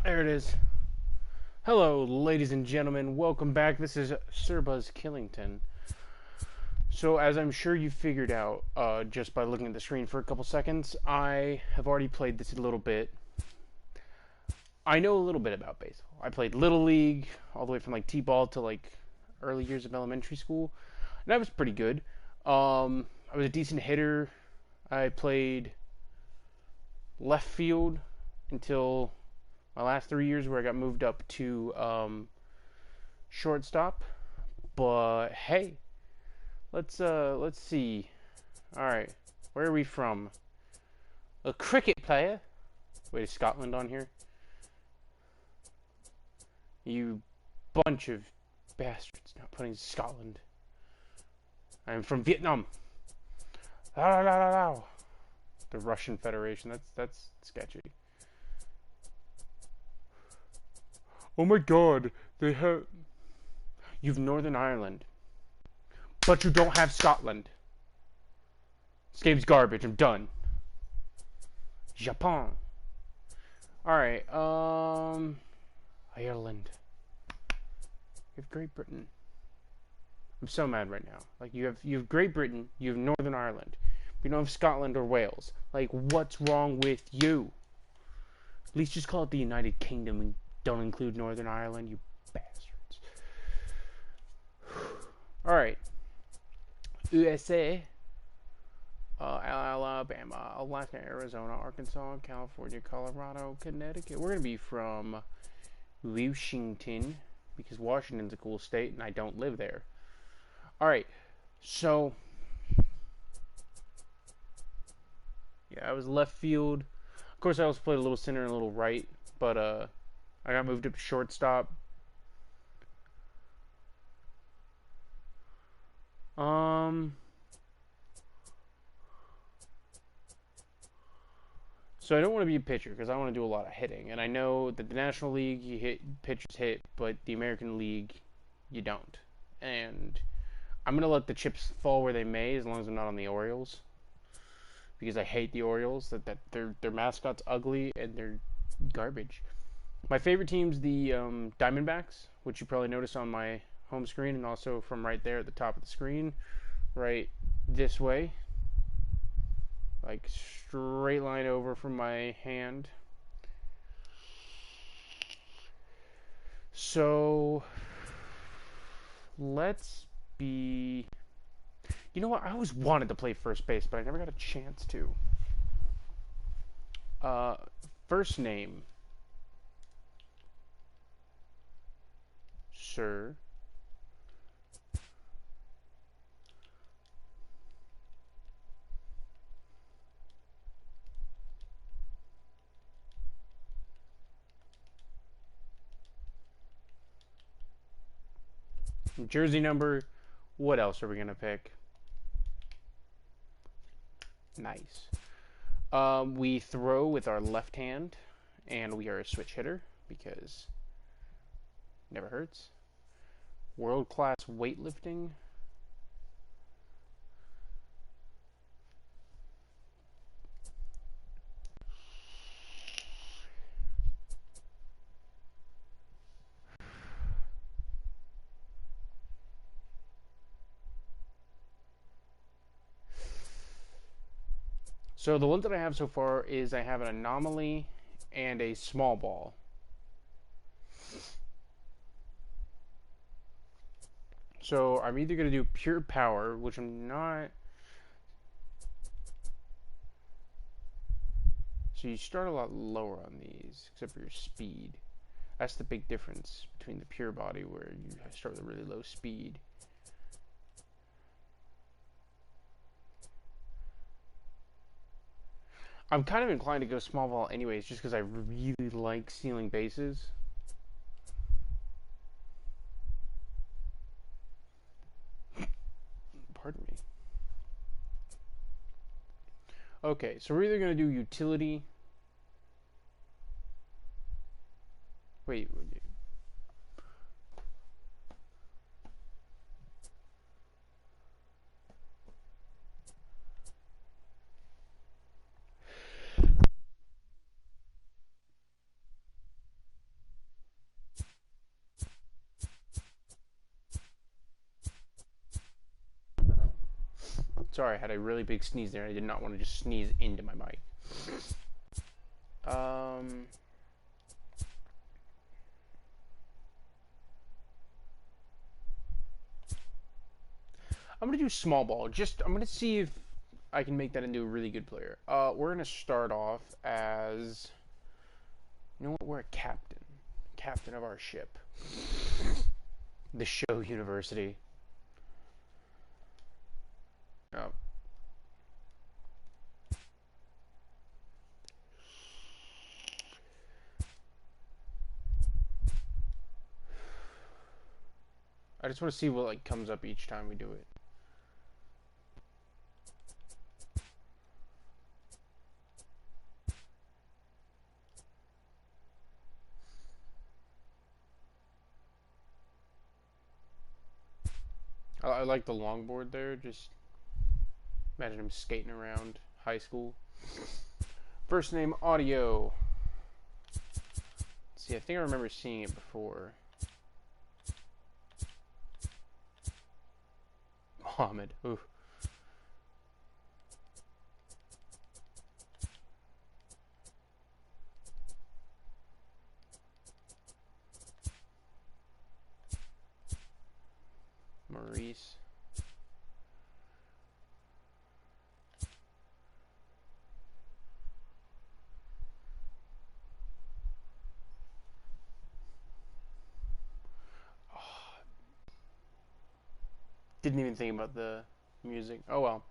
There it is. Hello, ladies and gentlemen. Welcome back. This is Sir Buzzkillington. So, as I'm sure you figured out just by looking at the screen for a couple seconds, I have already played this a little bit. I know a little bit about baseball. I played Little League all the way from like T-ball to like early years of elementary school, and I was pretty good. I was a decent hitter. I played left field until my last 3 years, where I got moved up to shortstop. But hey, let's see. All right, where are we from? A cricket player. Wait, is Scotland on here? You bunch of bastards! Not putting Scotland. I'm from Vietnam. La, la, la, la. The Russian Federation. That's sketchy. Oh my God, they have. You've Northern Ireland, but you don't have Scotland. This game's garbage. I'm done. Japan. Alright, Ireland. You have Great Britain. I'm so mad right now. Like, you have Great Britain, you have Northern Ireland. But you don't have Scotland or Wales. Like, what's wrong with you? At least just call it the United Kingdom and don't include Northern Ireland, you bastards. Alright. USA. Alabama, Alaska, Arizona, Arkansas, California, Colorado, Connecticut. We're going to be from Washington, because Washington's a cool state and I don't live there. Alright, so yeah, I was left field. Of course, I also played a little center and a little right, but I got moved up to shortstop. So I don't want to be a pitcher because I want to do a lot of hitting, and I know that the National League you hit pitchers hit, but the American League you don't. And I'm gonna let the chips fall where they may, as long as I'm not on the Orioles, because I hate the Orioles. That their mascot's ugly and they're garbage. My favorite team's the Diamondbacks, which you probably noticed on my home screen, and also from right there at the top of the screen, right this way. Like, straight line over from my hand. So, let's be... You know what? I always wanted to play first base, but I never got a chance to. First name. Sir. Jersey number. What else are we going to pick? Nice. We throw with our left hand, and we are a switch hitter because never hurts. World-class weightlifting. So the ones that I have so far is I have an anomaly and a small ball. So I'm either going to do pure power, which I'm not. So you start a lot lower on these, except for your speed. That's the big difference between the pure body, where you start with a really low speed. I'm kind of inclined to go small ball anyways, just because I really like stealing bases. Pardon me. Okay, so we're either going to do utility. Wait. Sorry, I had a really big sneeze there. I did not want to just sneeze into my mic. I'm gonna do small ball. I'm gonna see if I can make that into a really good player. We're gonna start off as, you know what? We're a captain of our ship, the show University. Oh. I just want to see what like comes up each time we do it. I like the longboard there. Just imagine him skating around high school. First name audio. Let's see, I think I remember seeing it before. Mohammed. Ooh. Maurice. Oh. Didn't even think about the music. Oh well.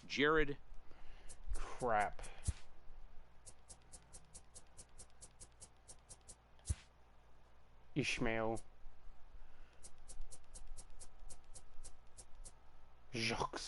Jared. Crap. Ishmael. Jacques.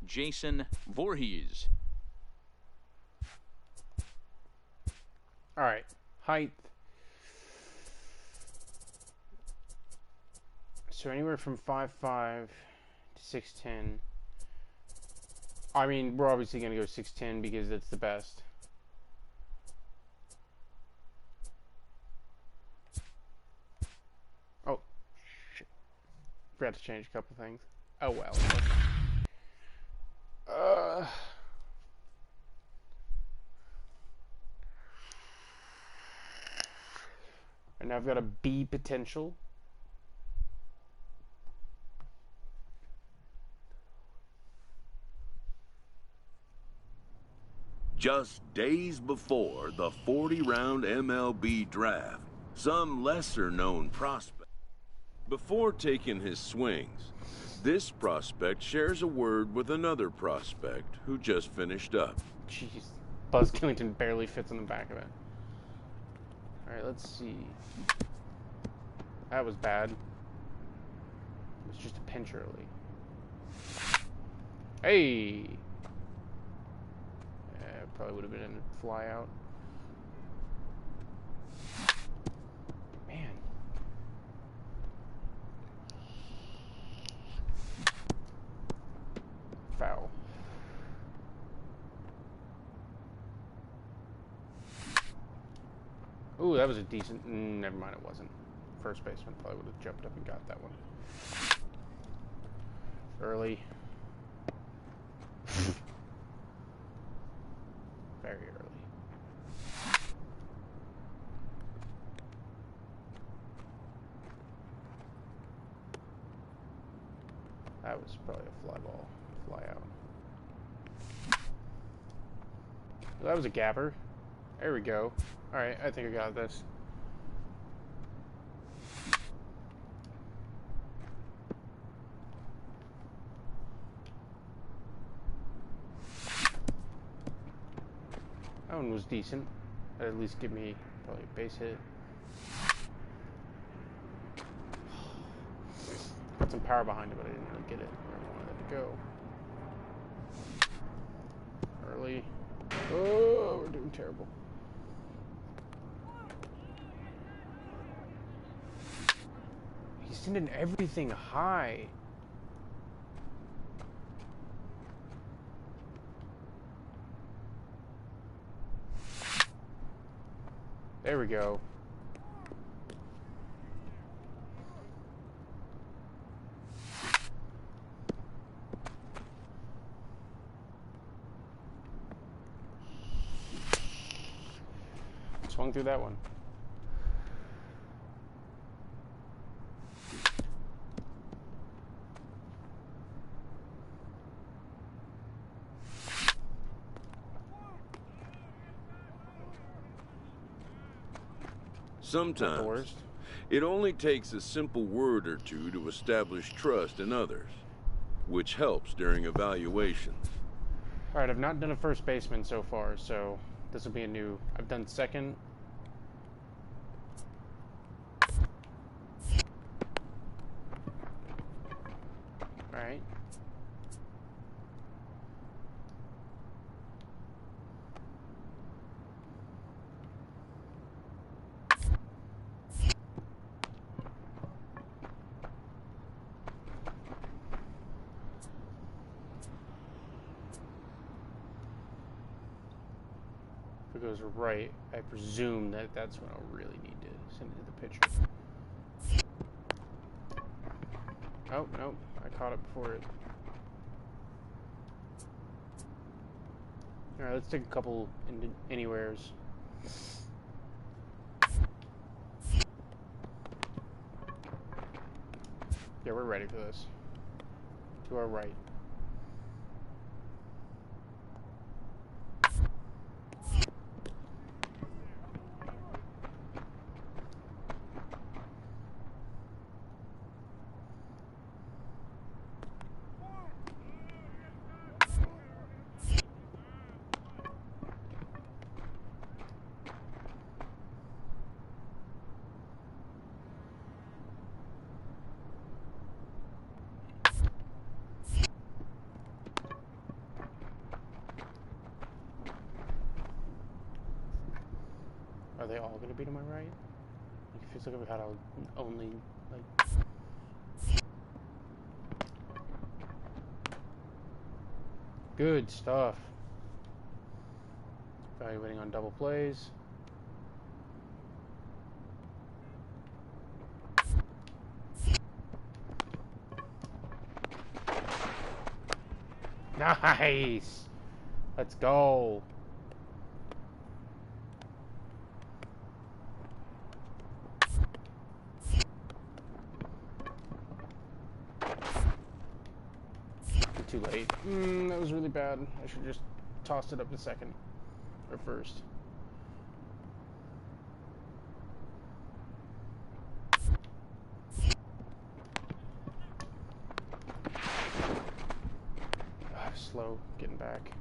Jason Voorhees. All right, height. So anywhere from 5'5" to 6'10". I mean, we're obviously gonna go 6'10" because that's the best. Oh, shit. Forgot to change a couple things. Oh well. And I've got a B potential. Just days before the 40-round MLB draft, some lesser-known prospect. Before taking his swings, this prospect shares a word with another prospect who just finished up. Jeez, Buzzkillington barely fits on the back of it. Alright, let's see. That was bad. It was just a pinch early. Hey! Probably would have been a fly out. Man. Foul. Ooh, that was a decent... never mind, it wasn't. First baseman probably would have jumped up and got that one. Early. Very early. That was probably a fly ball. Fly out. That was a gapper. There we go. Alright, I think I got this. That one was decent. That'd at least give me probably a base hit. Got some power behind it, but I didn't really get it where I wanted it to go. Early. Oh, we're doing terrible. He's sending everything high. There we go. Swung through that one. Sometimes, it only takes a simple word or two to establish trust in others, which helps during evaluations. Alright, I've not done a first baseman so far, so this will be a new... I've done second. Alright. If it goes right, I presume that that's when I'll really need to send it to the pitcher. Oh, nope. I caught it before it... Alright, let's take a couple anywheres. Yeah, we're ready for this. To our right. Are they all going to be to my right? It feels like I've had only, like... Good stuff. Evaluating on double plays. Nice! Let's go! Too late. That was really bad. I should have just tossed it up to second. Or first. Slow getting back.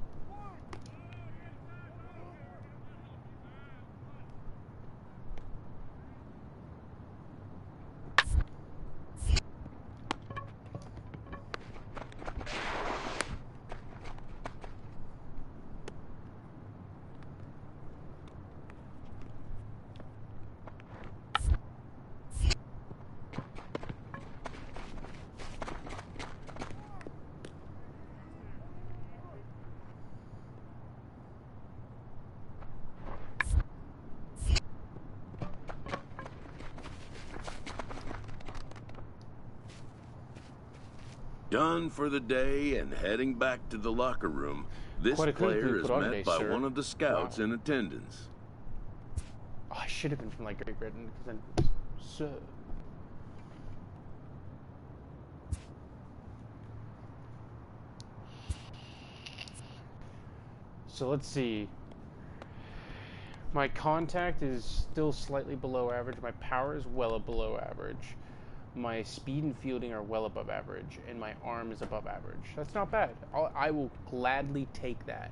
Done for the day and heading back to the locker room, this player is met by one of the scouts in attendance. Oh, I should have been from like Great Britain, because then... So let's see. My contact is still slightly below average. My power is well below average. My speed and fielding are well above average, and my arm is above average. That's not bad. I will gladly take that.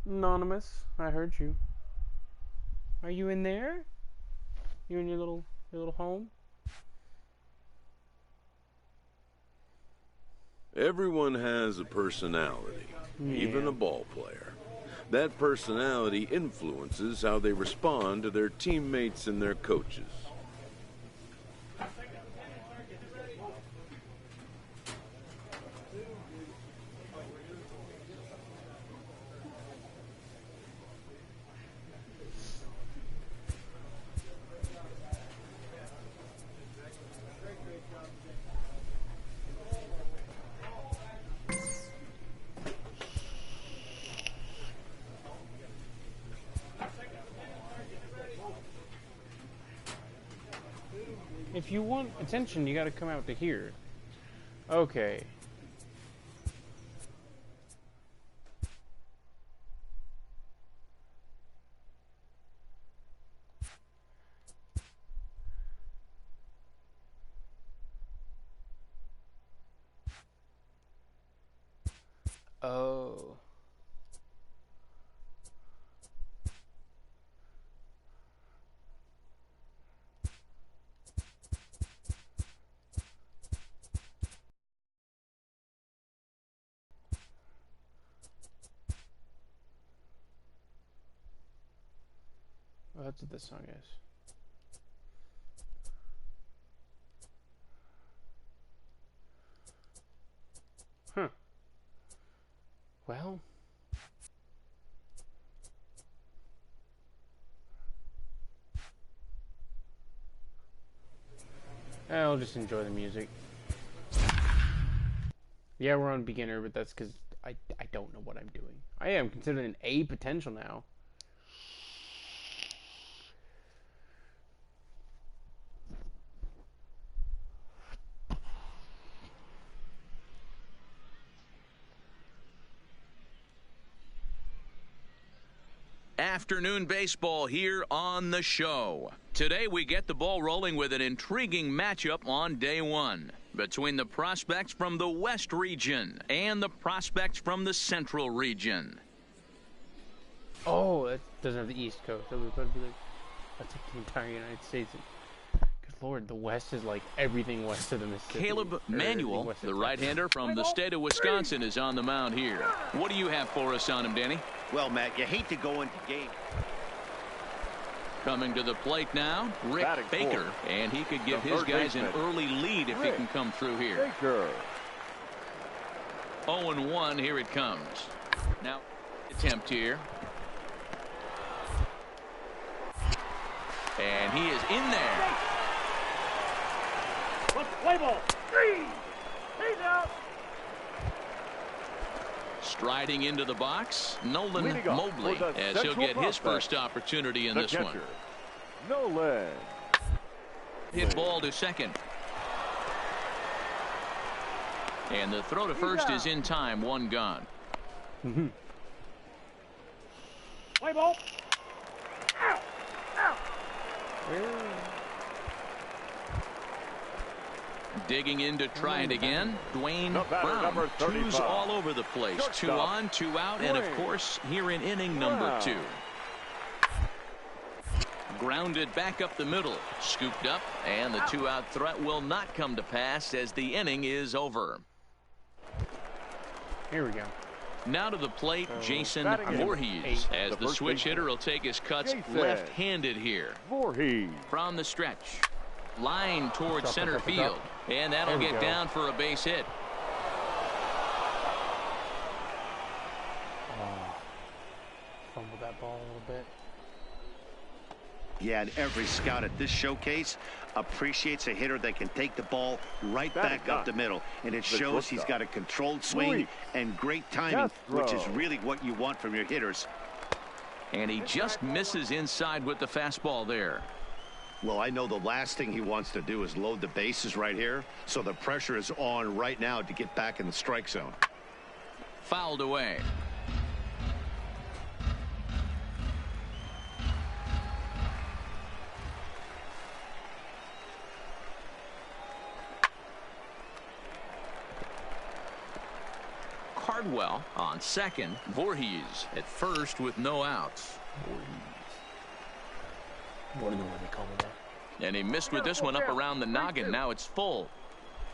Anonymous, I heard you. Are you in there? You in your little home? Everyone has a personality, even a ball player. That personality influences how they respond to their teammates and their coaches. If you want attention, you gotta come out to here. Okay. Oh. Oh, that's what this song is. Huh. Well. I'll just enjoy the music. Yeah, we're on beginner, but that's because I don't know what I'm doing. I am considered an A potential now. Afternoon baseball here on the show. Today we get the ball rolling with an intriguing matchup on day one between the prospects from the West region and the prospects from the Central region. Oh, it doesn't have the East Coast. So we've got to be like, that's like the entire United States. Good Lord, the West is like everything west of the Mississippi. Caleb Manuel, the right-hander from the state of Wisconsin, is on the mound here. What do you have for us on him, Danny? Well, Matt, you hate to go into game. Coming to the plate now, Rick Baker, and he could give his guys an early lead if he can come through here. 0-1, here it comes. Now, attempt here. And he is in there. Play ball. He's out. Striding into the box, Nolan Mobley, as he'll get his first opportunity in this one. Nolan. Hit ball to second. And the throw to first is in time, one gone. Play ball. Ow. Ow. Digging in to try it again. Dwayne Brown, twos all over the place. 2 on, 2 out, and of course here in inning number 2. Grounded back up the middle, scooped up, and the 2-out threat will not come to pass as the inning is over. Here we go. Now to the plate, Jason Voorhees, as the switch hitter will take his cuts left-handed here. Voorhees. From the stretch. Line towards center field, and that'll get down for a base hit. Fumbled that ball a little bit. Yeah, and every scout at this showcase appreciates a hitter that can take the ball right back up the middle. And it shows he's got a controlled swing and great timing, which is really what you want from your hitters. And he just misses inside with the fastball there. Well, I know the last thing he wants to do is load the bases right here, so the pressure is on right now to get back in the strike zone. Fouled away. Cardwell on second. Voorhees at first with no outs. What do they call that? And he missed with this one up around the noggin. Now it's full.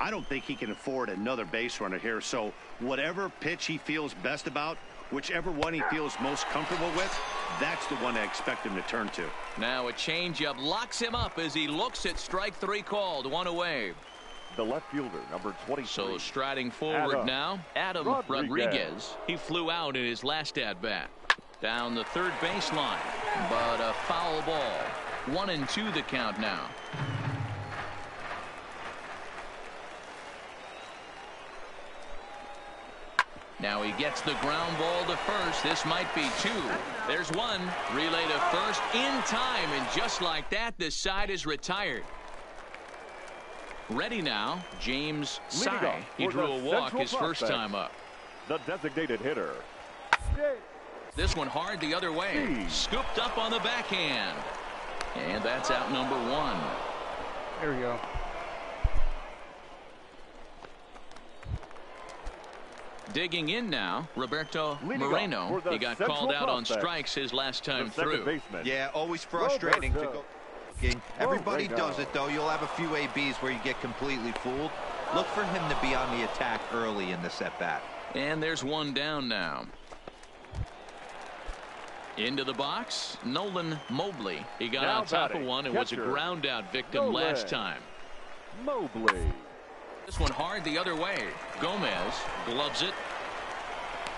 I don't think he can afford another base runner here. So whatever pitch he feels best about, whichever one he feels most comfortable with, that's the one I expect him to turn to. Now a changeup locks him up as he looks at strike three called. One away. The left fielder, number 23. So striding forward now, Adam Rodriguez. He flew out in his last at-bat. Down the third baseline, but a foul ball. 1-2 the count now. Now he gets the ground ball to first. This might be two. There's one. Relay to first in time, and just like that, this side is retired. Ready now, James Sy. He drew a walk his first time up. The designated hitter. This one hard the other way. Scooped up on the backhand. And that's out number one. There we go. Digging in now, Roberto Moreno. He got called out on strikes his last time through. Yeah, always frustrating to go. Everybody does it, though. You'll have a few ABs where you get completely fooled. Look for him to be on the attack early in this at-bat. And there's one down now. Into the box, Nolan Mobley. He got on top of one and was a ground out victim last time. Mobley. This one hard the other way. Gomez gloves it.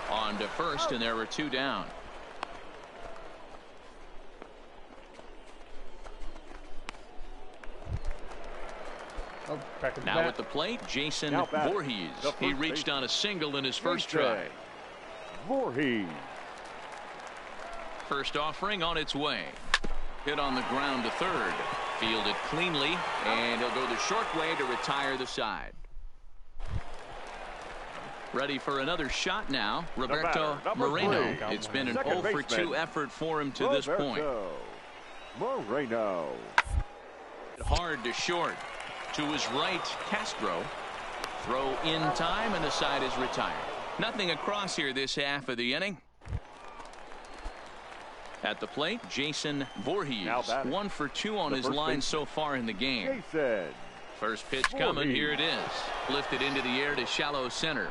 On to first, and there were two down. Oh, back now at the plate, Jason Voorhees. He reached on a single in his first try. Voorhees. First offering on its way. Hit on the ground to third. Fielded cleanly, and he'll go the short way to retire the side. Ready for another shot now, Roberto Moreno. It's been an 0-for-2 effort for him to this point. Moreno. Hard to short. To his right, Castro. Throw in time, and the side is retired. Nothing across here this half of the inning. At the plate, Jason Voorhees. 1 for 2 on his line so far in the game. First pitch coming. Here it is. Lifted into the air to shallow center.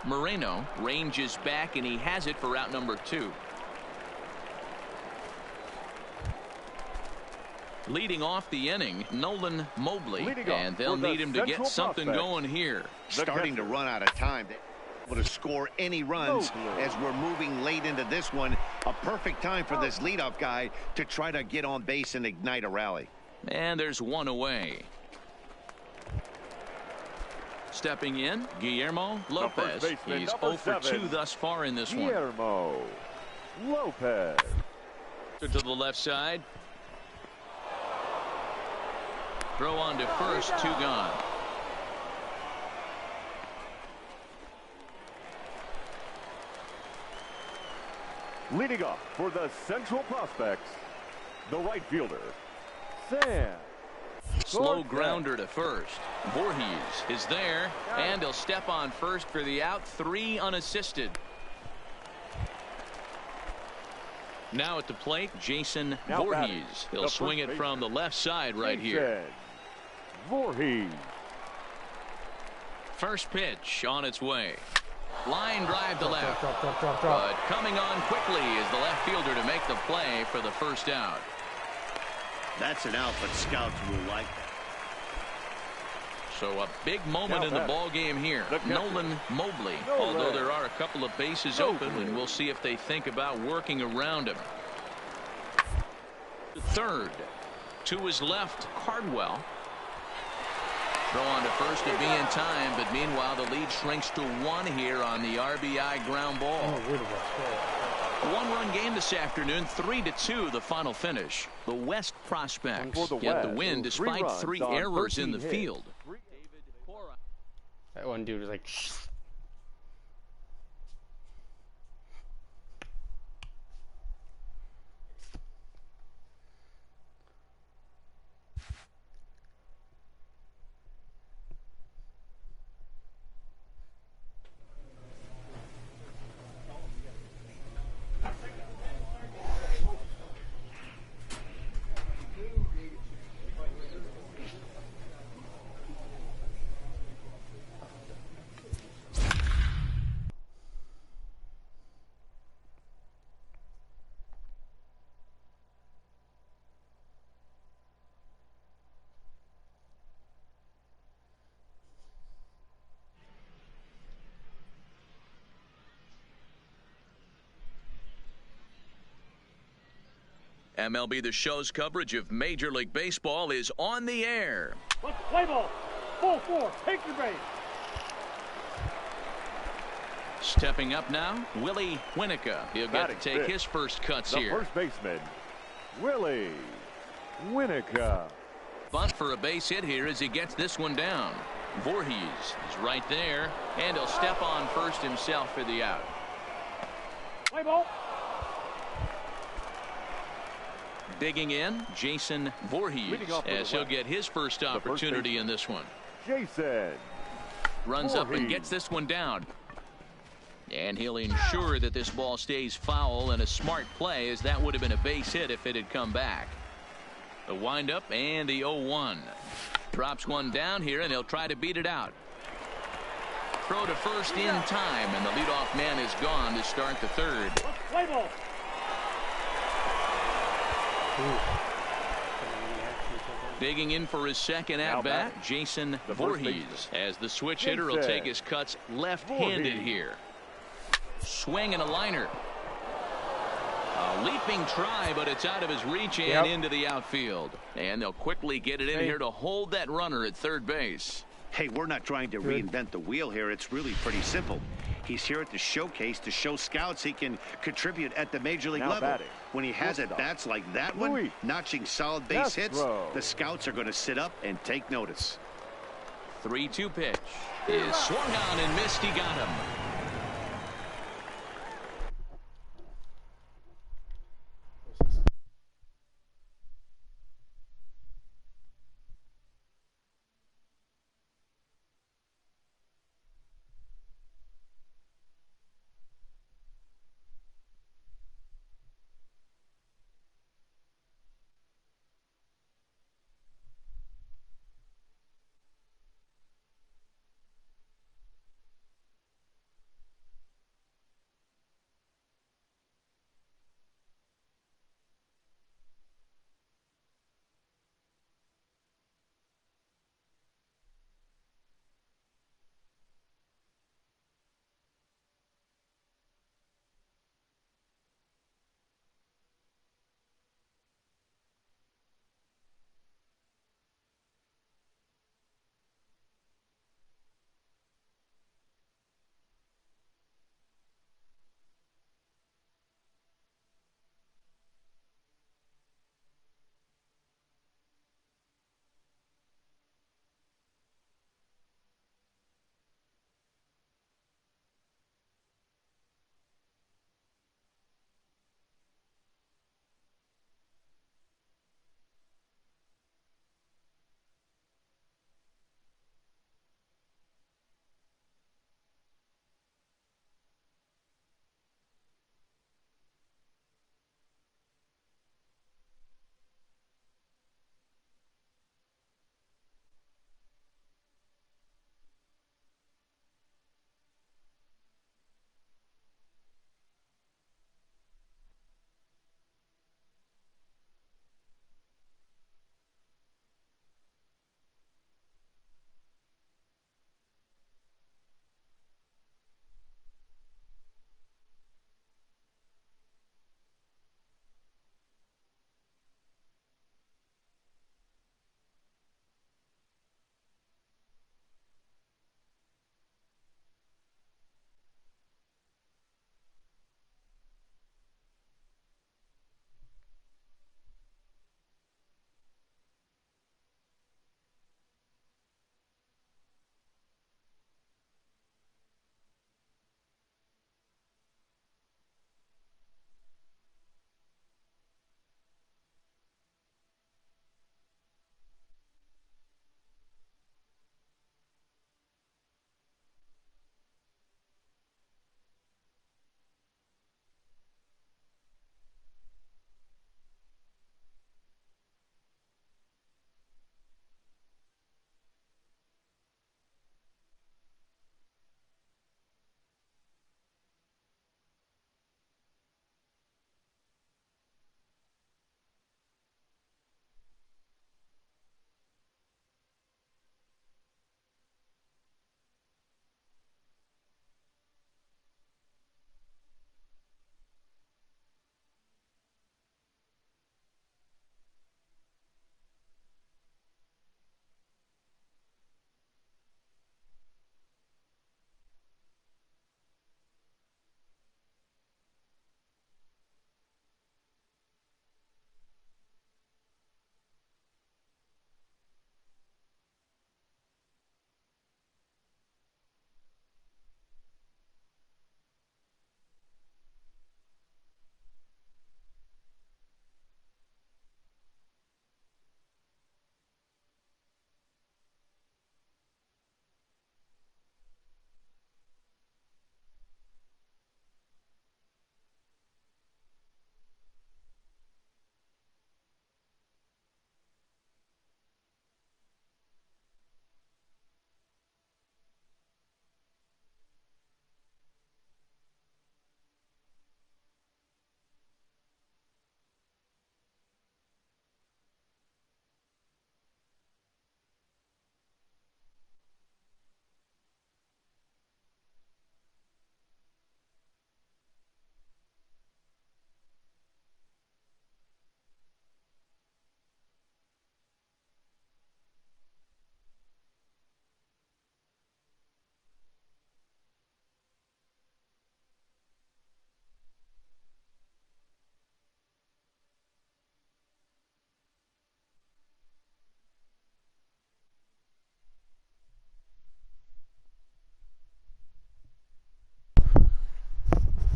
Moreno ranges back, and he has it for out number 2. Leading off the inning, Nolan Mobley, and they'll need him to get something going here. Starting to run out of time. Able to score any runs as we're moving late into this one. A perfect time for this leadoff guy to try to get on base and ignite a rally. And there's one away. Stepping in, Guillermo Lopez. He's 0 for 2 thus far in this one. Guillermo Lopez. To the left side. Throw on to first, 2 gone. Leading off for the Central Prospects, the right fielder, Sam. Slow grounder to first. Voorhees is there, and he'll step on first for the out. 3 unassisted. Now at the plate, Jason Voorhees. He'll swing it from the left side right here. Voorhees. First pitch on its way. Line drive to left. But coming on quickly is the left fielder to make the play for the first out. That's an out, but scouts will like that. So a big moment in the ball game here. Nolan Mobley. Although there are a couple of bases open, and we'll see if they think about working around him. Third. To his left, Cardwell. Throw on to first to be in time, but meanwhile the lead shrinks to 1 here on the RBI ground ball. A 1-run game this afternoon, 3-2 the final finish. The West Prospects get the win despite 3 errors in the field. That one dude was like, MLB The Show's coverage of Major League Baseball is on the air. Let's play ball. Full four. Take your base. Stepping up now, Willie Winnica. He'll get to take his first cuts here. The first baseman, Willie Winnica. Bunt for a base hit here as he gets this one down. Voorhees is right there, and he'll step on first himself for the out. Play ball. Digging in, Jason Voorhees, as he'll get his first opportunity in this one. Jason Runs up and gets this one down. And he'll ensure that this ball stays foul, and a smart play, as that would have been a base hit if it had come back. The windup and the 0-1. Drops one down here, and he'll try to beat it out. Throw to first in time, and the leadoff man is gone to start the third. Play ball. Digging in for his second at-bat, Jason Voorhees, as the switch hitter will take his cuts left-handed here. Swing and a liner. A leaping try, but it's out of his reach and into the outfield. And they'll quickly get it in here to hold that runner at third base. Hey, we're not trying to reinvent the wheel here. It's really pretty simple. He's here at the showcase to show scouts he can contribute at the major league level. Batting. When he has at-bats like that one, notching solid base hits, the scouts are going to sit up and take notice. 3-2 pitch is swung on and missed. He got him.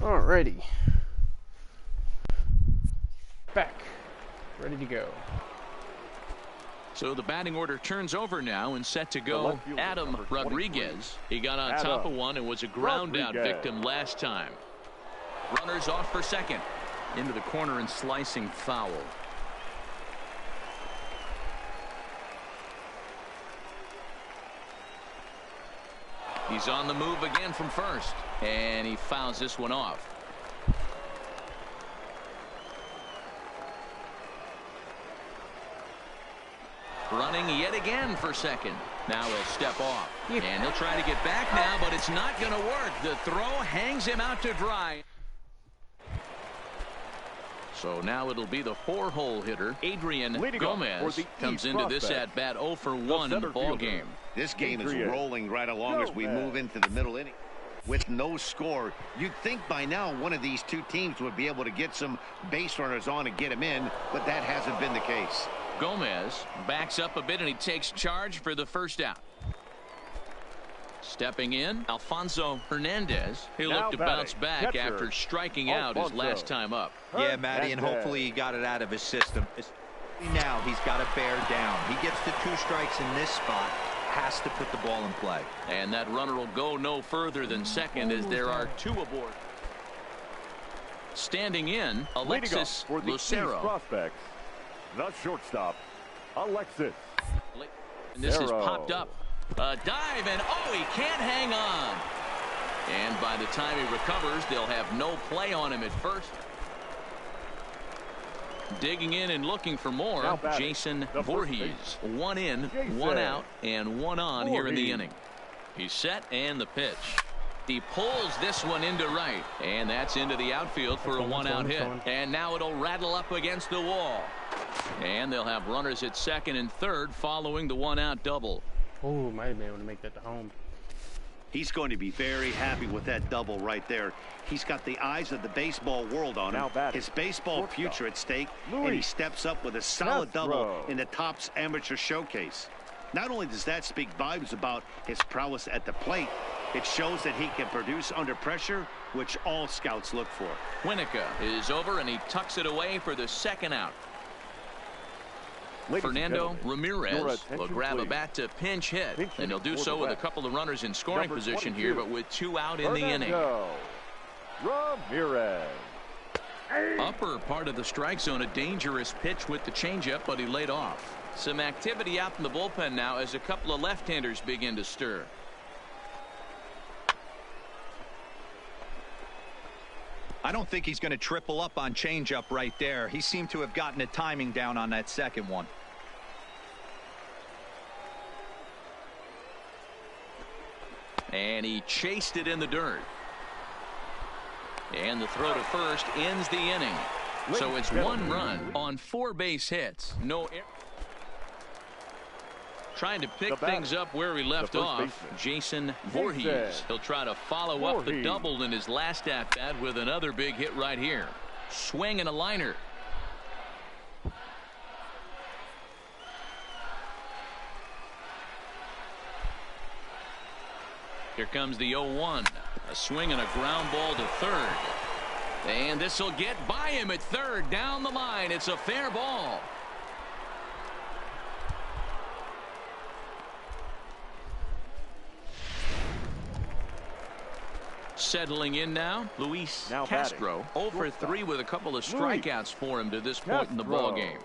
Alrighty. Back. Ready to go. So the batting order turns over now and set to go. Adam Rodriguez. He got on top of one and was a ground out victim last time. Runners off for second. Into the corner and slicing foul. He's on the move again from first, and he fouls this one off. Running yet again for second. Now he'll step off, and he'll try to get back now, but it's not going to work. The throw hangs him out to dry. So now it'll be the 4-hole hitter, Adrian Gomez, comes into this at-bat 0 for 1 in the ball game. This game is rolling right along as we move into the middle inning. With no score, you'd think by now one of these two teams would be able to get some base runners on and get him in, but that hasn't been the case. Gomez backs up a bit and he takes charge for the first out. Stepping in, Alfonso Hernandez. He'll look to bounce back after striking out his last time up. Yeah, Matty, and hopefully he got it out of his system. Now he's got to bear down. He gets to 2 strikes in this spot. Has to put the ball in play. And that runner will go no further than second as there are 2 aboard. Standing in, Alexis Lucero. Prospects, the shortstop, Alexis. And this is popped up. A dive, and oh, he can't hang on. And by the time he recovers, they'll have no play on him at first. Digging in and looking for more, Jason Voorhees. 1 in, 1 out, and 1 on here in the inning. He's set, and the pitch. He pulls this one into right, and that's into the outfield for a 1-out hit. And now it'll rattle up against the wall. And they'll have runners at second and third following the 1-out double. Oh, might have been able to make that to home. He's going to be very happy with that double right there. He's got the eyes of the baseball world on him. His baseball future at stake, and he steps up with a solid double in the Topps Amateur Showcase. Not only does that speak volumes about his prowess at the plate, it shows that he can produce under pressure, which all scouts look for. Winnica is over, and he tucks it away for the 2nd out. Fernando Ramirez will grab a bat to pinch hit, and he'll do so with a couple of runners in scoring position here, but with 2 out in the inning. Ramirez. Upper part of the strike zone, a dangerous pitch with the changeup, but he laid off. Some activity out in the bullpen now as a couple of left-handers begin to stir. I don't think he's going to triple up on changeup right there. He seemed to have gotten the timing down on that second one. And he chased it in the dirt. And the throw to first ends the inning. So it's 1 run on 4 base hits. No error. Trying to pick things up where he left off, Jason Voorhees. He'll try to follow up the double in his last at-bat with another big hit right here. Swing and a liner. Here comes the 0-1. A swing and a ground ball to third. And this will get by him at third down the line. It's a fair ball. Settling in now, Luis Castro. 0 for 3 with a couple of strikeouts for him to this point in the ball game.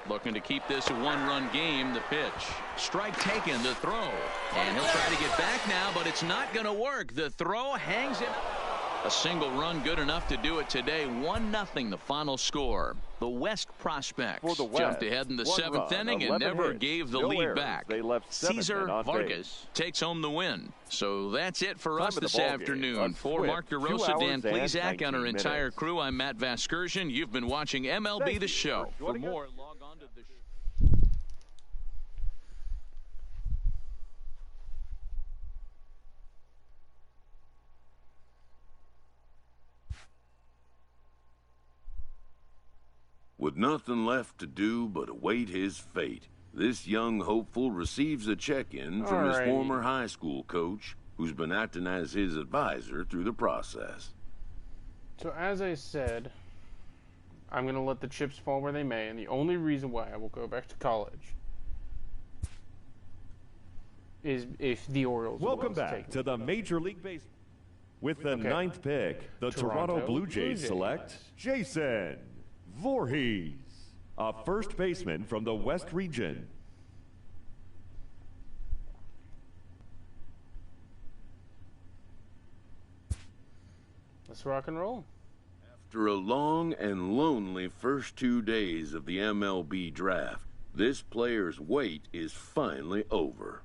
Looking to keep this a 1-run game. The pitch. Strike taken, the throw. And he'll try to get back now, but it's not going to work. The throw hangs him. A single run good enough to do it today. 1-0 the final score. The West prospects jumped ahead in the 7th inning and never gave the lead back. Cesar Vargas takes home the win. So that's it for us this afternoon. For Mark DeRosa, Dan Plesac, and our entire crew, I'm Matt Vasgersian. You've been watching MLB The Show. For more, log on to the show. With nothing left to do but await his fate, this young hopeful receives a check-in from his former high school coach, who's been acting as his advisor through the process. So as I said, I'm going to let the chips fall where they may, and the only reason why I will go back to college is if the Orioles Welcome back to the Major League Baseball. With the ninth pick, the Toronto Blue Jays select Jason Voorhees, a first baseman from the West Region. Let's rock and roll. After a long and lonely first 2 days of the MLB draft, this player's wait is finally over.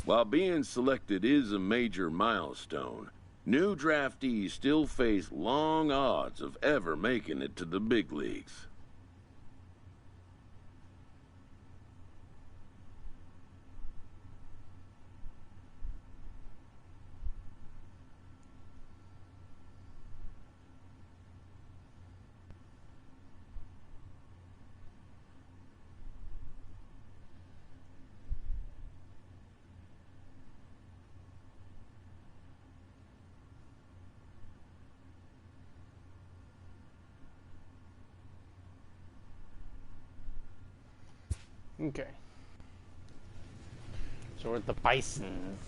While being selected is a major milestone, new draftees still face long odds of ever making it to the big leagues. Okay. So we're at the Bisons.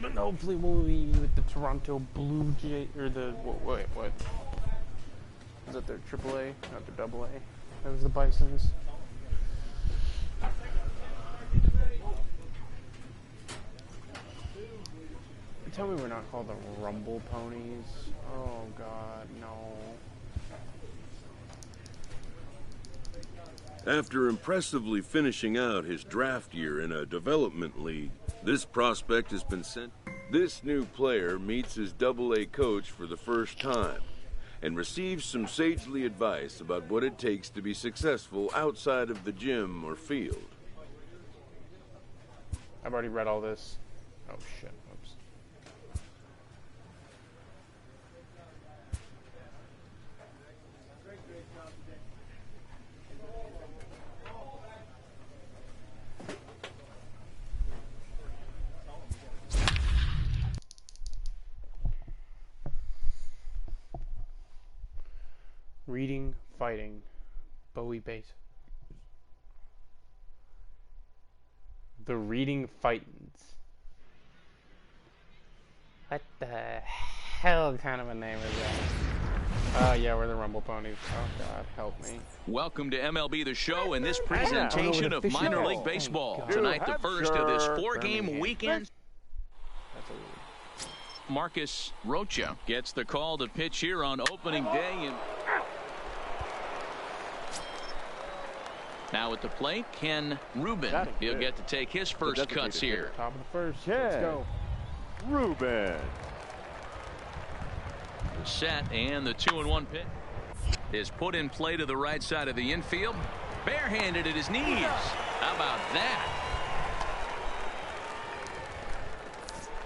But hopefully we'll be with the Toronto Blue Jays, or the, wait, what? Was that their AAA, not their AA? That was the Bisons. Tell me we're not called the Rumble Ponies. Oh God, no. After impressively finishing out his draft year in a development league, this prospect has been sent. This new player meets his AA coach for the first time and receives some sagely advice about what it takes to be successful outside of the gym or field. I've already read all this. Oh shit. Oops. Reading, fighting, Bowie base. The Reading Fightins. What the hell kind of a name is that? Oh yeah, we're the Rumble Ponies. Oh God, help me. Welcome to MLB The Show and this presentation of minor league baseball. Tonight, the first of this four-game weekend. Marcus Rocha gets the call to pitch here on opening day. And now at the plate, Ken Rubin. He'll get to take his first cuts here. Top of the first. Let's go. Rubin. The set and the 2-1 pitch is put in play to the right side of the infield. Barehanded at his knees. How about that?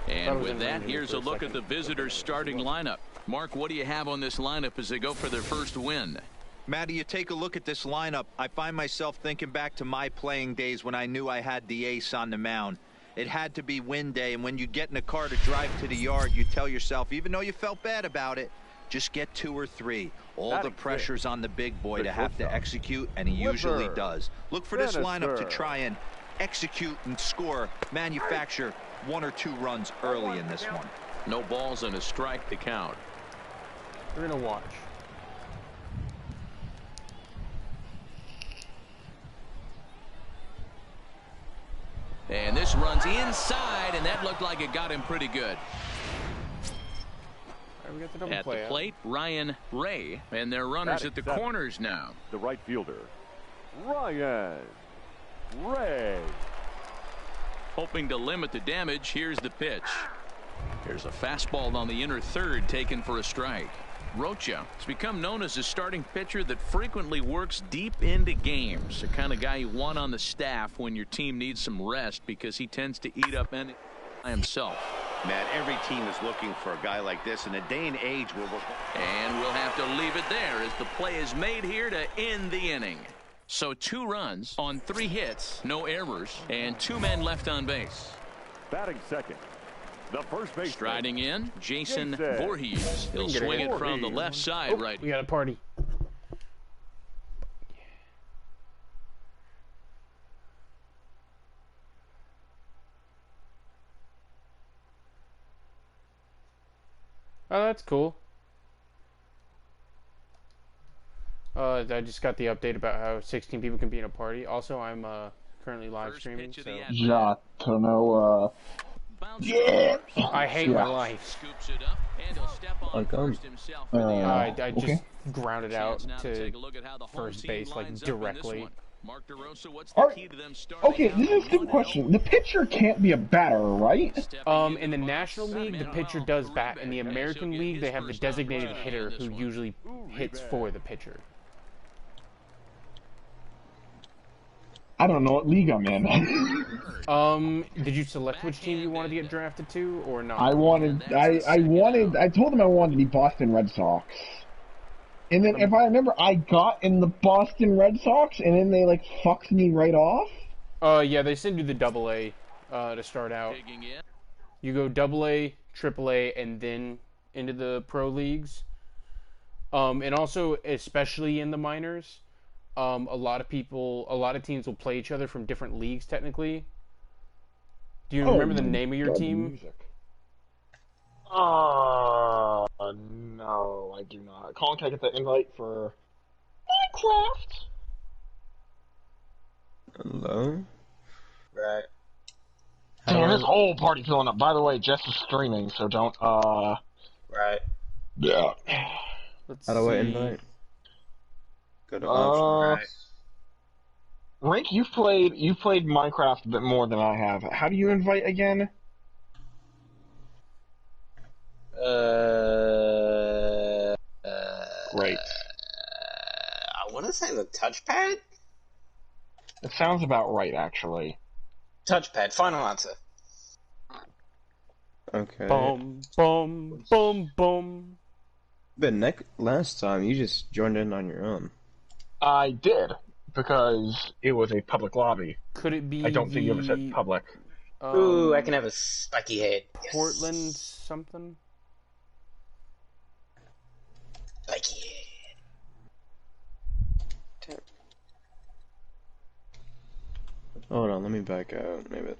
And with that, here's a look at the visitors' starting lineup. Mark, what do you have on this lineup as they go for their first win? Matty, you take a look at this lineup. I find myself thinking back to my playing days when I knew I had the ace on the mound. It had to be win day, and when you get in a car to drive to the yard, you tell yourself, even though you felt bad about it, just get 2 or 3. All the pressure's on the big boy to have to execute, and he usually does. Look for this lineup to try and execute and score, manufacture 1 or 2 runs early in this one. No balls and a strike to count. We're gonna watch. And this runs inside, and that looked like it got him pretty good. We got the double At play the out. plate, Ryan Ray, and their runners at the corners now. The right fielder, Ryan Ray. Hoping to limit the damage, here's the pitch. Here's a fastball on the inner third taken for a strike. Rocha has become known as a starting pitcher that frequently works deep into games. The kind of guy you want on the staff when your team needs some rest because he tends to eat up any by himself. Matt, every team is looking for a guy like this in a day and age where we're... And we'll have to leave it there as the play is made here to end the inning. So 2 runs on 3 hits, no errors, and 2 men left on base. Batting second, the first base. Striding in, Jason Voorhees. He'll swing it from the left side right. We got a party. Oh, that's cool. I just got the update about how 16 people can be in a party. Also, I'm currently live streaming. So. Yeah, to know, yeah. I hate my life. I just grounded out to first base, like, directly. Okay, this is a stupid question. The pitcher can't be a batter, right? In the National League, the pitcher does bat. In the American League, they have the designated hitter who usually hits for the pitcher. I don't know what league I'm in. Did you select which team you wanted to get drafted to, or not? I told them I wanted to be Boston Red Sox. And then, if I remember, I got in the Boston Red Sox, and then they, like, fucked me right off? Yeah, they send you the AA, to start out. You go AA, AAA, and then into the pro leagues. And also, especially in the minors, a lot of teams will play each other from different leagues, technically. Do you remember the name of your team? No, I do not. Colin, can I get the invite for Minecraft? Hello? Right. Damn, this whole party filling up. By the way, Jess is streaming, so don't, Right. Yeah. Let's How do I see. invite? Go to options. Rink, you've played Minecraft a bit more than I have. How do you invite again? Great. I want to say the touchpad? It sounds about right, actually. Touchpad, final answer. Okay. Boom, boom, boom, boom. But last time, you just joined in on your own. I did, because it was a public lobby. Could it be I don't think you ever said public. Ooh, I can have a spiky head. Yes. Portland something? Spiky head. Hold on, let me back out. Maybe.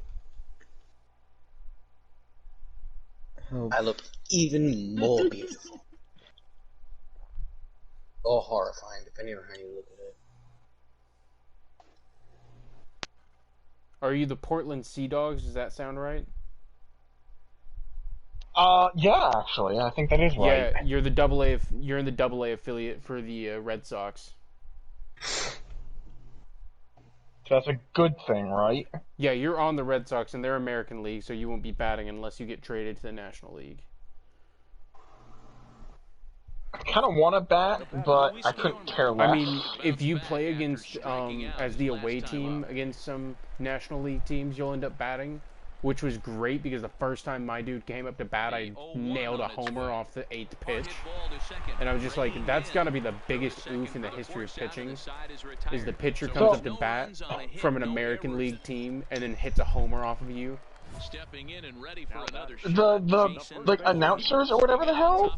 I look even more beautiful. Or horrifying, depending on how you look at it. Are you the Portland Sea Dogs? Does that sound right? Yeah, actually, I think that is right. Yeah, you're the AA. You're in the AA affiliate for the Red Sox. So that's a good thing, right? Yeah, you're on the Red Sox, and they're American League, so you won't be batting unless you get traded to the National League. I kind of want to bat, but I couldn't care less. I mean, if you play against, as the away team against some National League teams, you'll end up batting, which was great because the first time my dude came up to bat, I nailed a homer off the 8th pitch. And I was just like, that's got to be the biggest oof in the history of pitching, is the pitcher comes up to bat from an American League team and then hits a homer off of you. Stepping in and ready for another The announcers or whatever the hell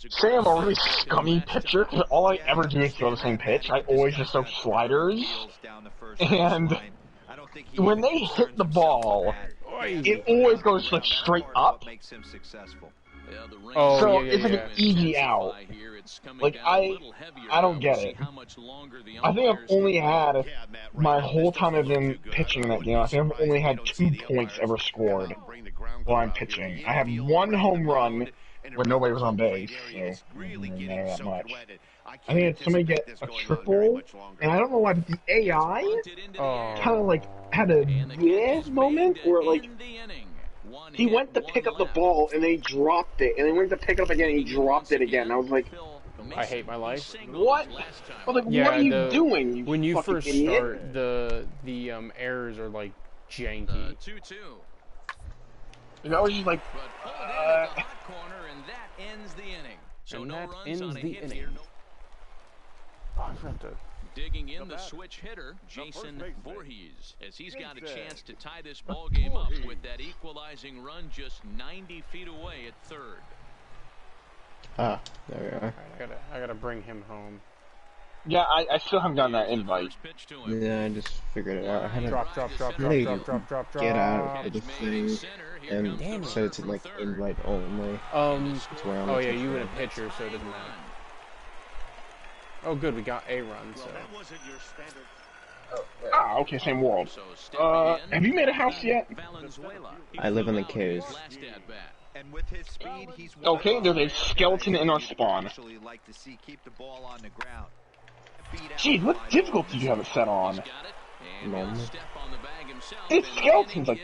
say I'm a really scummy pitcher because all I ever do is throw the same pitch. I always just throw sliders, and when they hit the ball, it always goes like straight up. Oh, So yeah, it's like an easy out. Like I don't get it. I think I've only had my whole time I've been pitching in that game. I think I've only had 2 points ever scored while I'm pitching. I had 1 home run when nobody was on base, so it didn't matter that much. I think I had somebody get a triple, and I don't know why, but the AI kind of like had a moment where like he went to pick up the ball and then he dropped it, and then went to pick it up again and he dropped it again. I was like, I hate my life. what? I was like, what are you doing, you when you fucking first idiot? start, the errors are like janky. 2-2. And I was just like, And that ends the inning. So And no that runs ends on a the hit inning. here. Oh, I forgot to... Digging in the switch hitter, Jason Voorhees, as he's got a chance to tie this ball game up with that equalizing run just 90 feet away at third. Ah, there we are. Alright, I gotta bring him home. yeah, I still haven't gotten that invite. Yeah, I just figured it out. I had to Drop. get out of the thing and set it to like invite only. That's where I'm Oh yeah, you win a pitcher, so it doesn't matter. Oh good, we got a run, so... Ah, okay, same world. Have you made a house yet? I live in the caves. And with his speed, he's Okay, there's a skeleton in our spawn. like to see keep the ball on the ground. Jeez, what difficulty do you have it set on? Normal. It's skeletons, like...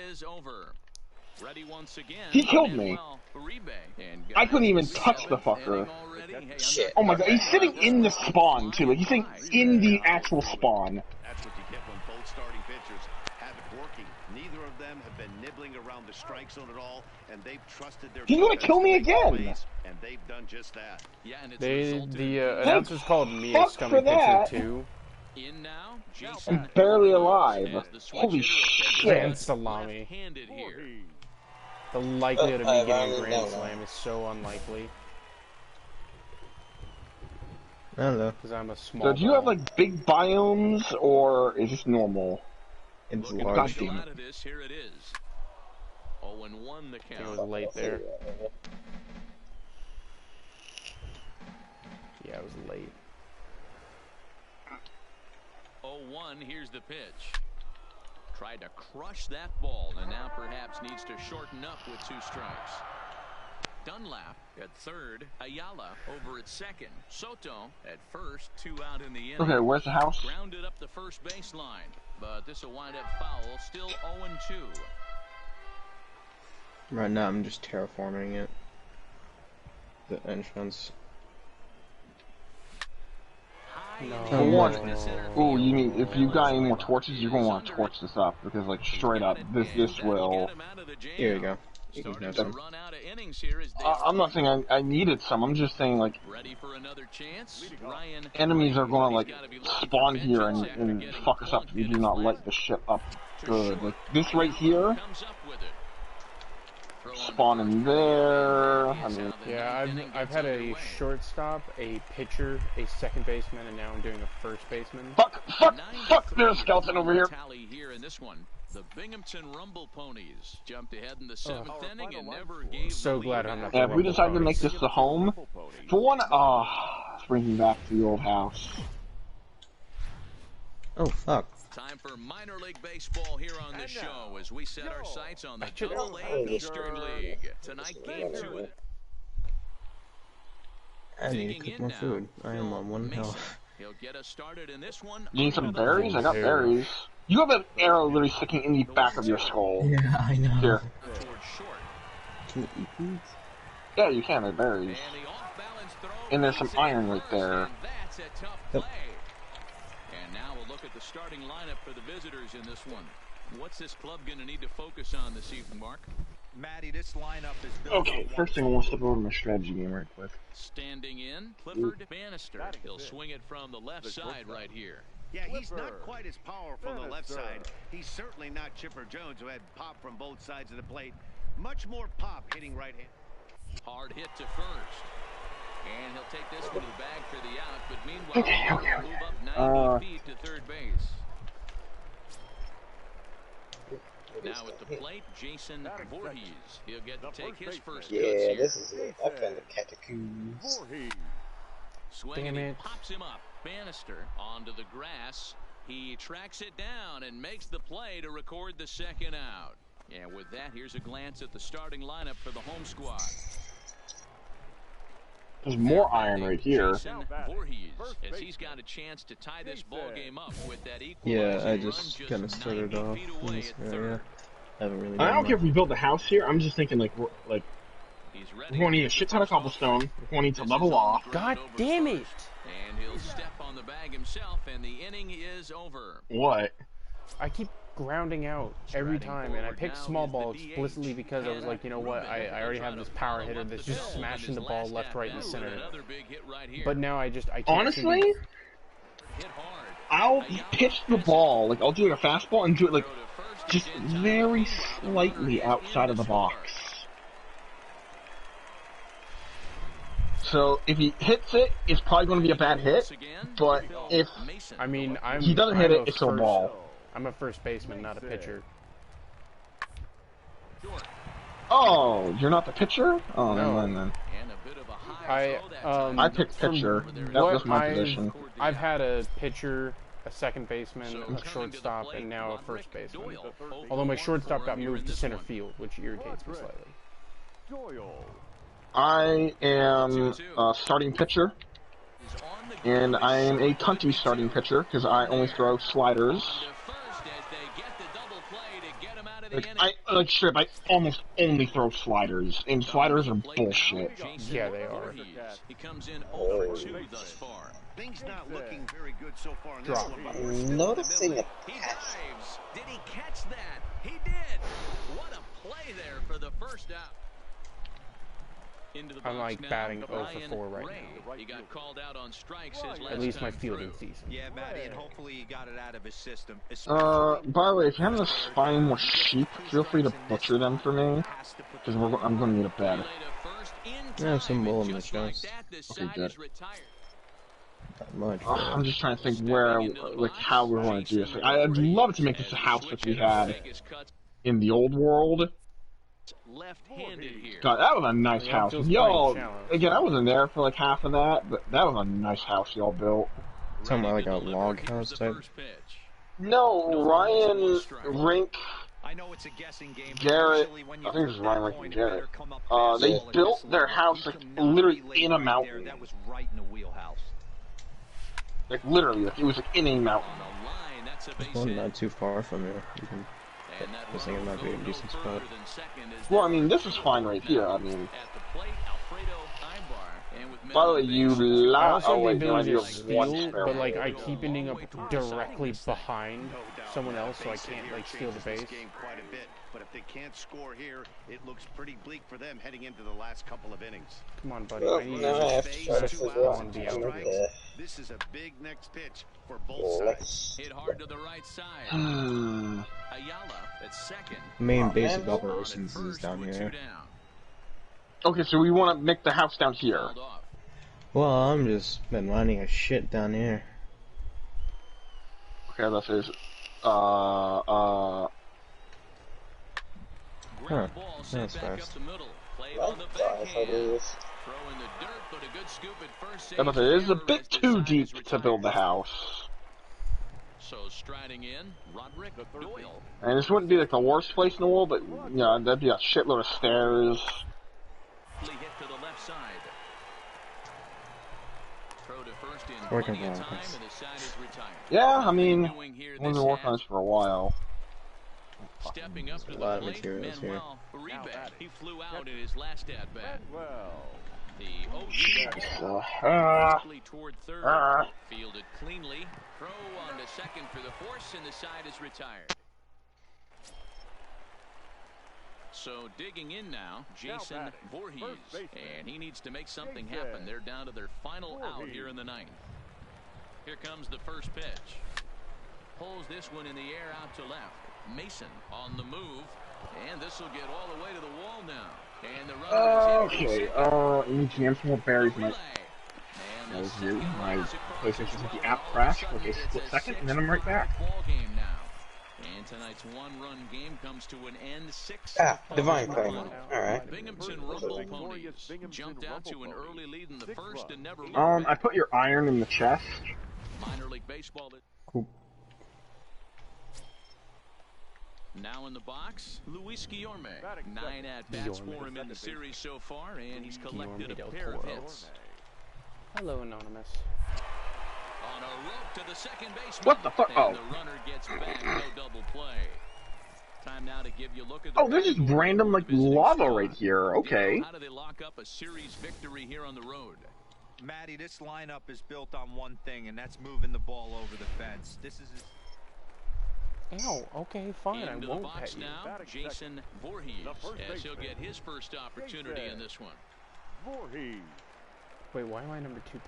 He killed me. I couldn't even touch the fucker. Shit. Oh my god, he's sitting in the spawn, too. Like, he's sitting in the actual spawn. That's what you get when both starting pitchers have it working. Neither of them have been nibbling around the strike zone at all, and they've trusted their... He's gonna kill me again! And they've done just that. Yeah, and it's The announcers called me a fuck scummy for that. pitcher too. in now. Jason I'm barely alive. as the switch Holy hitter shit. Grand salami. left-handed here. The likelihood of me I've getting a already grand done slam is so unlikely. I don't know. Because I'm a small So do you have, ball. like, big biomes, or is this normal? It's Looking large. to damn come it. out of this, here it is. 0-1 the I think count. it was late there. Yeah, it was late. 0-1, here's the pitch. Tried to crush that ball, and now perhaps needs to shorten up with 2 strikes. Dunlap at third, Ayala over at second, Soto at first, 2 out in the inning. Okay, where's the house? Grounded up the first baseline, but this will wind up foul, still 0-2. Right now, I'm just terraforming it. The entrance. Ooh, you mean, if you got any more torches, you're gonna want to torch this up, because, like, straight up, this will... Here you go. You can have some. I'm not saying I needed some, I'm just saying, like, Ready for another chance? Ryan enemies are gonna, like, spawn here and fuck us up if we do not light the shit up good. Like, this right here, spawn in there, I mean... Yeah, I've had a shortstop, a pitcher, a second baseman, and now I'm doing a first baseman. Fuck, there's a skeleton over here. Tally here in this one. The Binghamton Rumble Ponies jumped ahead in the 7th inning and never gave So the glad lead I'm not back. the Yeah, if we Rumble decide to Ponies. make this the home, for one, let's bring me back to the old house. Oh, fuck. Time for minor league baseball here on the show as we set our sights on the Double-A Eastern League. Tonight, Game 2. I need to cook more food. I am on 1 health. He'll get us started in this one. You need some berries? I got berries. You have an arrow literally sticking in the back of your skull. Yeah, I know. Here. Short. Can you eat these? Yeah, you can, they're berries. And the off-balance throw. And there's some iron right there. And that's a tough Yep. play. And now we'll look at the starting lineup for the visitors in this one. What's this club going to need to focus on this evening, Mark? Matty, this lineup is built Okay, first thing I want to step over my strategy game right quick. Standing in, Clifford Bannister. He'll swing it from the left side right here. Yeah, he's not quite as powerful on the left side. He's certainly not Chipper Jones, who had pop from both sides of the plate. Much more pop hitting right hand. Hard hit to first. And he'll take this one to the bag for the out, but meanwhile, he'll move up 90 feet to third base. Now at the plate, Jason Voorhees. He'll get to take his first cuts Yeah, here. this is it. I found the catacombs. Swing and he pops him up. Bannister onto the grass. He tracks it down and makes the play to record the second out. And with that, here's a glance at the starting lineup for the home squad. There's more iron right here. Jason Voorhees, as he's got a chance to tie this ball game up with that Yeah, I just kind of started off in this area. I haven't really. I don't care if we build the house here. I'm just thinking we're going to need a shit ton of cobblestone. We're going to need to level off. God damn it! And he'll step on the bag himself, and the inning is over. What? I keep grounding out every time, and I picked small ball explicitly because I was like, you know what, I already have this power hitter that's just smashing the ball left, right, and center. But now I can't. Honestly, I'll pitch the ball, like I'll do like a fastball and do it like just very slightly outside of the box. So if he hits it, it's probably going to be a bad hit. But if he doesn't hit it, it's a ball. I'm a first baseman, not a pitcher. Oh, you're not the pitcher? Oh, no. never mind then. I picked pitcher. That was my position. I've had a pitcher, a second baseman, a shortstop, and now a first baseman. Although my shortstop got moved to center field, which irritates me slightly. I am a starting pitcher, and I am a punty starting pitcher because I only throw sliders. Strip, I almost only throw sliders, and sliders are bullshit. Yeah, they are. He comes in 0-2 thus far. Things not looking very good so far in this one. Noticing a pass. Did he catch that? He did. What a play there for the first out. I'm like batting 0 for 4 right now. He got called out on strikes at least my fielding season. Yeah, Matty, and hopefully he got it out of his system. By the way, if you happen to find more sheep, feel free to butcher them for me, because I'm going to need a bed. I have some wool in the chest. Okay, good. Not much. I'm just trying to think where, how we're going to do this. I'd love to make this a house like we had in the old world. Left-handed here. God, that was a nice house. Y'all, again, I wasn't there for like half of that, but that was a nice house y'all built. Talking about like a log house type? No, Ryan, Rink, Garrett, I think it was Ryan, Rink, and Garrett. They built their house like literally in a mountain. That was right in the wheelhouse. Like literally, like it was like in a mountain. One not too far from here. You can. I was thinking it might be a decent spot. Well, I mean, this is fine right here. I mean, by the way, you loud. Oh wait, no, I do have one. But like, I keep ending up directly behind someone else, so I can't like steal the base. But if they can't score here, it looks pretty bleak for them heading into the last couple of innings. Come on, buddy. I need to This is a big next pitch for both sides. Hit hard to the right side. Ayala at second. Main base of operations is down here. Okay, so we want to make the house down here. Well, I'm just been running a shit down here. Okay, that is Huh, that's fast. But it is a bit too deep to build the house. So striding in, Roderick Doyle. And this wouldn't be like the worst place in the world, but you know, that'd be a shitload of stairs. Hit to the left side. Throw to first in working plenty of on time, this. and the side is retired. Yeah, I mean, we've been working on this for a while. Stepping up to the lot of plate, materials here. Uribe. He flew out in his last at bat. The 0-2 toward third. Fielded cleanly. Throw on to second for the force, and the side is retired. So digging in now, Jason Voorhees, and he needs to make something happen. They're down to their final out here in the ninth. Here comes the first pitch. Pulls this one in the air out to left. Mason on the move, and this will get all the way to the wall now. And the runner okay, you need to get some more berries. That was weird. My PlayStation 50 app crashed for a split second, and then I'm right back. And tonight's one-run game comes to an end. 6 Divine Claim. Alright. Binghamton Rumble Ponies jumped out to an early lead in the first and never looked I back. put your iron in the chest. Minor League Baseball. Cool. Now in the box, Luis Guillorme. 9 at-bats for him in the series so far, and he's collected a pair of hits. Hello, Anonymous. On a rope to the second baseman. What the fuck? And the runner gets back, no double play. Time now to give you a look at the There's just random, like, lava right here. Okay. How do they lock up a series victory here on the road? Matty, this lineup is built on one thing, and that's moving the ball over the fence. This is Ow, okay, fine, Into I won't the box pet you. now, Jason Voorhees, as he'll get his first opportunity in this one. Voorhees. Wait, why am I number two?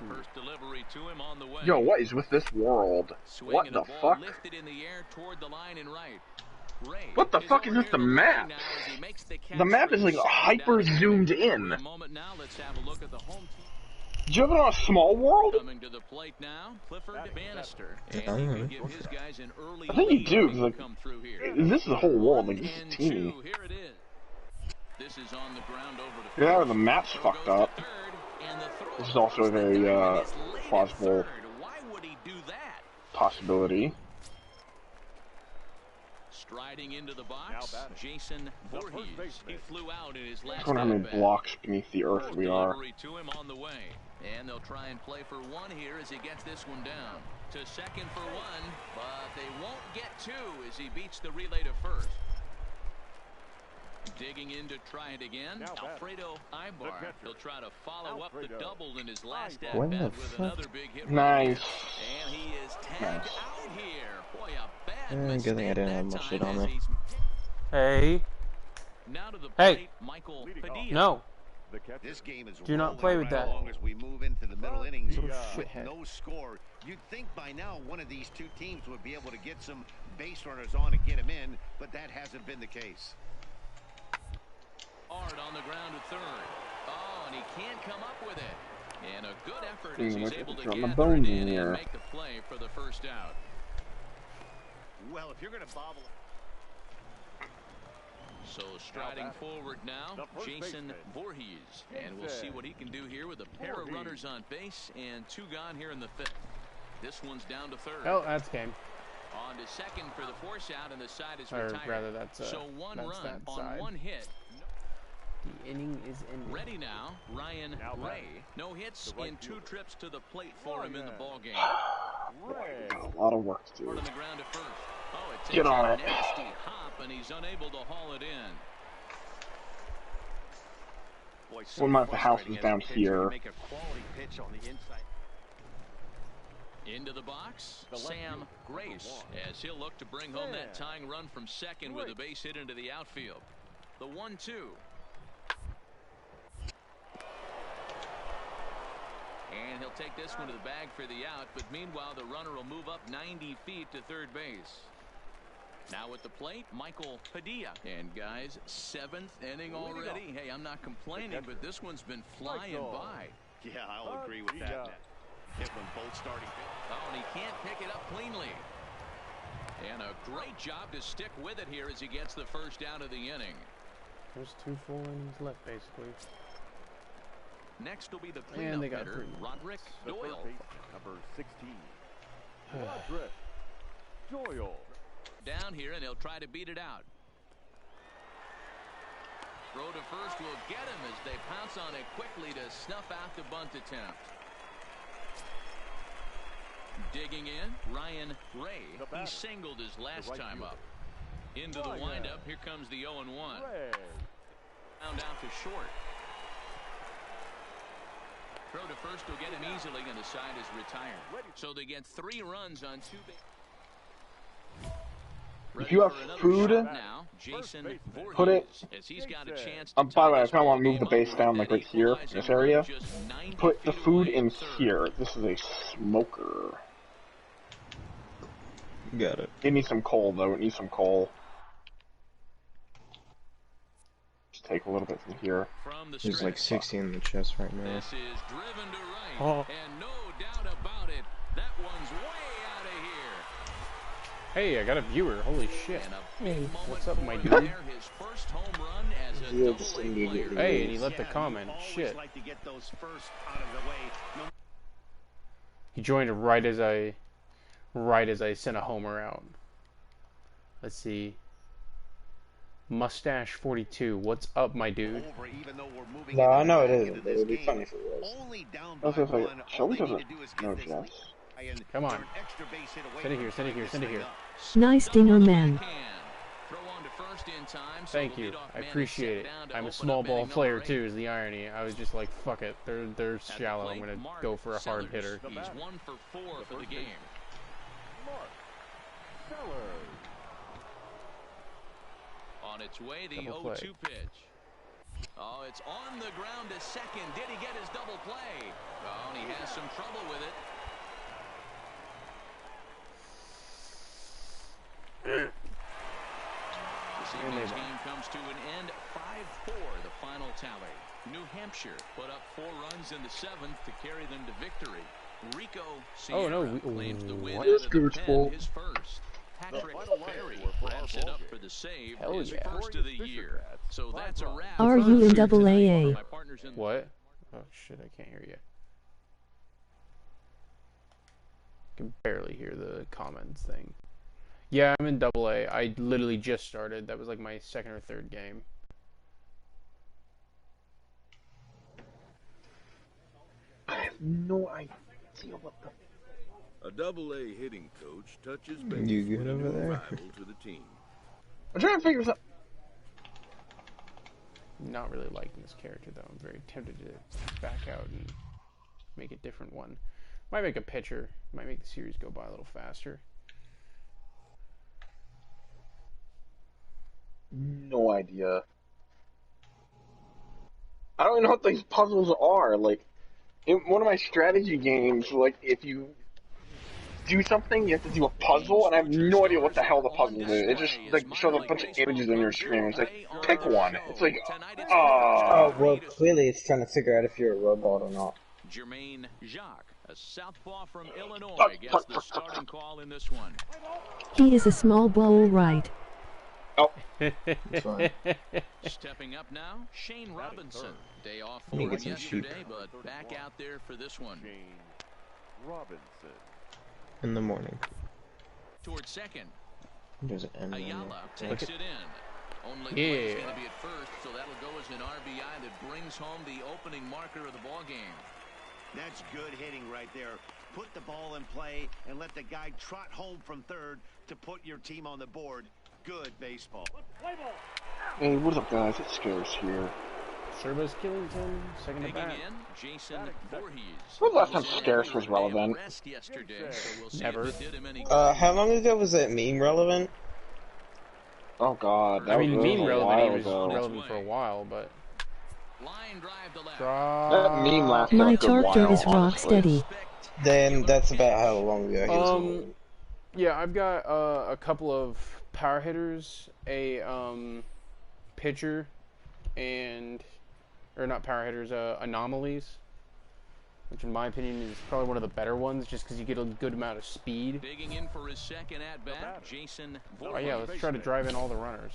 First delivery to him on the way. Yo, what is with this world? What the fuck? Lifted in the air toward the line and right. Ray What the fuck is this, the map? The map is like hyper zoomed in. Now, let's have a look at the home team. Do you have it on a small world? Coming to the plate now, Clifford Bannister. And he can give his guys an early I think you lead do, when they like, come through here. this is a whole world, like, this is 1 teeny. and 2, here it is. This is on the ground over to Yeah, first. the map's Throw fucked goes to up. third, and the throw This is also a very, down is late at plausible third. Why would he do that? possibility. Striding into the box, Jason Voorhees. He flew out in his last I wonder how many at-bat. blocks beneath the earth we are. Delivery to him on the way. And they'll try and play for one here as he gets this one down. To second for one, but they won't get two as he beats the relay to first. Digging in to try it again, Alfredo Ibar. He'll try to follow up the double in his last at-bat with another big hit. Nice. And he is tagged out here. Boy, a bad Good mistake thing I didn't have that much time shit on as me. he's- Hey, Now to the Hey. plate, Michael Padilla. no. This game is Do not rolling play with right that. along as we move into the middle innings Little with shithead. no score. You'd think by now one of these two teams would be able to get some base runners on and get them in, but that hasn't been the case. Hard on the ground at third. Oh, and he can't come up with it. And a good effort as he's able to Throwing gather the bones it in in here. and make the play for the first out. Well, if you're going to bobble... So striding forward now, Jason Voorhees. And we'll see what he can do here with a pair of runners on base and 2 gone here in the 5th. This one's down to third. Oh, that's game. On to second for the force out, and the side is Or retired. rather, that's so one that's run that on side. 1 hit. The inning is ended. Ready now, Ryan Ray. No hits in 2 trips to the plate for him in the ballgame. Got a lot of work to do. On the ground at first. Oh, it takes Get on a it. nasty hop, and he's unable to haul it in. Boy, One of the houses frustrating as down a pitcher. here. You make a quality pitch on the inside. Into the box, Sam Grace, as he'll look to bring home that tying run from second with a base hit into the outfield. The 1-2. And he'll take this one to the bag for the out, but meanwhile the runner will move up 90 feet to third base. Now at the plate, Michael Padilla. And guys, 7th inning already. Hey, I'm not complaining, but this one's been flying by. Yeah, I'll agree with that. Hit when both starting pitch. Oh, and he can't pick it up cleanly. And a great job to stick with it here as he gets the first out of the inning. There's 2 full innings left, basically. Next will be the And cleanup they got hitter, 3 more. Roderick Doyle. Number 16. Roderick Doyle. Down here, and he'll try to beat it out. Throw to first will get him as they pounce on it quickly to snuff out the bunt attempt. Digging in, Ryan Ray. He singled his last time up. Into the windup, here comes the 0-1. Found out to short. Throw to first will get him easily, and the side is retired. So they get 3 runs on 2 bases. If you have food, now, Jason put it. as he's got a chance By the way, I kind of want to move the base down, like right here, this area. Put the food in here. This is a smoker. Got it. It needs some coal, though. It needs some coal. Just take a little bit from here. There's like 60 in the chest right now. This is driven to right, Oh. and no doubt about it, that one's way out of here. Hey, I got a viewer. Holy shit. What's up, my dude? His first home run as a double-A player. Hey, and he left a comment. Shit. Like to get those first out of the way. He joined right as I sent a homer out. Let's see. Mustache 42. What's up, my dude? No, I know it isn't, but it would be funny if it was. I was gonna say, Shelby doesn't know Jess. Come on. Send it here, send it here, send it here. Nice dinger, man. Thank you. I appreciate it. I'm a small ball player too, is the irony. I was just like, fuck it. They're shallow. I'm gonna go for a hard hitter. He's 1 for 4 for the game. On its way, the 0-2 pitch. Oh, it's on the ground to second. Did he get his double play? Oh, and he has some trouble with it. This evening's game comes to an end. 5-4, the final tally. New Hampshire put up 4 runs in the 7th to carry them to victory. Rico Sierra claims the win out of the pen, his first. Patrick Berry wraps it up for the save, his first of the year. So that's a wrap. Are you in AA? What? Oh shit, I can't hear you. I can barely hear the comments thing. Yeah, I'm in AA. I literally just started. That was like my 2nd or 3rd game. I have no idea what the... A AA hitting coach touches base You good with a over new there? rival to the team. I'm trying to figure this out. Not really liking this character though. I'm very tempted to back out and make a different one. Might make a pitcher. Might make the series go by a little faster. No idea. I don't even know what these puzzles are. Like, in one of my strategy games, like, if you do something, you have to do a puzzle, and I have no idea what the hell the puzzle is. It just, like, shows a bunch of images on your screen. It's like, pick one. It's like, Oh, well, clearly it's trying to figure out if you're a robot or not. Jermaine Jacques, a southpaw from Illinois, gets the starting call in this one. He is a small ball, right? Oh. That's fine. Stepping up now, Shane Robinson. Day off Let me for get him some sheep. yesterday, but back out there for this one. Robinson. In the morning. Towards second, There's an N on Ayala there. takes it in. Only Yeah. play is going to be at first, so that'll go as an RBI that brings home the opening marker of the ball game. That's good hitting right there. Put the ball in play and let the guy trot home from third to put your team on the board. Good baseball. Hey, what's up, guys? It's Scarce here. Buzzkillington, second to Digging bat. in, Jason Voorhees. When was the last time Scarce was relevant? Yesterday, so we'll see Never. if it did him any How long ago was that meme relevant? Oh god, that I mean, was meme a relevant. while He was ago. relevant for a while, but line drive to left. That meme lasted My a good character while, is rock honestly. steady. Then that's about how long ago he was relevant. Yeah, I've got a couple of power hitters, a pitcher, or not power hitters, anomalies, which in my opinion is probably one of the better ones, just because you get a good amount of speed. Digging in for his second at bat, Jason Voorhees. Oh yeah, let's try to drive in all the runners.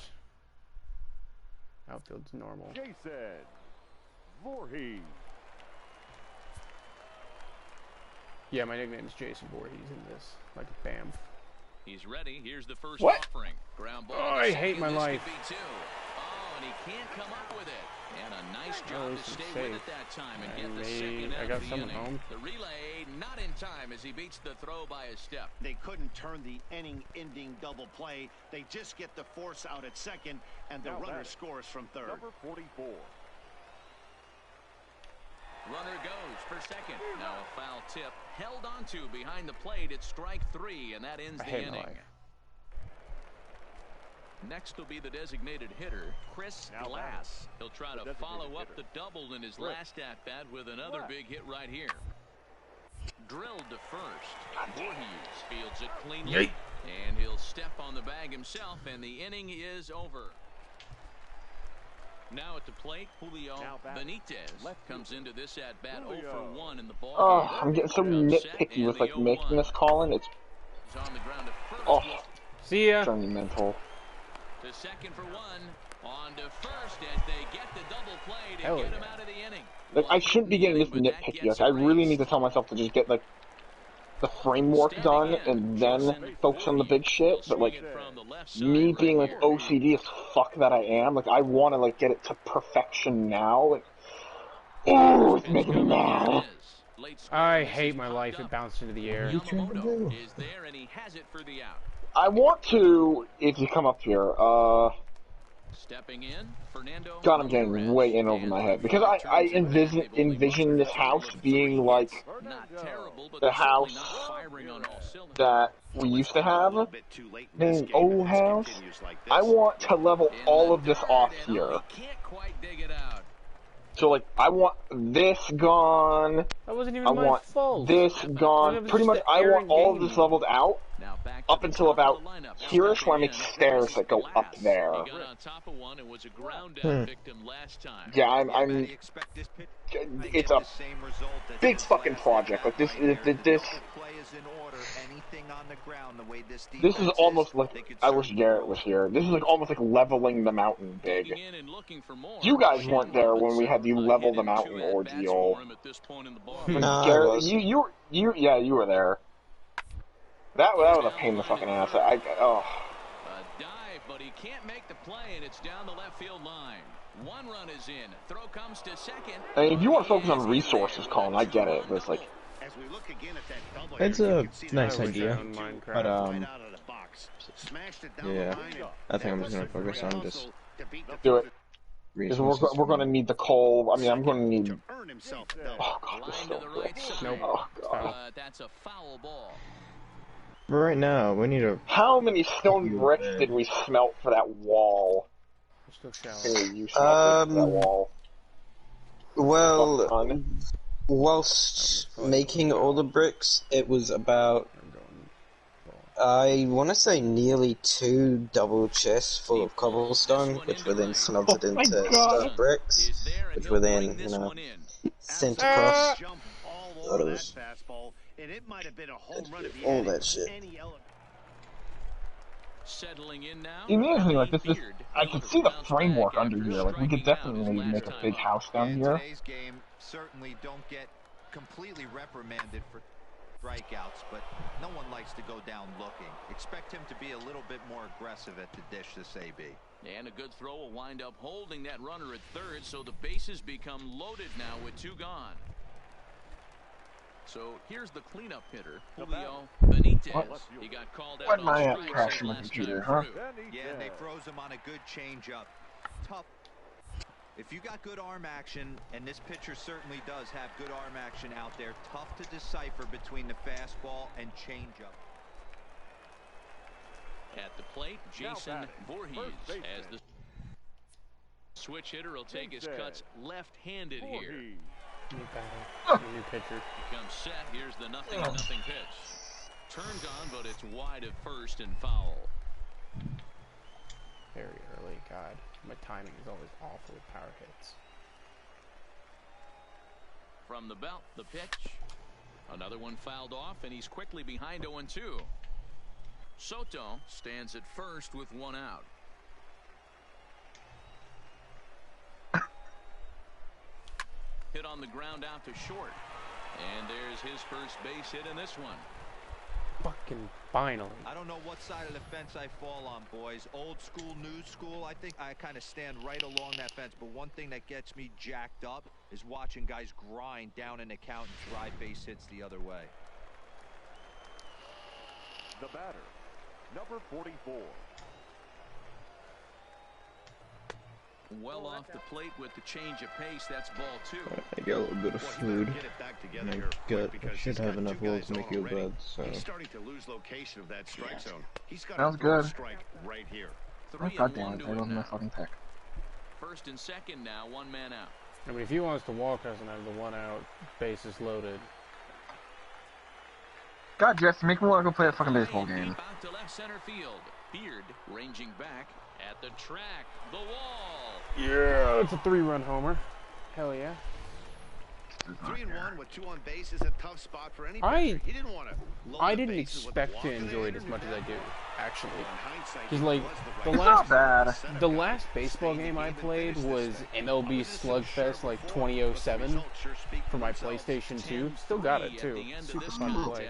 Outfield's normal. Jason Voorhees. Yeah, my nickname is Jason Voorhees in this, like bam. He's ready. Here's the first What? offering. Ground ball. Oh, I hate my This life. could be two. Oh, and he can't come up with it. And a nice job to stay with it that time and get the second I out got of the someone inning. home. The relay not in time as he beats the throw by a step. They couldn't turn the inning-ending double play. They just get the force out at second, and the runner scores from third. Number 44. Runner goes for second. Now a foul tip held onto behind the plate. It's strike 3, and that ends I the hate my inning. life. Next will be the designated hitter, Chris Glass. He'll try to follow up the double in his last at-bat with another big hit right here. Drilled to first. Voorhees fields it cleanly. And he'll step on the bag himself, and the inning is over. Now at the plate, Julio Benitez comes into this at-bat 0 for 1 in the ball Oh, game. I'm getting so nitpicky with, like, making this call-in. It's... He's on the ground at first. Oh. See ya. Turning mental. The second for one. On to first as they get the double play to get him out of the inning. Like, I shouldn't be getting this nitpicky. Like, I really need to tell myself to just get, like, the framework done and then focus on the big shit. But, like, me being, like, OCD as fuck that I am, like, I want to, like, get it to perfection now. Like, ooh, it's making me mad. I hate my life. It bounced into the air. I want to, if you come up here, Stepping in, Fernando. God, I'm getting way in over my head. Because I envision this house being like the house that we used to have. The old house. I want to level all of this off here. So, like, I want this gone. That wasn't even my fault. This gone. Pretty much, I want all of this leveled out. Up until about here-ish when I make stairs that go up there. Yeah, I'm it's a big fucking project. Like, this is almost like, I wish Garrett was here. This is like almost like leveling the mountain big. You guys weren't there when we had the level the mountain ordeal. No, Garrett, you were there. That was a pain in the fucking ass. Oh. A dive, but he can't make the play, and it's down the left field line. One run is in. Throw comes to second. I mean, if you want to focus on reresources, Colin, I get it, but it's like... It's a nice idea, but, yeah, I think I'm just gonna focus on just... Do it. Because we're gonna need the coal. I mean, I'm gonna need... Oh, God, this is so good. Nope. Oh, God. That's a foul ball. But right now, we need a... How many stone bricks did we smelt for that wall? Hey, you smelted that wall. Well, whilst making all the bricks, it was about... I want to say nearly 2 double chests full of cobblestone, which were then smelted into stone bricks, which were then, you know, sent across. All that shit. Settling in now. Immediately, like, this, I could see the framework under here. Like, we could definitely make a big house down here. Today's game certainly don't get completely reprimanded for strikeouts, but no one likes to go down looking. Expect him to be a little bit more aggressive at the dish this AB. And a good throw will wind up holding that runner at third, so the bases become loaded now with 2 gone. So here's the cleanup hitter, Julio Benitez. He got called out on strikes my last computer, time huh? through. Yeah, and they froze him on a good changeup. Tough. If you got good arm action, and this pitcher certainly does have good arm action out there, tough to decipher between the fastball and changeup. At the plate, Jason Voorhees as the switch hitter will take his cuts left-handed here. New pitcher. He comes set. Here's the 0-0 pitch. Turned on, but it's wide at first and foul. Very early. God, my timing is always awful with power hits. From the belt, the pitch. Another one fouled off, and he's quickly behind 0-2. Soto stands at first with 1 out. Hit on the ground out to short. And there's his first base hit in this one. Fucking finally. I don't know what side of the fence I fall on, boys. Old school, new school. I think I kind of stand right along that fence. But one thing that gets me jacked up is watching guys grind down an account and drive base hits the other way. The batter, number 44. Well off the plate with the change of pace. That's ball 2. I got a little bit of food. My gut should have enough will to make you a bed, so... He's starting to lose location of that strike zone. He's got Sounds good. strike right here. Oh, God damn it, I love my fucking pick. First and second now, 1 man out. I mean, if he wants to walk us and have the 1 out, bases loaded. God, Jesse, make me want to go play a fucking baseball game. Out to left center field. Beard ranging back at the track. The wall. Yeah, it's a 3-run homer. Hell yeah. 3-1 with 2 on base is a tough spot for any pitcher. He didn't want to. I didn't expect to enjoy it as much as I do actually. Because like the last baseball game I played was MLB Slugfest like 2007 for my PlayStation 2. Still got it too. Super fun to play.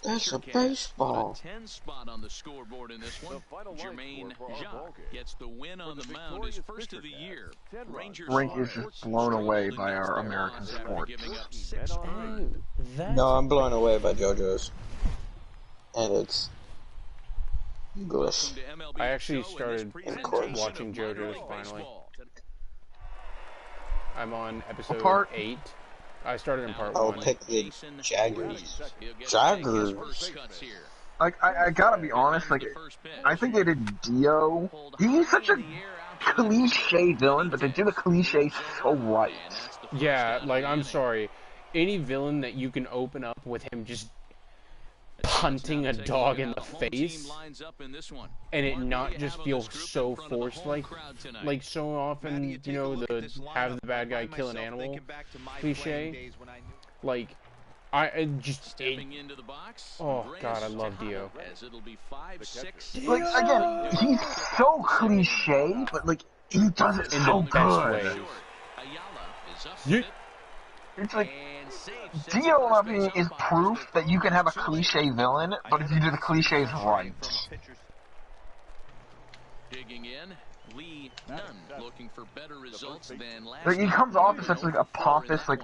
That's a baseball. 10 spot on the scoreboard in this one. Jermaine Jacques gets the win on the mound, his first of the year. Rangers Rink is just blown away by our American sports. No, I'm blown away by JoJo's. And it's English. I actually started watching JoJo's finally. I'm on episode 8. I started in part 1. I'll pick the Jaggers. Jaggers. Like, I gotta be honest, like, I think they did Dio. He's such a cliche villain, but they do the cliche so right. Yeah, like, I'm sorry. Any villain that you can open up with him just punting a dog in the face and it not just feel so forced, like so often, you know, the have the bad guy kill an animal cliche. Like, oh god, I love Dio. Like, again, he's so cliche, but like, he does it so good. It's like, Dio, in my opinion, is proof that you can have a cliche villain, but if you do the cliches right. Digging in, Lee Nunn looking for better results than last. Like, he comes off as such like a pompous, like,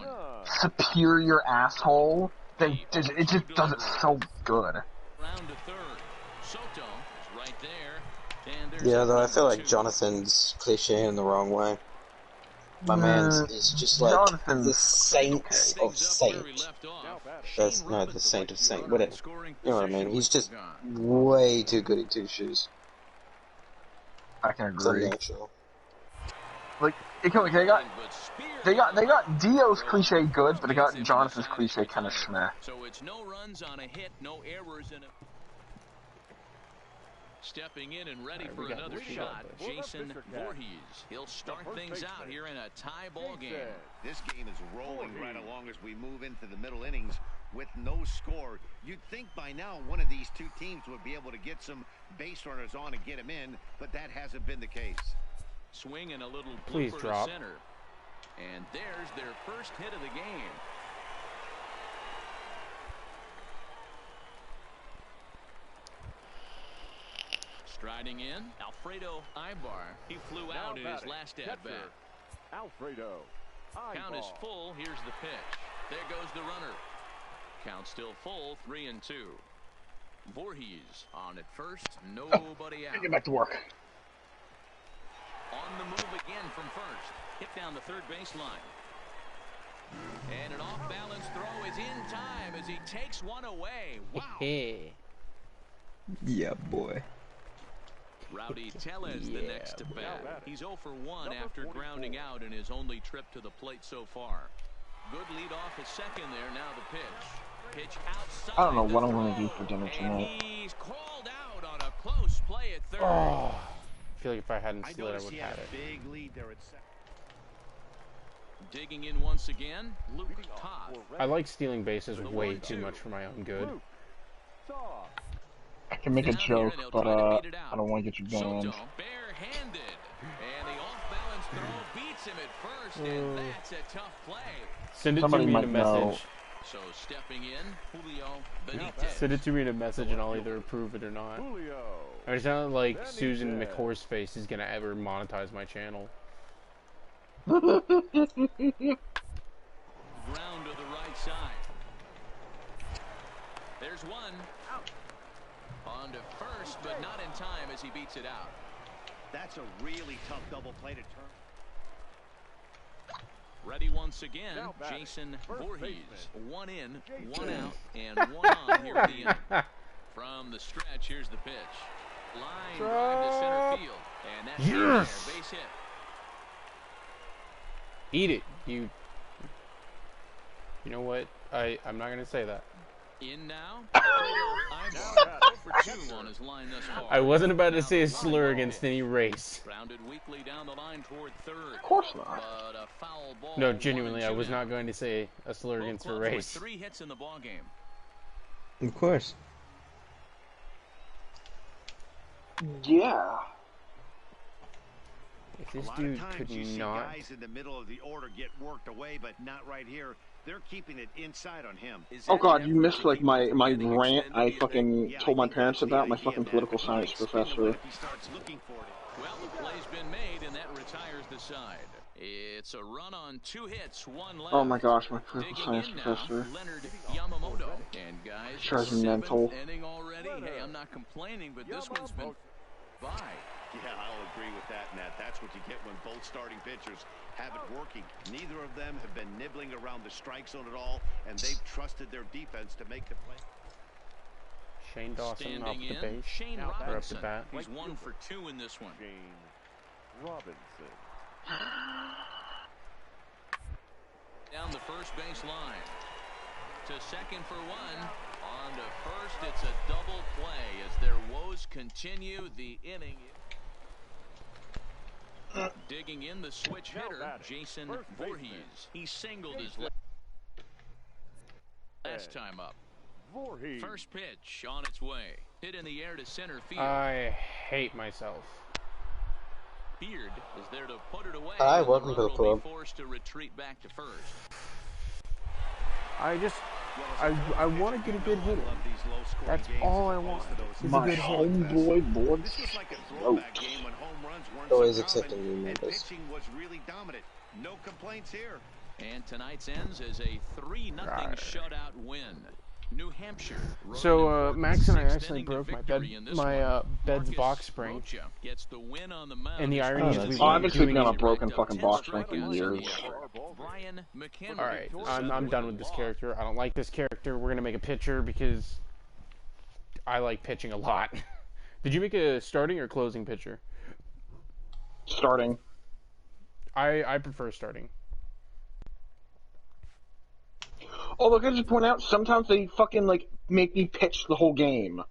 superior asshole that it just does it so good. Round to third. Soto is right there. And Yeah, though I feel like Jonathan's cliche in the wrong way. My man's is just like the saints of saints. That's no, the saint of saint. Whatever. You know what I mean? He's just way too good at two shoes. I can agree. Like, they got Dio's cliche good, but they got Jonathan's cliche kind of schmeh. So it's no runs on a hit, no errors in a. Stepping in and ready for another shot, Jason Voorhees. He'll start things out here in a tie ball game. This game is rolling right along as we move into the middle innings with no score. You'd think by now one of these two teams would be able to get some base runners on and get them in, but that hasn't been the case. Swing and a little please drop. Center. And there's their first hit of the game. Striding in, Alfredo Ibar. He flew out in his last at-bat. Alfredo Ibar. Count is full. Here's the pitch. There goes the runner. Count still full, 3-2. Voorhees on at first. Nobody out. Get back to work. On the move again from first. Hit down the third baseline. And an off-balance throw is in time as he takes one away. Wow. Yeah, boy. Rowdy Tellez the next to bat. He's 0 for 1 after grounding out in his only trip to the plate so far. Good lead off at second there. Now the pitch. Pitch outside. I don't know what I'm going to do for dinner tonight. He's called out on a close play at third. Oh, I feel like if I hadn't slid, I would have had it. Big lead there at second. Digging in once again, Luke Toth. I like stealing bases way too much for my own good. I can make a joke, but I don't want to get you banned. Barehanded, and the off-balance throw beats him at first, and that's a tough play. Send it to me in a message. So stepping in, Julio Benitez. Send it to me in a message, and I'll either approve it or not. I just sound like Susan McHorseface is gonna ever monetize my channel. Ground to the right side. There's one. On to first, but not in time as he beats it out. That's a really tough double play to turn. Ready once again, Jason Voorhees. 1 in, 1 out, and 1 on here at the end. From the stretch, here's the pitch. Line drive to center field, and that's there, base hit. Eat it, you know what? I'm not gonna say that. In now, for 2 on his line thus far. I wasn't about to say a slur against any race. Grounded weakly down the line toward third. Of course not. But a foul ball. No, genuinely, I was not going to say a slur against a race. 3 hits in the ball game. Of course. Yeah. If this dude could not... guys in the middle of the order get worked away, but not right here. They're keeping it inside on him. Oh god, you missed like my rant I fucking told my parents about, my fucking political science professor. Well, the play's been made, and that retires the side. It's a run on 2 hits, 1 left. Oh my gosh, my political science professor. Leonard Yamamoto. And guys, drives me mental. Inning already. Hey, I'm not complaining, but this one's been by. Yeah, I'll agree with that, Matt. That's what you get when both starting pitchers have it working. Neither of them have been nibbling around the strike zone at all, and they've trusted their defense to make the play. Shane Dawson Standing off the in, base. Shane Or up the Robinson. bat. He's 1 for 2 in this one. Shane Robinson. Down the first base line. To second for 1. On to first, it's a double play as their woes continue. The inning. Digging in the switch hitter, Jason Voorhees. He singled his last time up. Voorhees. First pitch on its way. Hit in the air to center field. I hate myself. Beard is there to put it away. Hi, welcome to the Runner will club. be forced to retreat back to first. I want to get a good hit in. That's all I want. Is a good hit. Homeboy board Always accepting new members. Pitching was really dominant. No complaints here. And tonight's ends is a 3-0 shutout win. New Hampshire. So Max and I accidentally extending broke the my victory in this one. bed's Marcus box spring. Rocha gets the win on the mound. And the irony is we've I've been been doing sleeping on a it. broken fucking box spring for strikeouts years. in the effort. Brian McKenna. All right, I'm done with this character. I don't like this character. We're gonna make a pitcher because I like pitching a lot. Did you make a starting or closing pitcher? Starting. I prefer starting. Oh, look, I just point out, sometimes they fucking, like, make me pitch the whole game.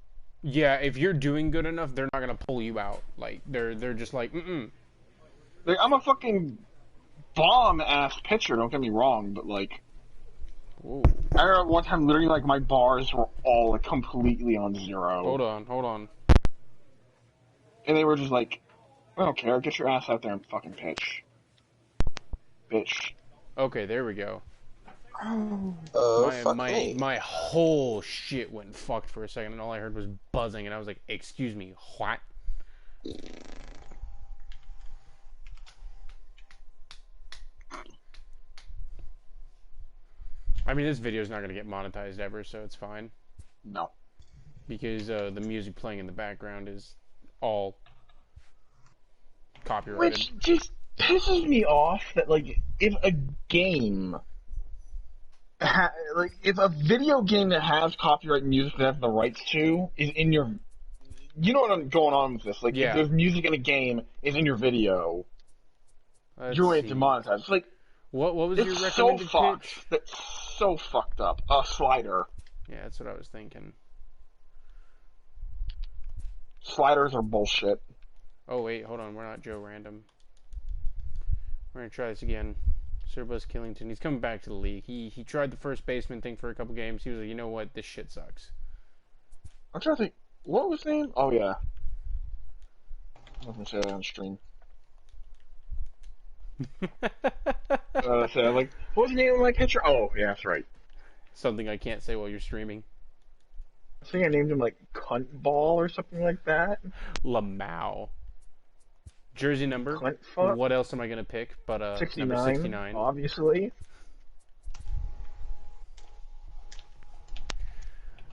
Yeah, if you're doing good enough, they're not gonna pull you out. Like they're just like, Like, I'm a fucking bomb-ass pitcher, don't get me wrong, but, like... Ooh. I remember one time, literally, like, my bars were all, like, completely on 0. Hold on. And they were just like, I don't care, get your ass out there and fucking pitch. Bitch. Okay, there we go. Fuck me. My whole shit went fucked for a second, and all I heard was buzzing, and I was like, "Excuse me, what?" I mean, this video is not gonna get monetized ever, so it's fine. No. Because the music playing in the background is all copyrighted. Which just pisses me off that, like, if a game... like, if a video game that has copyright music that have the rights to is in your... You know what I'm going on with this. Like, Yeah. if there's music in a game is in your video, you're going to demonetize. It's like... What was your It's recommended so fucked. pitch? That's so fucked up. Slider. Yeah, that's what I was thinking. Sliders are bullshit. Oh wait, hold on. We're not Joe Random. We're gonna try this again. Sir Buzzkillington. He's coming back to the league. He tried the first baseman thing for a couple games. He was like, you know what? This shit sucks. I'm trying to think. What was his name? Oh, yeah. I was going to say that on stream. Like, what was the name of my pitcher? Oh, yeah, that's right. Something I can't say while you're streaming. I think I named him, like, Cunt Ball or something like that. Lamau. Jersey number. Cuntfuck? What else am I gonna pick? But 69, number 69. obviously.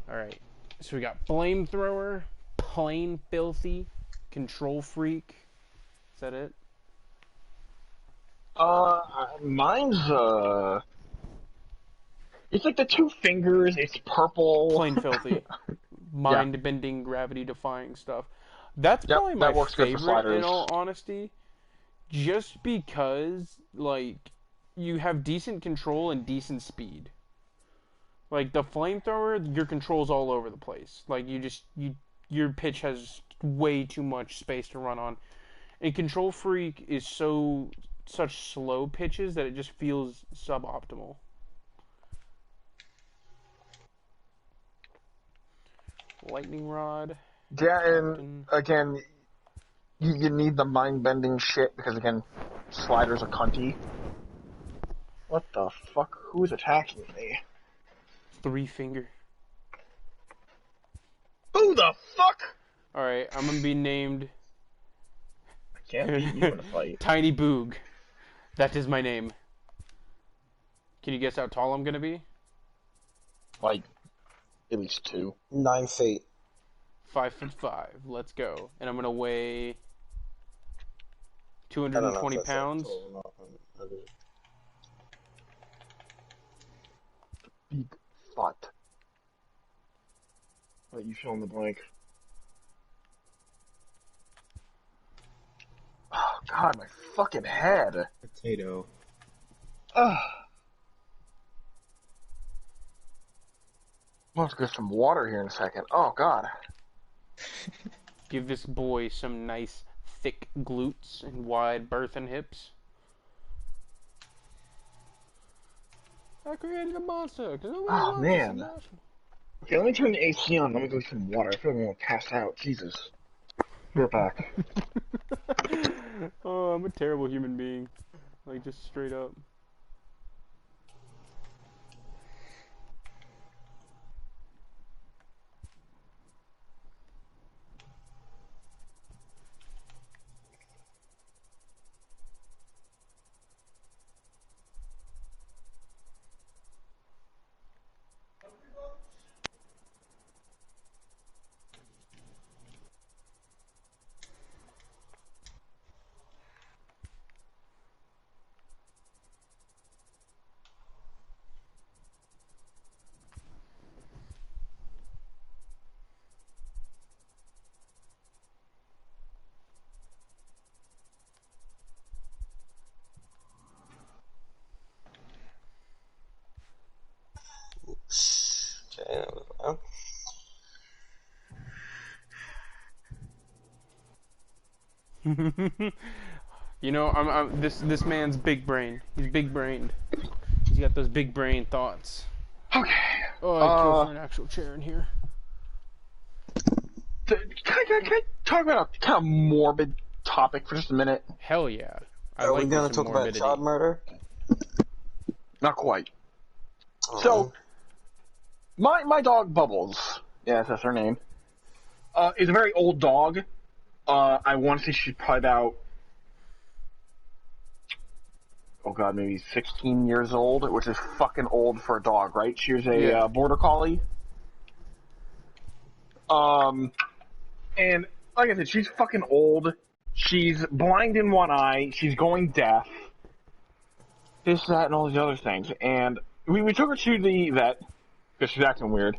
Alright. So we got Flamethrower, Plain Filthy, Control Freak. Is that it? Mine's, it's like the 2 fingers, it's purple. Plain Filthy. Mind-bending, gravity-defying stuff. That's probably my that works good for favorite, sliders. in all honesty. Just because, like, you have decent control and decent speed. Like, the Flamethrower, your control's all over the place. Like, your pitch has way too much space to run on. And Control Freak is such slow pitches that it just feels suboptimal. Lightning Rod. Yeah, and again, you need the mind-bending shit, because again, sliders are cunty. What the fuck? Who's attacking me? Three finger. Who the fuck? Alright, I'm gonna be named... I can't beat you in a fight. Tiny Boog. That is my name. Can you guess how tall I'm gonna be? Like, at least 2. 9 feet. 5'5". Let's go. And I'm gonna weigh 220 pounds. Big fat. Let you fill in the blank. Oh god, my fucking head. Potato. Ugh. I'm going to get some water here in a second. Oh god. Give this boy some nice thick glutes and wide berth and hips. I created a monster. Oh man. Okay, let me turn the AC on. Let me go get some water. I feel like I'm going to pass out. Jesus. Be right back. Oh, I'm a terrible human being. Like, just straight up. Okay, well. You know, this man's big brain. He's big brained. He's got those big brain thoughts. Okay. Oh, I killed for an actual chair in here. Can I talk about a kind of morbid topic for just a minute? Hell yeah. Are we going to talk about child murder? Not quite. So, my dog Bubbles, yes, that's her name, is a very old dog. I want to say she's probably about, oh god, maybe 16 years old, which is fucking old for a dog, right? She was a border collie. And like I said, she's fucking old. She's blind in one eye. She's going deaf. This, that, and all these other things. And we took her to the vet because she's acting weird.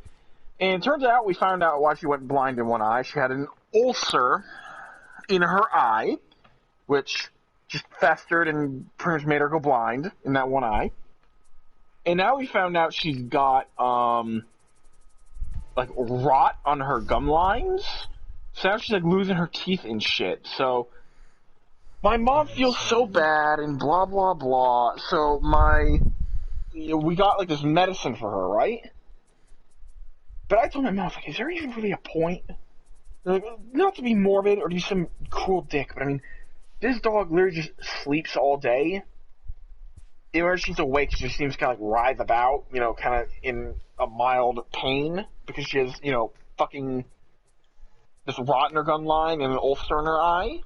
And it turns out we found out why she went blind in one eye. She had an ulcer in her eye, which just festered and pretty much made her go blind in that one eye. And now we found out she's got, like, rot on her gum lines. So now she's, like, losing her teeth and shit. So my mom feels so bad and blah, blah, blah. So we got, like, this medicine for her, right? But I told my mom, I was like, is there even really a point? Like, not to be morbid or to be some cruel dick, but I mean, this dog literally just sleeps all day. Whenever she's awake, she just seems to kind of like writhe about, you know, kind of in a mild pain because she has, you know, fucking this rot in her gum line and an ulcer in her eye.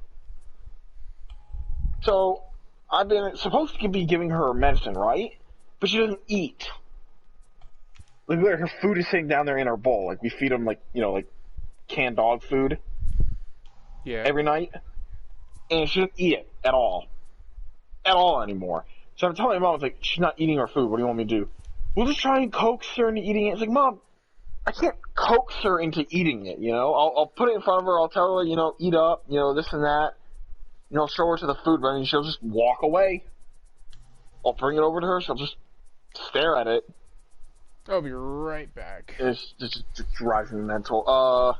So I've been supposed to be giving her medicine, right? But she doesn't eat. Like, her food is sitting down there in her bowl. Like, we feed them, like, you know, like, canned dog food. Yeah. Every night. And she doesn't eat it at all. At all anymore. So I'm telling my mom, I was like, she's not eating her food. What do you want me to do? We'll just try and coax her into eating it. It's like, Mom, I can't coax her into eating it, you know? I'll put it in front of her. I'll tell her, you know, eat up, you know, this and that. You know, show her to the food, but I mean, she'll just walk away. I'll bring it over to her. She'll just stare at it. I'll be right back. It's just drives me mental.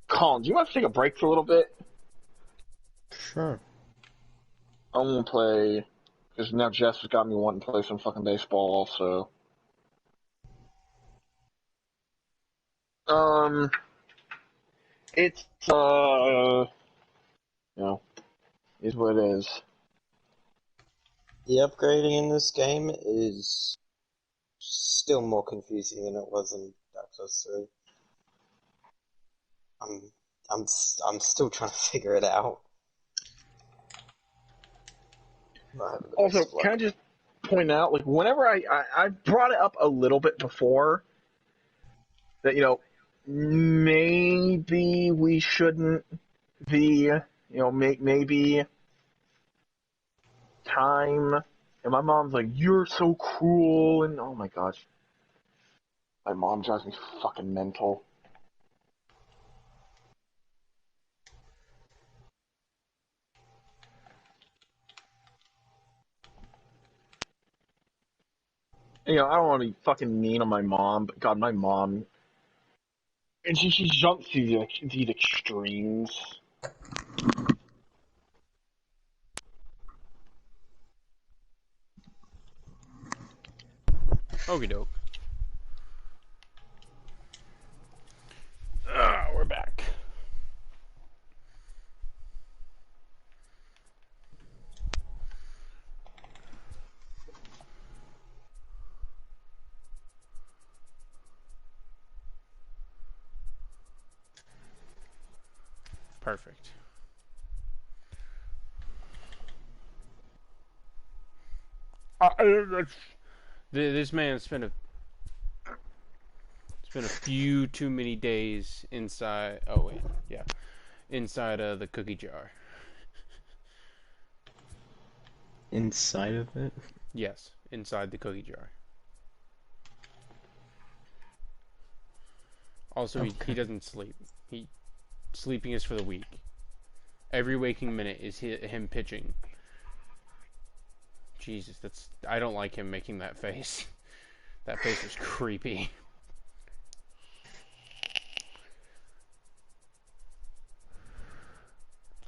Colin, do you want to take a break for a little bit? Sure. I'm gonna play, because now Jess has got me wanting to play some fucking baseball also. It's is what it is. The upgrading in this game is still more confusing than it was in Dark Souls 3. I'm still trying to figure it out. Also, can I just point out, like, whenever I brought it up a little bit before, that, maybe we shouldn't be, maybe time, and my mom's like, you're so cruel, and oh my gosh. My mom drives me fucking mental. I don't want to be fucking mean on my mom, but God, my mom, and she jumps to these extremes. Okie doke. We're back. Perfect. This man spent a few too many days inside. Oh wait, yeah, inside of the cookie jar. Inside of it? Yes, inside the cookie jar. Also, he doesn't sleep. Sleeping is for the weak. Every waking minute is him pitching. Jesus, I don't like him making that face. That face is creepy.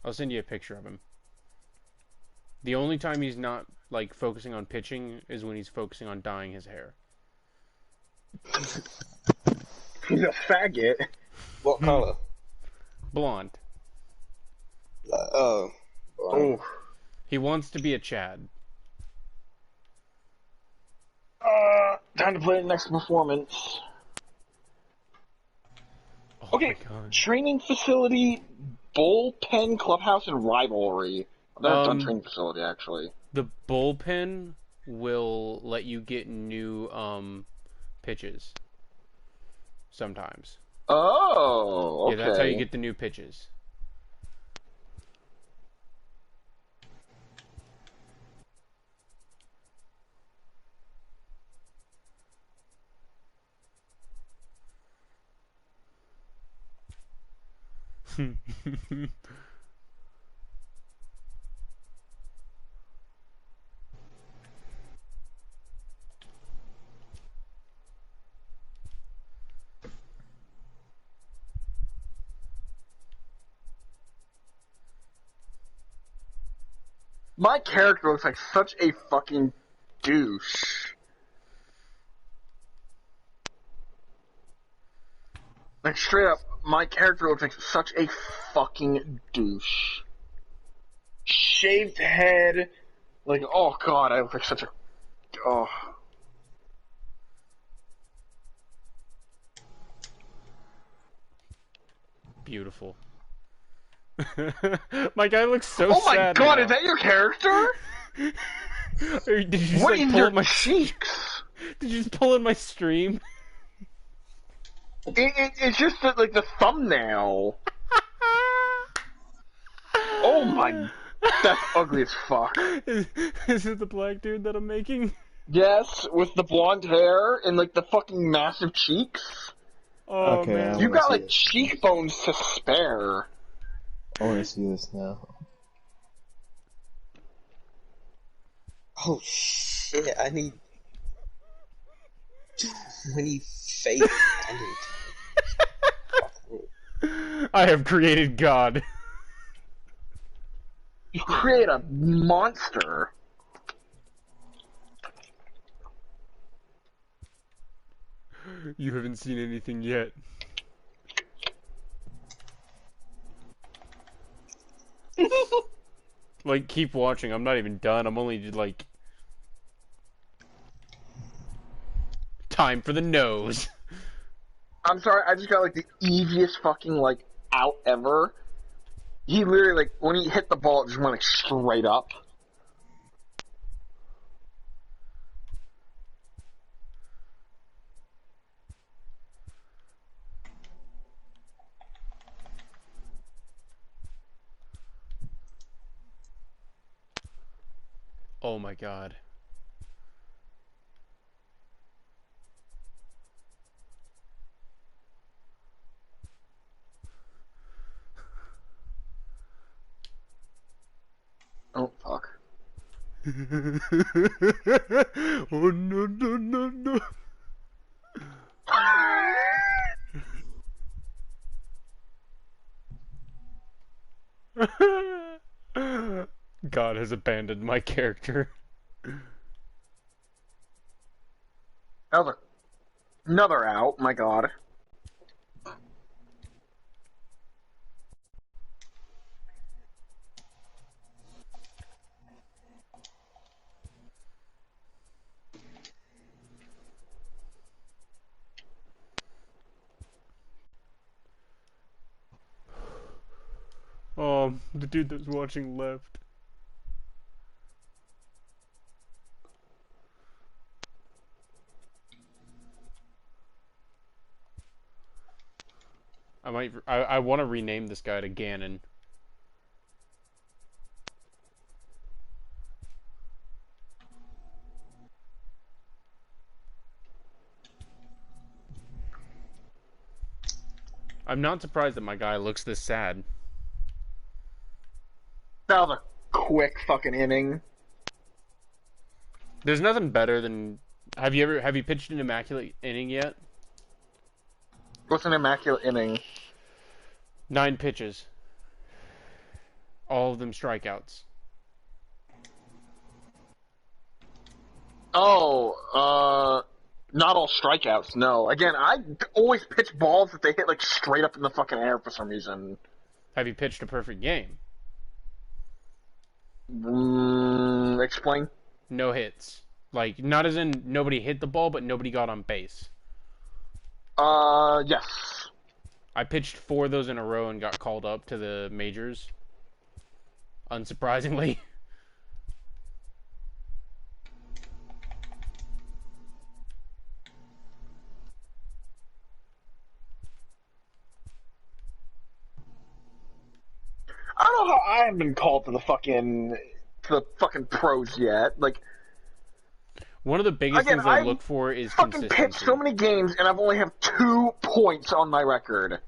I'll send you a picture of him. The only time he's not, like, focusing on pitching is when he's focusing on dyeing his hair. He's a faggot. What color? Blonde. Oh. He wants to be a Chad. Time to play the next performance. Oh Okay, training facility, bullpen, clubhouse, and rivalry. I've never done training facility, actually. The bullpen will let you get new pitches. Sometimes. Oh, okay. Yeah, that's how you get the new pitches. My character looks like such a fucking douche. Like, straight up, my character looks like such a fucking douche. Shaved head, like, oh god, I look like such a... Oh. Beautiful. My guy looks so sad. Oh my god, now. is that your character? Did you just, what like, in pull your my cheeks? Did you just pull in my stream? It's just like the thumbnail. Oh my, that's ugly as fuck. Is it the black dude that I'm making? Yes, with the blonde hair and like the fucking massive cheeks. Oh okay, man, you got like cheekbones to spare. I want to see this now. Oh shit! I need faith. I have created God. You create a monster. You haven't seen anything yet. Like, keep watching. I'm not even done. I'm only, like... Time for the nose. I'm sorry, I just got, like, the easiest fucking, like, out ever. He literally, like, when he hit the ball, it just went, like, straight up. Oh my god. Oh, fuck. Oh, no, no, no, no. God has abandoned my character. That was another out, my god. Oh, the dude that's watching left. I want to rename this guy to Ganon. I'm not surprised that my guy looks this sad. That was a quick fucking inning. There's nothing better than... Have you pitched an immaculate inning yet? What's an immaculate inning? 9 pitches. All of them strikeouts. Oh, not all strikeouts, no. Again, I always pitch balls that they hit, like, straight up in the fucking air for some reason. Have you pitched a perfect game? Explain? No hits. Like, not as in nobody hit the ball, but nobody got on base. Yes. I pitched 4 of those in a row and got called up to the majors. Unsurprisingly. I don't know how I haven't been called to the fucking pros yet. Like, one of the biggest things I look for is fucking consistency. pitched so many games, and I've only have 2 points on my record.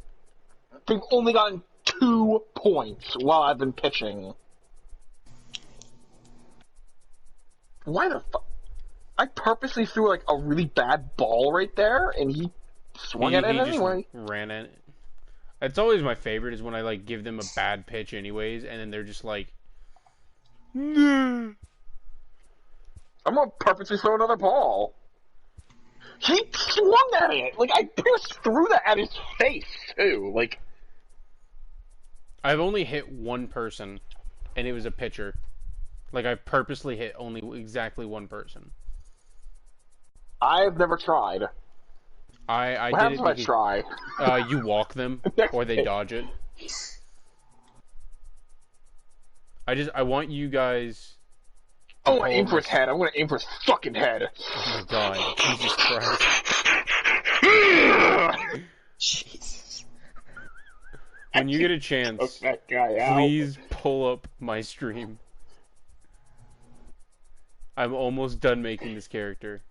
They've only gotten 2 points while I've been pitching. Why the fuck? I purposely threw, like, a really bad ball right there, and he swung at it anyway. Just ran at it. It's always my favorite is when I, like, give them a bad pitch anyways, and then they're just like... I'm gonna purposely throw another ball. He swung at it! Like, I just threw that at his face, too. Like... I've only hit one person, and it was a pitcher. Like, I purposely hit only exactly one person. I've never tried. I what did happens it if I try? You walk them, or they dodge it. I want you guys... I want to aim for his head. I'm going to aim for his fucking head. Oh my god. Jesus Christ. Jesus. When you get a chance, that guy out. please pull up my stream. I'm almost done making this character.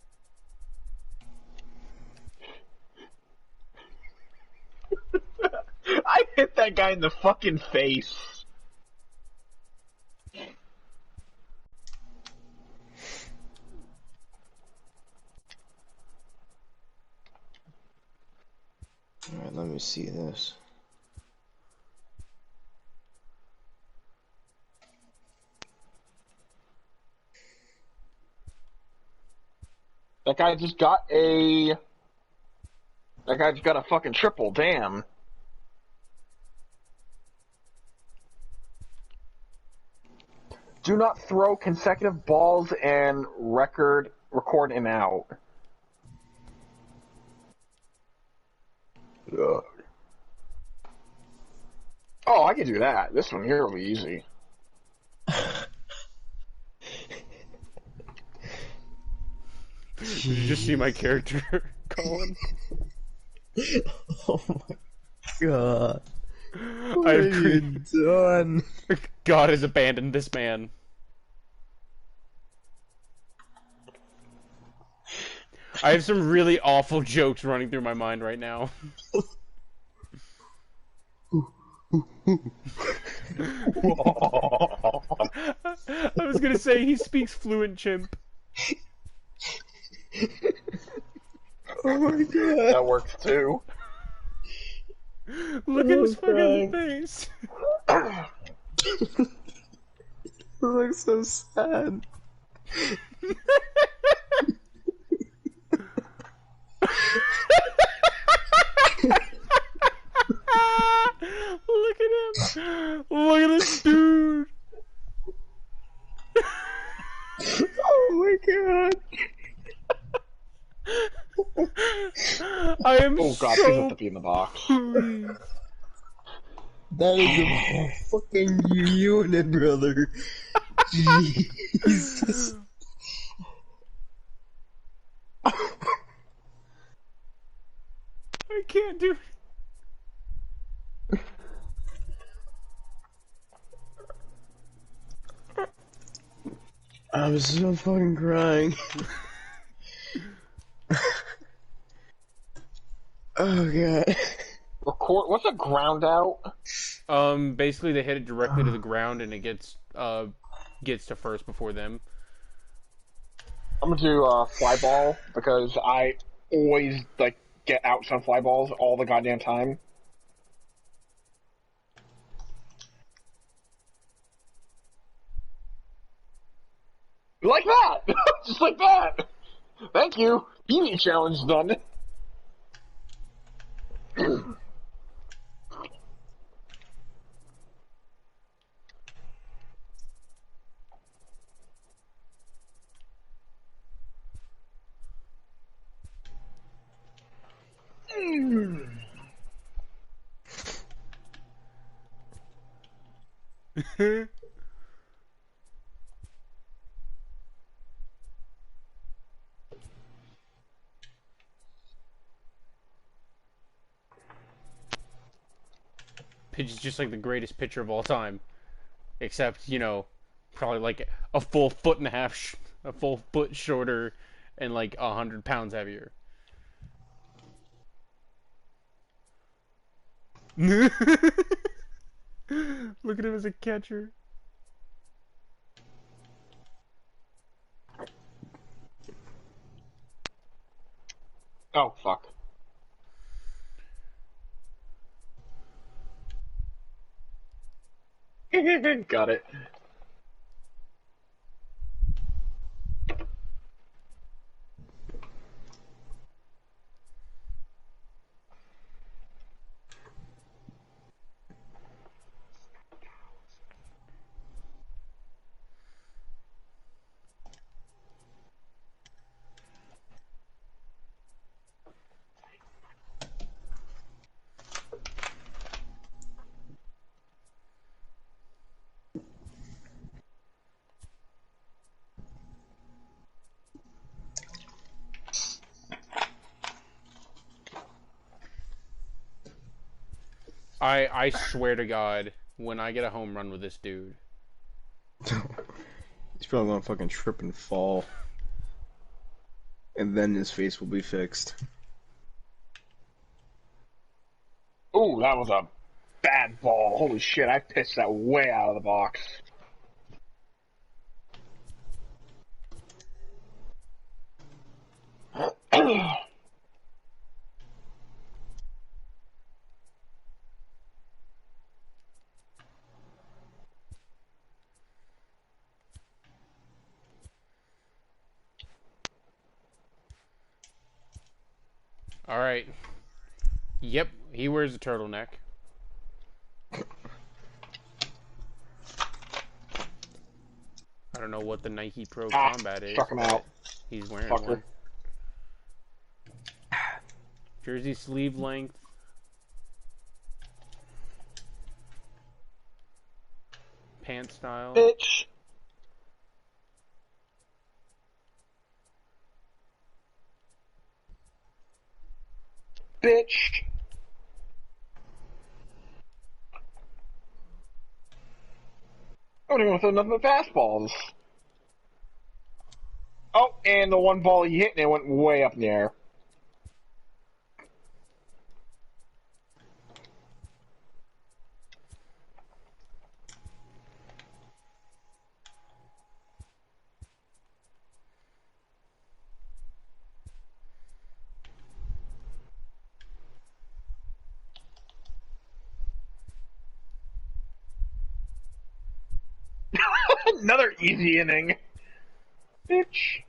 I hit that guy in the fucking face. Alright, let me see this. That guy just got a... That guy just got a fucking triple, damn. Do not throw consecutive balls and record an out. Ugh. Oh, I can do that. This one here will be easy. Did you just see my character, Colin? Oh my god. What have you done? God has abandoned this man. I have some really awful jokes running through my mind right now. I was gonna say he speaks fluent chimp. Oh my god. That works too. Look at his fucking face. It looks so sad. Look at him. Look at this dude. Oh my god. I am Oh god, so please let the be in the box. That is a fucking unit, brother. Jesus. I can't do it. I'm so fucking crying. Oh god. Record. What's a ground out? Basically they hit it directly to the ground and it gets to first before them. I'm gonna do fly ball because I always like get outs on fly balls all the goddamn time. Like that! Just like that! Thank you! Beanie challenge done. Pitch is just like the greatest pitcher of all time. Except, you know, probably like a full foot and a half, a full foot shorter and like 100 pounds heavier. Look at him as a catcher. Oh, fuck. Got it. I swear to God, when I get a home run with this dude. He's probably gonna fucking trip and fall. And then his face will be fixed. Ooh, that was a bad ball. Holy shit, I pitched that way out of the box. Alright. Yep, he wears a turtleneck. don't know what the Nike Pro Combat is. Struck him out. He's wearing Fucker. one. Jersey sleeve length. Pant style. Bitch. Bitch. I don't even throw nothing but fastballs. Oh, and the one ball he hit and it went way up in the air. Another easy inning. Bitch.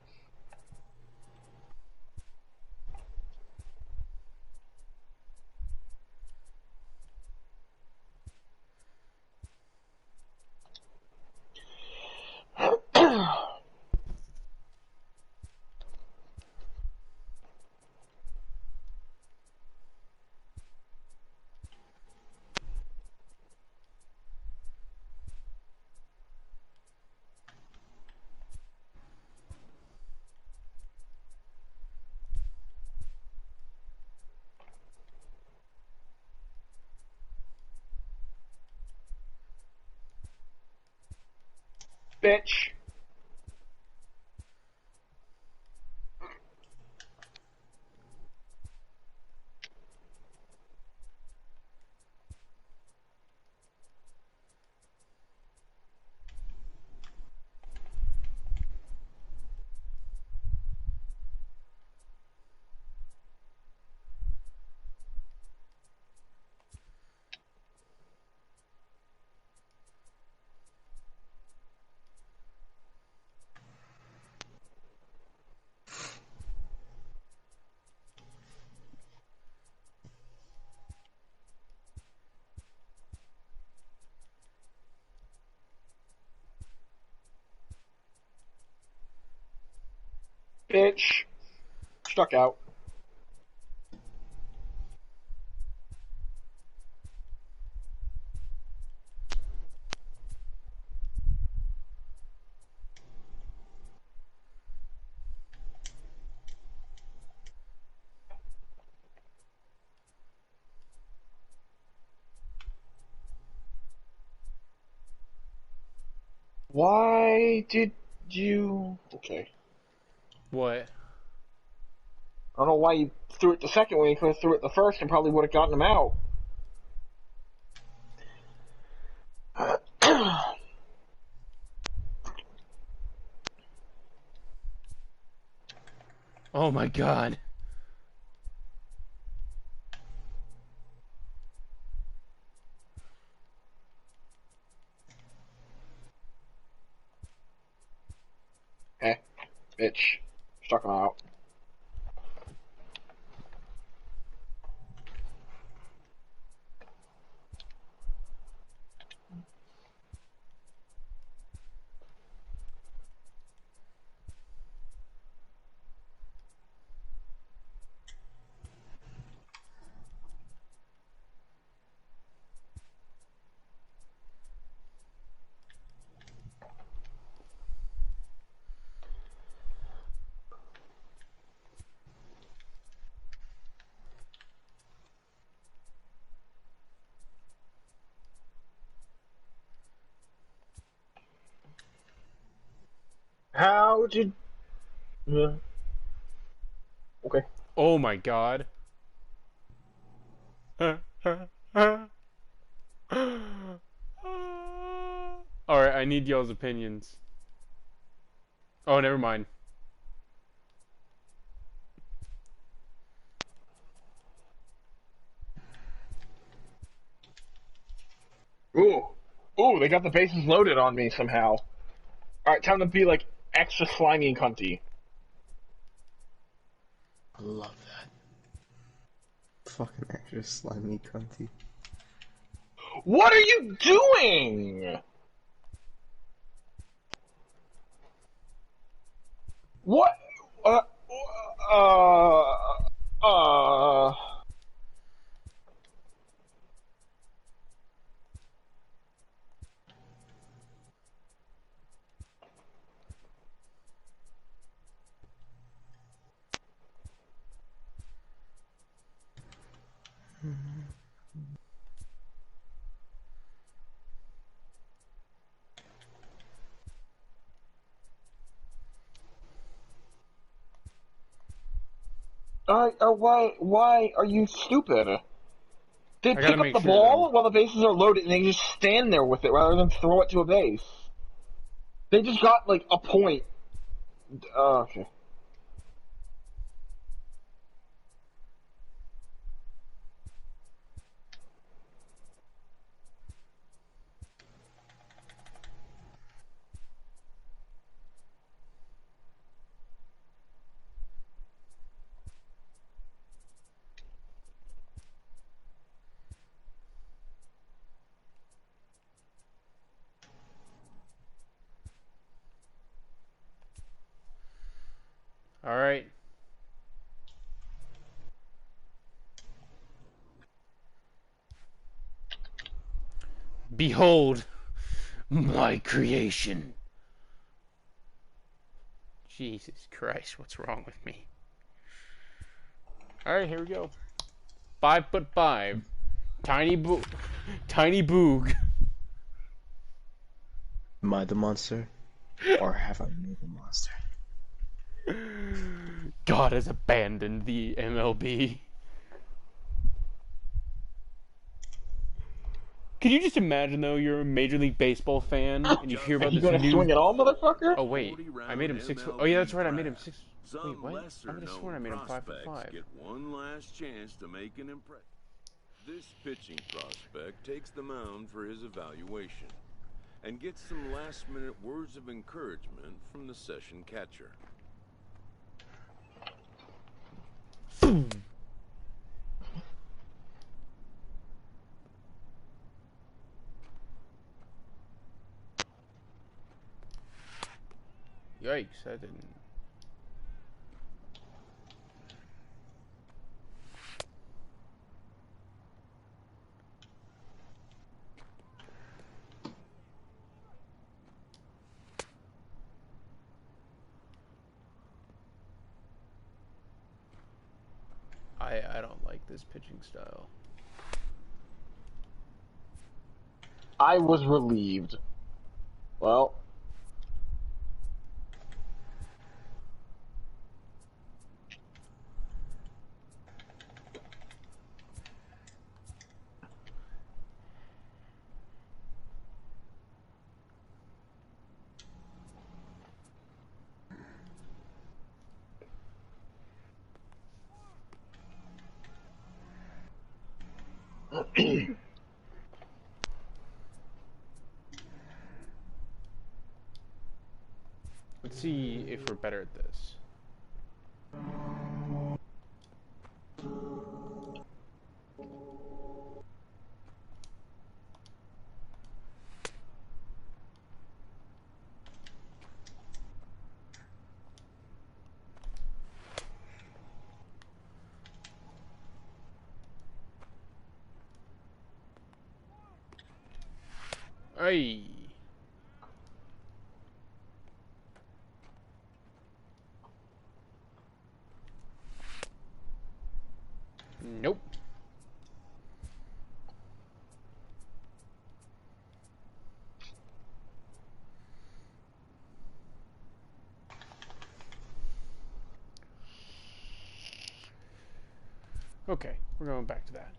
Bitch. Bitch. Struck out. Why did you... Okay. What? I don't know why you threw it the second way. You could have threw it the first and probably would have gotten him out. Oh my god. Eh, bitch. Struck him out. How did... Okay. Oh my god. Alright, I need y'all's opinions. Oh, never mind. Ooh. Ooh, they got the bases loaded on me somehow. Alright, time to be, like, extra slimy and cunty. I love that. Fucking extra slimy cunty. What are you doing? What? Uh, uh, uh. Why are you stupid? They I gotta pick up make the sure that I'm... ball while the bases are loaded, and they just stand there with it rather than throw it to a base. They just got, like, a point. Okay. All right. Behold my creation. Jesus Christ, what's wrong with me? All right, here we go. 5'5", tiny boog. Am I the monster? Or have I made the monster? God has abandoned the MLB. Can you just imagine, though, you're a Major League Baseball fan, and you hear Are about you this gonna new... swing it all, motherfucker? Oh, wait. I made him 6 foot... Oh, yeah, that's right, I made him 6... Wait, what? I would have sworn I made him 5'5". Get one last chance to make an impression. This pitching prospect takes the mound for his evaluation and gets some last-minute words of encouragement from the session catcher. Yikes, that didn't... I don't like this pitching style. I was relieved. Well... Let's see if we're better at this. Hey. Nope. Okay, we're going back to that.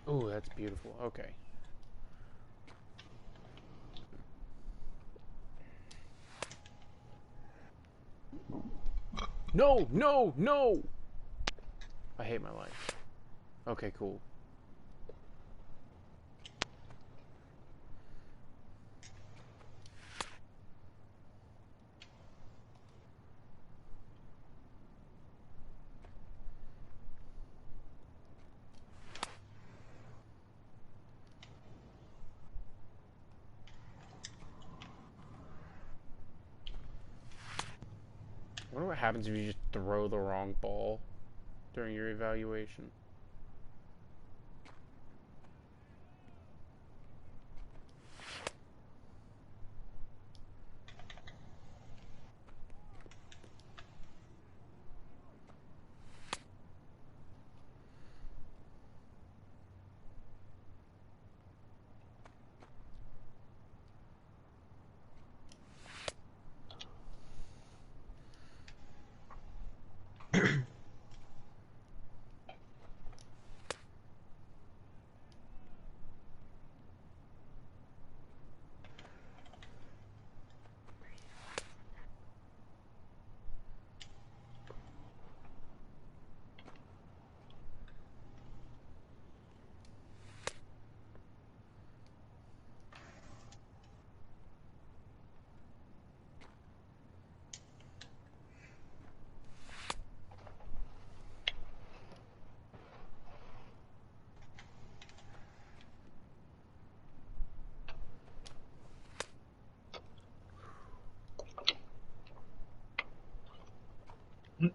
Oh, that's beautiful. Okay. No, no, no! I hate my life. Okay, cool. wonder what happens if you just throw the wrong ball during your evaluation.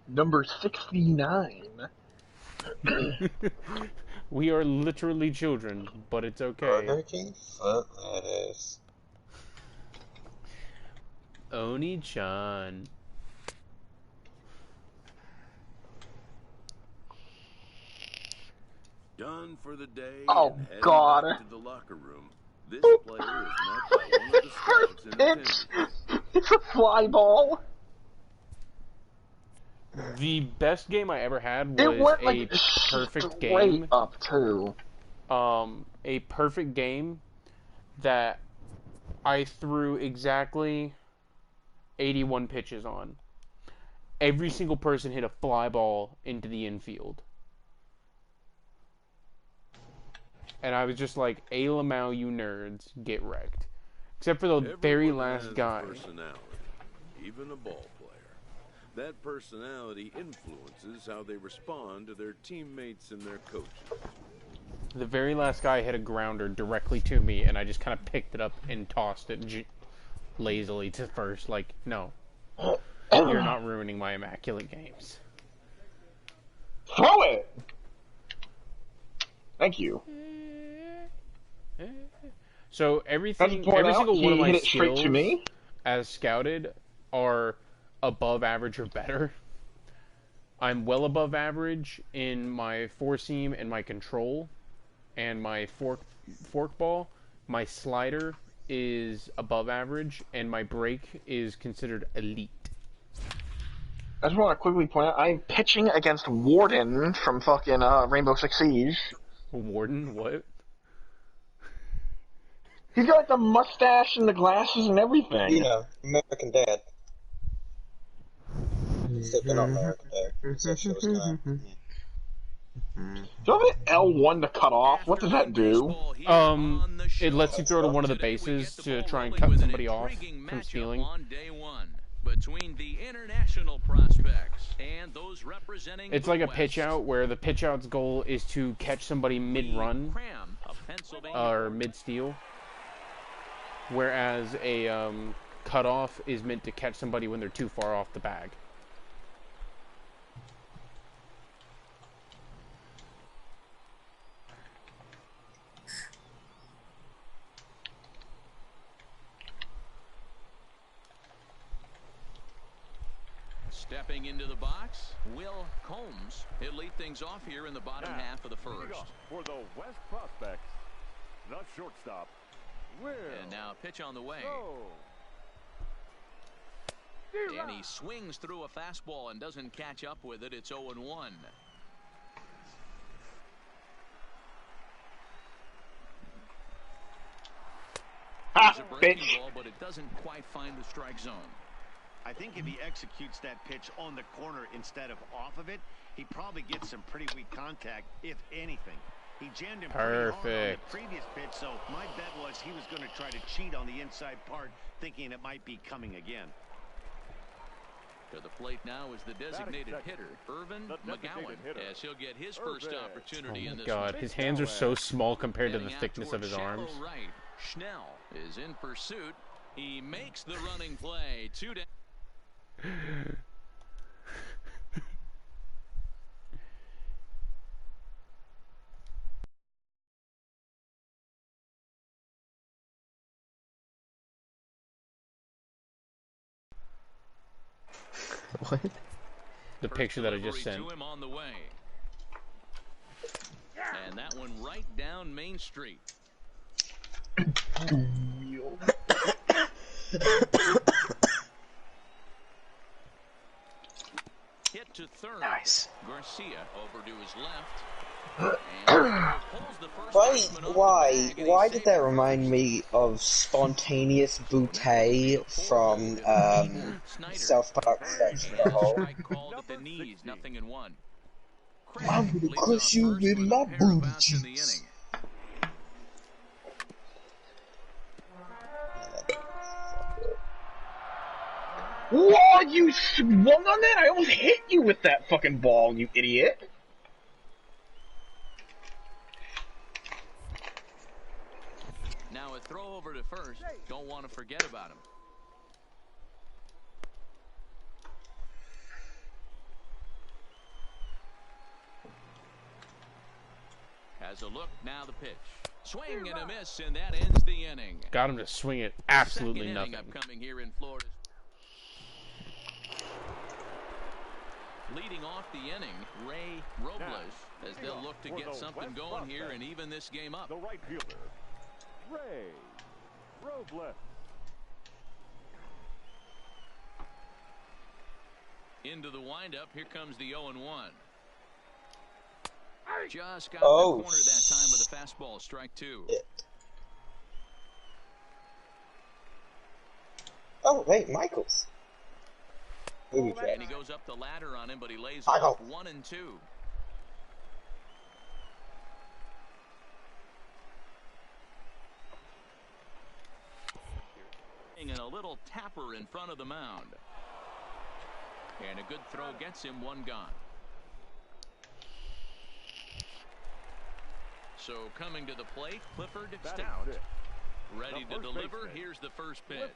Number 69. We are literally children, but it's okay. Burger King foot lettuce. Oni-chan. Done for the day. Oh, and heading God. back to the locker room. This player is met by one of the scouts in attendance. It's a fly ball. The best game I ever had It was went, a like, perfect straight game. up, too. A perfect game that I threw exactly 81 pitches on. Every single person hit a fly ball into the infield. And I was just like, Lamau, you nerds, get wrecked. Except for the very Everyone last has guy. a personality, even a ball player. That personality influences how they respond to their teammates and their coaches. The very last guy hit a grounder directly to me, and I just kind of picked it up and tossed it lazily to first. Like, no. You're not ruining my immaculate games. Throw it! Thank you. So every single one of my skills as scouted are above average or better. I'm well above average in my four seam and my control and my fork ball. My slider is above average and my break is considered elite. I just want to quickly point out, I'm pitching against Warden from fucking Rainbow Six Siege. Warden? What? He's got like the mustache and the glasses and everything. Yeah, American Dad. Except for not American Dad. That shit was kinda... Do you have an L1 to cut off? What does that do? It lets you throw to one of the bases to try and cut somebody off from stealing. Between the international prospects and those representing it's like a pitch out where the pitch out's goal is to catch somebody mid-run or mid-steal, whereas a cutoff is meant to catch somebody when they're too far off the bag. Stepping into the box, Will Combs. He'll lead things off here in the bottom half of the first. For the West Prospects, the shortstop, Will. And now pitch on the way. And he swings through a fastball and doesn't catch up with it. It's 0-1. Ah, It's a breaking bitch. ball, but it doesn't quite find the strike zone. I think if he executes that pitch on the corner instead of off of it, he probably gets some pretty weak contact, if anything. He jammed him pretty hard on the previous pitch, so my bet was he was going to try to cheat on the inside part, thinking it might be coming again. To the plate now is the designated hitter, Irvin McGowan, as he'll get his first opportunity in this one. Oh my god, his hands are so small compared to the thickness of his arms. Right. Schnell is in pursuit. He makes the running play. 2 down. What? The picture that I just sent. To him on the way. And that one right down Main Street. Hit to third. Nice. Garcia over to his left. And pulls the first Why did that remind me of Spontaneous Boutte from South Park Section of the Hole? Called at the knees, nothing in one. I'm gonna crush you with my booty cheeks. Whoa, you swung on that? I almost hit you with that fucking ball, you idiot. Now a throw over to first. Don't want to forget about him. Has a look, now the pitch. Swing and a miss, and that ends the inning. Got him to swing it absolutely Second nothing. inning upcoming here in Florida. Leading off the inning, Ray Robles, as they'll look to get something going here and even this game up. The right fielder, Ray Robles. Into the windup, here comes the 0-1. Just got the corner that time with a fastball, strike two. Oh, wait, Michaels. And he goes up the ladder on him, but he lays off 1 and 2. And a little tapper in front of the mound. And a good throw gets him, one gone. So coming to the plate, Clifford Stout. Ready to deliver. Here's the first pitch.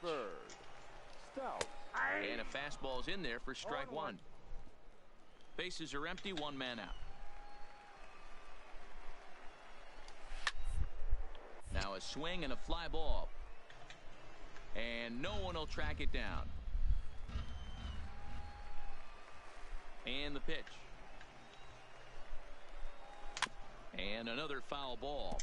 And a fastball's in there for strike one. Bases are empty, one man out. Now a swing and a fly ball. And no one will track it down. And the pitch. And another foul ball.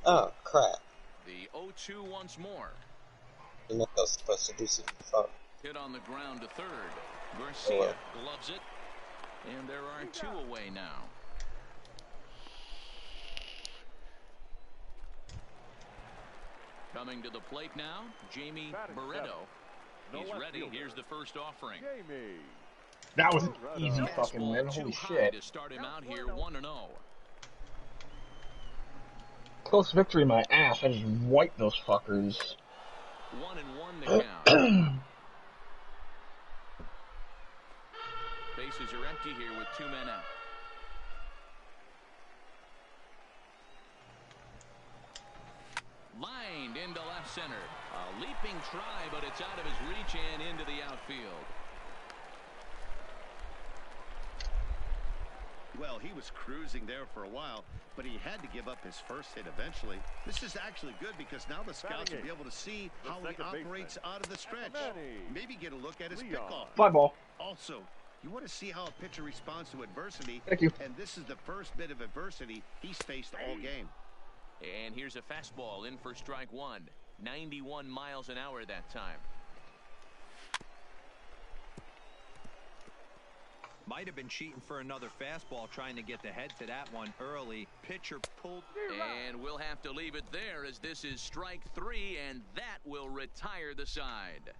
Oh, crap. The 0-2 once more. You know I was supposed to do something fun. Hit on the ground to third. Garcia gloves it. And there are two away now. Coming to the plate now, Jamie Barreto. He's ready. Here's the first offering. That was an easy fucking win. Holy shit. To start him out here 1-0. Close victory, my ass. I just wiped those fuckers. 1-1 the count. Bases are empty here with two men out. Lined into left center. A leaping try, but it's out of his reach and into the outfield. Well, he was cruising there for a while, but he had to give up his first hit eventually. This is actually good because now the scouts will be able to see how he operates out of the stretch. Maybe get a look at his pickoff. Fly ball. Also, you want to see how a pitcher responds to adversity. Thank you. And this is the first bit of adversity he's faced all game. And here's a fastball in for strike one. 91 miles an hour that time. Might have been cheating for another fastball, trying to get the head to that one early. Pitcher pulled. And we'll have to leave it there as this is strike three, and that will retire the side.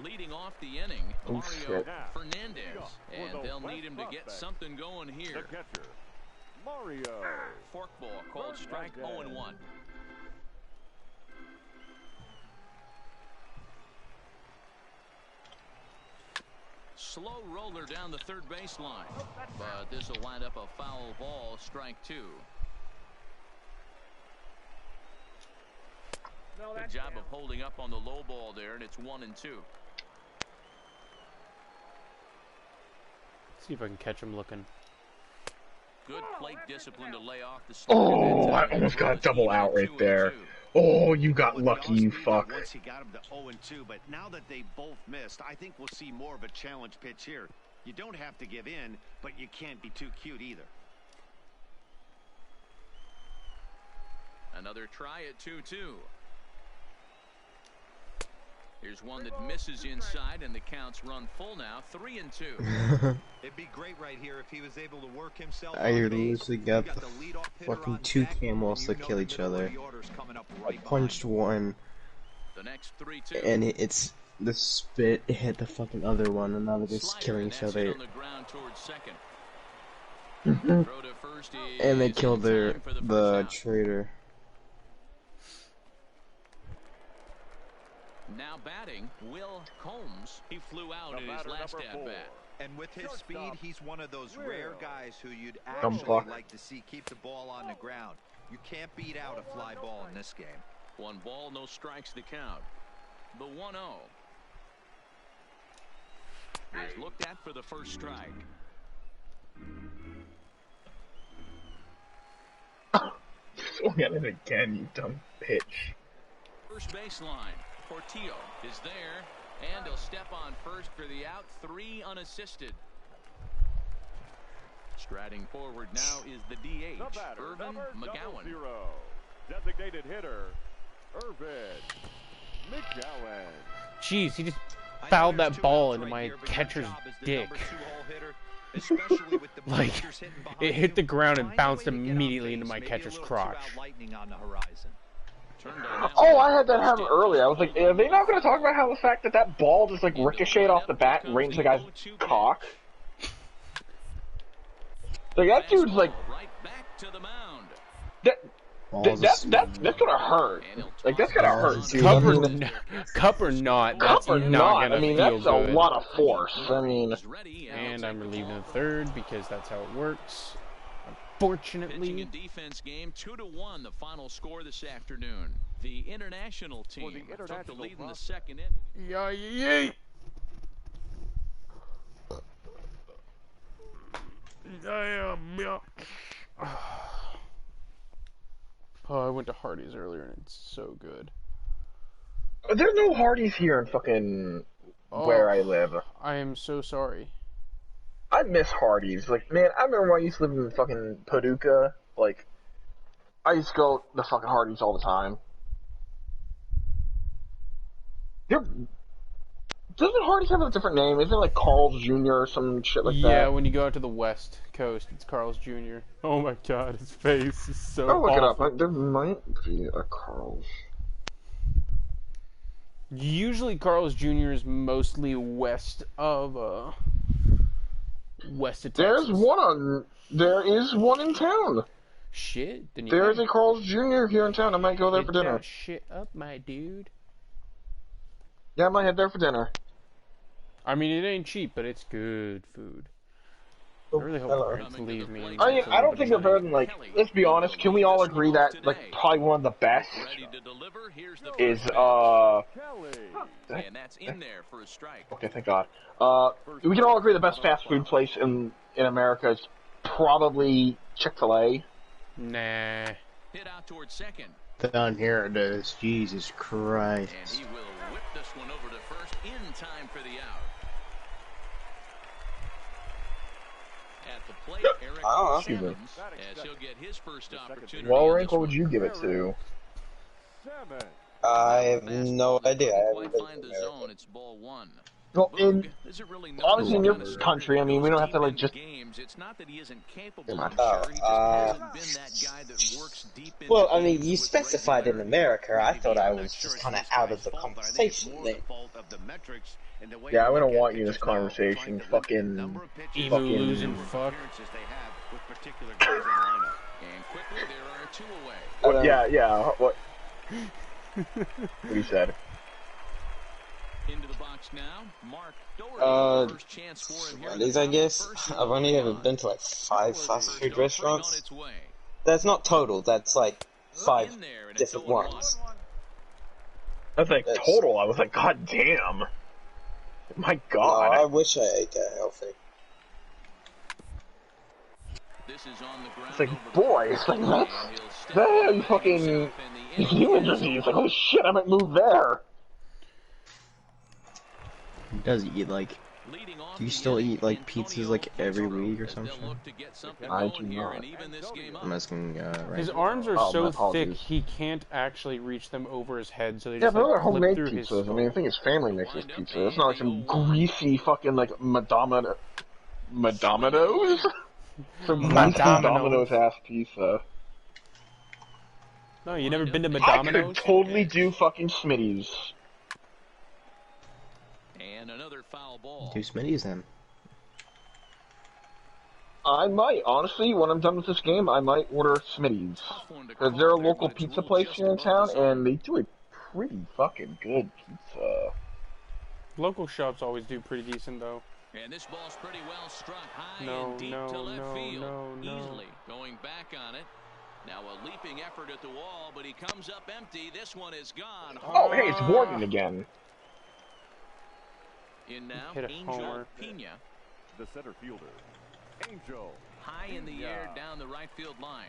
Leading off the inning, Mario Fernandez. And they'll need him to get something going here. Mario. Forkball called strike 0-1. Slow roller down the third baseline, but this will wind up a foul ball, strike two. Good job of holding up on the low ball there, and it's 1-2. See if I can catch him looking. Good plate discipline to lay off the Oh, I almost got a double out right there. Oh, you got lucky, you fuck. Once he got him to 0-2, but now that they both missed, I think we'll see more of a challenge pitch here. You don't have to give in, but you can't be too cute either. Another try at 2-2. Here's one that misses inside, and the counts run full now, 3-2. It'd be great right here if he was able to work himself. I literally got the fucking two camels that kill each other. I punched one, The next 3-2. and it's the spit hit the fucking other one, and now they're just killing each other. And they killed the trader. Now batting, Will Combs. He flew out in his last at-bat. And with his speed, he's one of those rare guys who you'd actually like to see keep the ball on the ground. You can't beat out a fly ball in this game. 1 ball, no strikes to count. The 1-0 is looked at for the first strike. Swing at it again, you dumb bitch. First baseline. Portillo is there, and he'll step on first for the out. 3 unassisted. Striding forward now is the DH, Irvin McGowan. Designated hitter, Irvin McGowan. Jeez, he just fouled that ball into my catcher's dick. Like, it hit the ground and bounced immediately into my catcher's crotch. Oh, I had that happen earlier. I was like, are they not going to talk about how the fact that that ball just like ricocheted off the bat and right into the guy's cock? Like that dude's like, that's gonna hurt. Like that's gonna hurt, dude. Cup or not, that's cup or not not. gonna I mean, feel that's good. a lot of force. I mean, and I'm relieving the third because that's how it works. Unfortunately. Pitching and defense game, 2-1, the final score this afternoon. The international team took the lead in the second inning. Yay! Oh, I went to Hardee's earlier and it's so good. there's no Hardee's here in fucking where I live. I am so sorry. I miss Hardee's. Like, man, I remember when I used to live in fucking Paducah. Like, I used to go to fucking Hardee's all the time. Doesn't Hardee's have a different name? Isn't it like Carl's Jr. or some shit like that? Yeah, when you go out to the West Coast, it's Carl's Jr. Oh my god, his face is so I'll look it up. awful. There might be a Carl's. Usually Carl's Jr. is mostly west of Texas. There is one in town. Shit. There's a Carl's Jr. here in town. I might go there for dinner. That shit up, my dude. Yeah, I might head there for dinner. I mean, it ain't cheap, but it's good food. I really hope hello. parents leave me. I mean, I don't think they're better than, like, let's be honest, can we all agree that, like, probably one of the best is, And that's in there for a strike. okay, thank God. We can all agree the best fast food place in America is probably Chick-fil-A. Nah. Hit out towards second. Down here it is. Jesus Christ. And he will whip this one over to first in time for the out. At the plate, Eric Simmons, as he'll get his first opportunity. Well, Rank, what would you give it to? I have no idea. I haven't been Find the zone. It's ball 1. Well, honestly, in your country, I mean, we don't have to, like, just... It's not that he isn't capable. Well, I mean, you specified in America. I thought I was just kind of out of the conversation then. Yeah, I wouldn't want you in this conversation. Fucking... Evil losing fuck. What, yeah, what... what he said. Into the box now, Mark Doherty, first chance for him here. At least I guess I've only ever been to like 5 fast food restaurants. That's not total. That's like 5 different ones. That's like total. I was like, God damn. My God. No, I wish I ate that healthy. It's like, boy, it's like, that's you fucking human disease. Like, holy shit, I might move there. He does eat like. Do you still eat like pizzas like every week or something? I do not. I'm asking. Right. His arms are so thick he can't actually reach them over his head, so they yeah, just but they're like, clip homemade through his pizzas. skull. I mean, I think his family makes this pizza. It's not like some greasy fucking like Madamados. Some greasy Domino's ass pizza. No, you never been to I Madamados? could totally do fucking Smitty's. And another foul ball. Do Smitty's then. I might, honestly, when I'm done with this game, I might order Smitty's. Because they're a local pizza place here in town, and they do a pretty fucking good pizza. Local shops always do pretty decent, though. And this ball's pretty well struck high No, and deep no, to left no, field. no, no. Easily going back on it. Now a leaping effort at the wall, but he comes up empty. This one is gone. Oh, hey, it's Warden again. In now, Hit a Angel homer. Pena. The center fielder, Angel. High in the air down the right field line.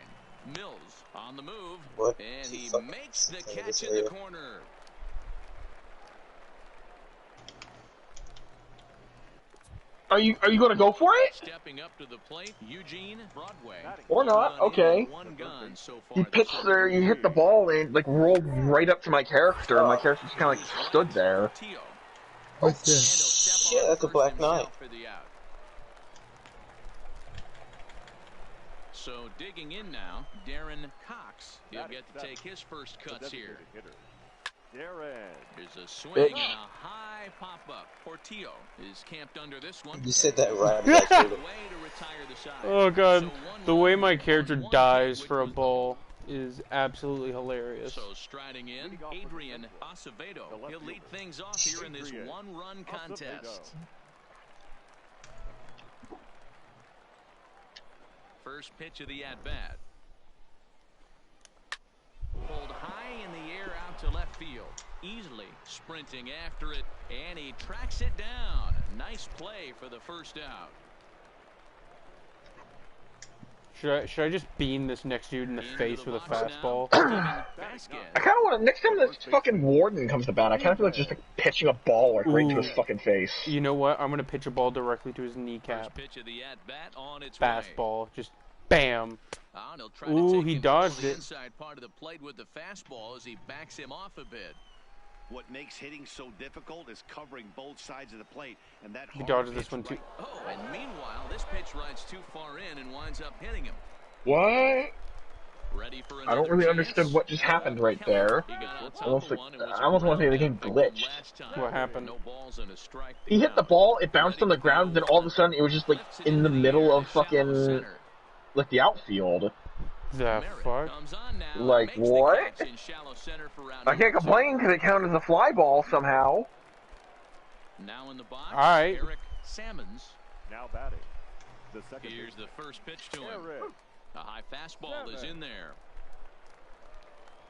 Mills on the move. What? And he Fuck. makes the Something catch this in the area. corner. Are you gonna go for it? Stepping up to the plate, Eugene Broadway. Or not, okay. One gun so far You pitched there, you hit the ball, and like rolled right up to my character, and my character just kind of like stood there. What's this? Shit, that's a Black Knight. So digging in now, Darren Cox. He'll get to take his first cuts here. There's a swing and a high pop-up. Portillo is camped under this one. You said that right. Oh god, the way my character dies for a ball is absolutely hilarious. So striding in, Adrian Acevedo. He'll lead things off here in this one-run contest. First pitch of the at-bat. Pulled high in the air out to left field. Easily sprinting after it, and he tracks it down. Nice play for the first out. Should I just beam this next dude in the face with a fastball? I kind of want to, next time this fucking Warden comes to bat, I kind of feel like just like pitching a ball like right into his fucking face. You know what? I'm gonna pitch a ball directly to his kneecap. Pitch of the at-bat on its Fastball, just bam. Ooh, he dodged it. Inside part of the plate with the fastball as he backs him off a bit. What makes hitting so difficult is covering both sides of the plate, and that he dodged this one too. Oh, and meanwhile, this pitch rides too far in and winds up hitting him. What? Ready for I don't really understand what just happened right there. I almost want to say the game glitched. What happened? He hit the ball, it bounced on the ground, then all of a sudden it was just like in the middle of fucking like the outfield. The fuck? Like what? I can't complain because it counted as a fly ball somehow. Now in the box, Alright. Eric Salmons. Now batting. The second Here's the first pitch to him. A high fastball is in there.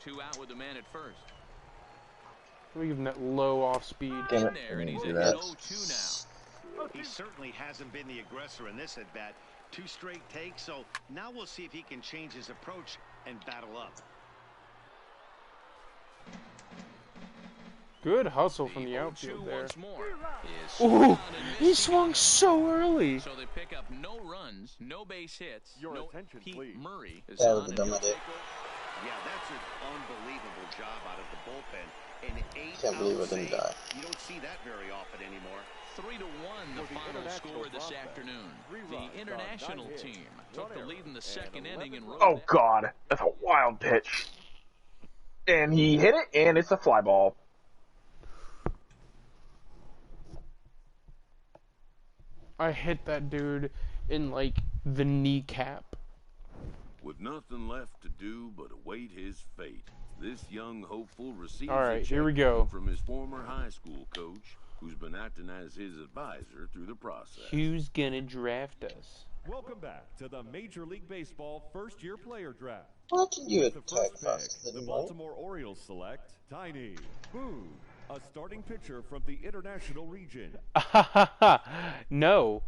2 out with the man at first. Let me give him that low off speed. Damn it. There, and he's at that. 0-2 now. He certainly hasn't been the aggressor in this at-bat. 2 straight takes, so now we'll see if he can change his approach and battle up. Good hustle from the outfield there. Ooh, he swung so early. So they pick up no runs, no base hits. Your no attention, Pete please. Murray is That was on a dumb and idea. Yeah, that's an unbelievable job out of the bullpen. In 8 Can't believe out it didn't save, die. You don't see that very often anymore. 3-1 the final score this afternoon. The international team took the lead in the second inning and rode Oh god, that's a wild pitch. And he hit it, and it's a fly ball. I hit that dude in like the kneecap. With nothing left to do but await his fate, this young hopeful receives All right, a here we check go. from his former high school coach, who's been acting as his advisor through the process. Who's gonna draft us? Welcome back to the Major League Baseball first-year player draft. Why can you With the attack first faster pick, than the me? Baltimore Orioles select Tiny Boone, a starting pitcher from the international region. No.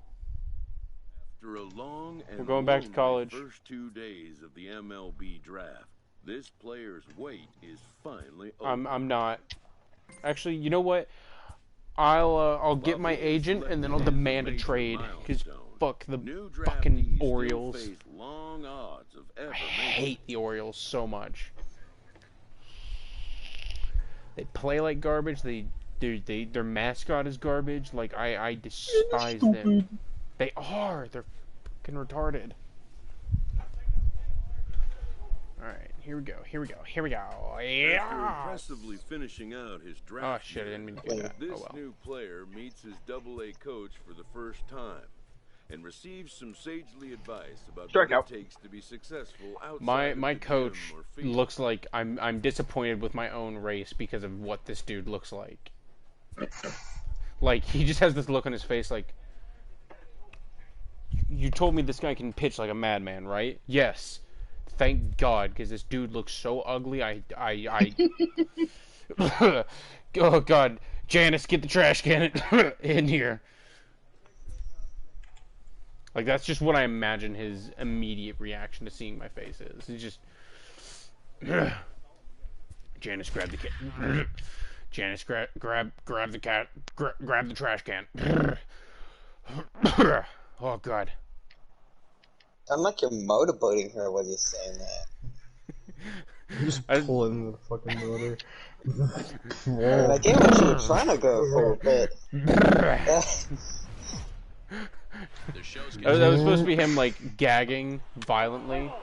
After a long and we're going back to college. first 2 days of the MLB draft, this player's wait is finally over. I'm not. Actually, you know what? I'll get my agent and then I'll demand a trade. Because fuck the fucking Orioles. Long odds of I hate the Orioles so much. They play like garbage. Their mascot is garbage. Like I despise them. They are. They're fucking retarded. All right, here we go. Here we go. Here we go. Yeah. After impressively finishing out his draft, oh shit! I didn't mean to do that. This oh well. new player meets his AA coach for the first time and receives some sagely advice about what it takes to be successful outside My of the coach gym or field. looks like I'm disappointed with my own race because of what this dude looks like. Like he just has this look on his face like, you told me this guy can pitch like a madman, right? Yes. Thank God, because this dude looks so ugly. Oh God, Janice, get the trash can in here. Like that's just what I imagine his immediate reaction to seeing my face is. He's just, Janice, grab the can. Janice, grab the cat. Grab the trash can. Oh God. I'm like you're motorboating her when you're saying that. Just pulling the fucking motor. I get what you were trying to go for, but... that was supposed to be him, like, gagging violently.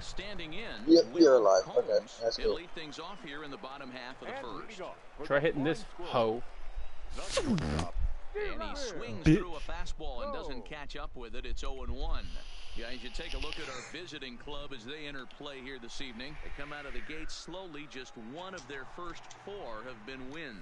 Standing in. Yep, you're alive. Okay, that's He'll good. lead things off here in the bottom half of the first. Try hitting this hoe. And he swings through a fastball and doesn't catch up with it. It's 0-1. Guys, you take a look at our visiting club as they enter play here this evening. They come out of the gate slowly. Just one of their first 4 have been wins.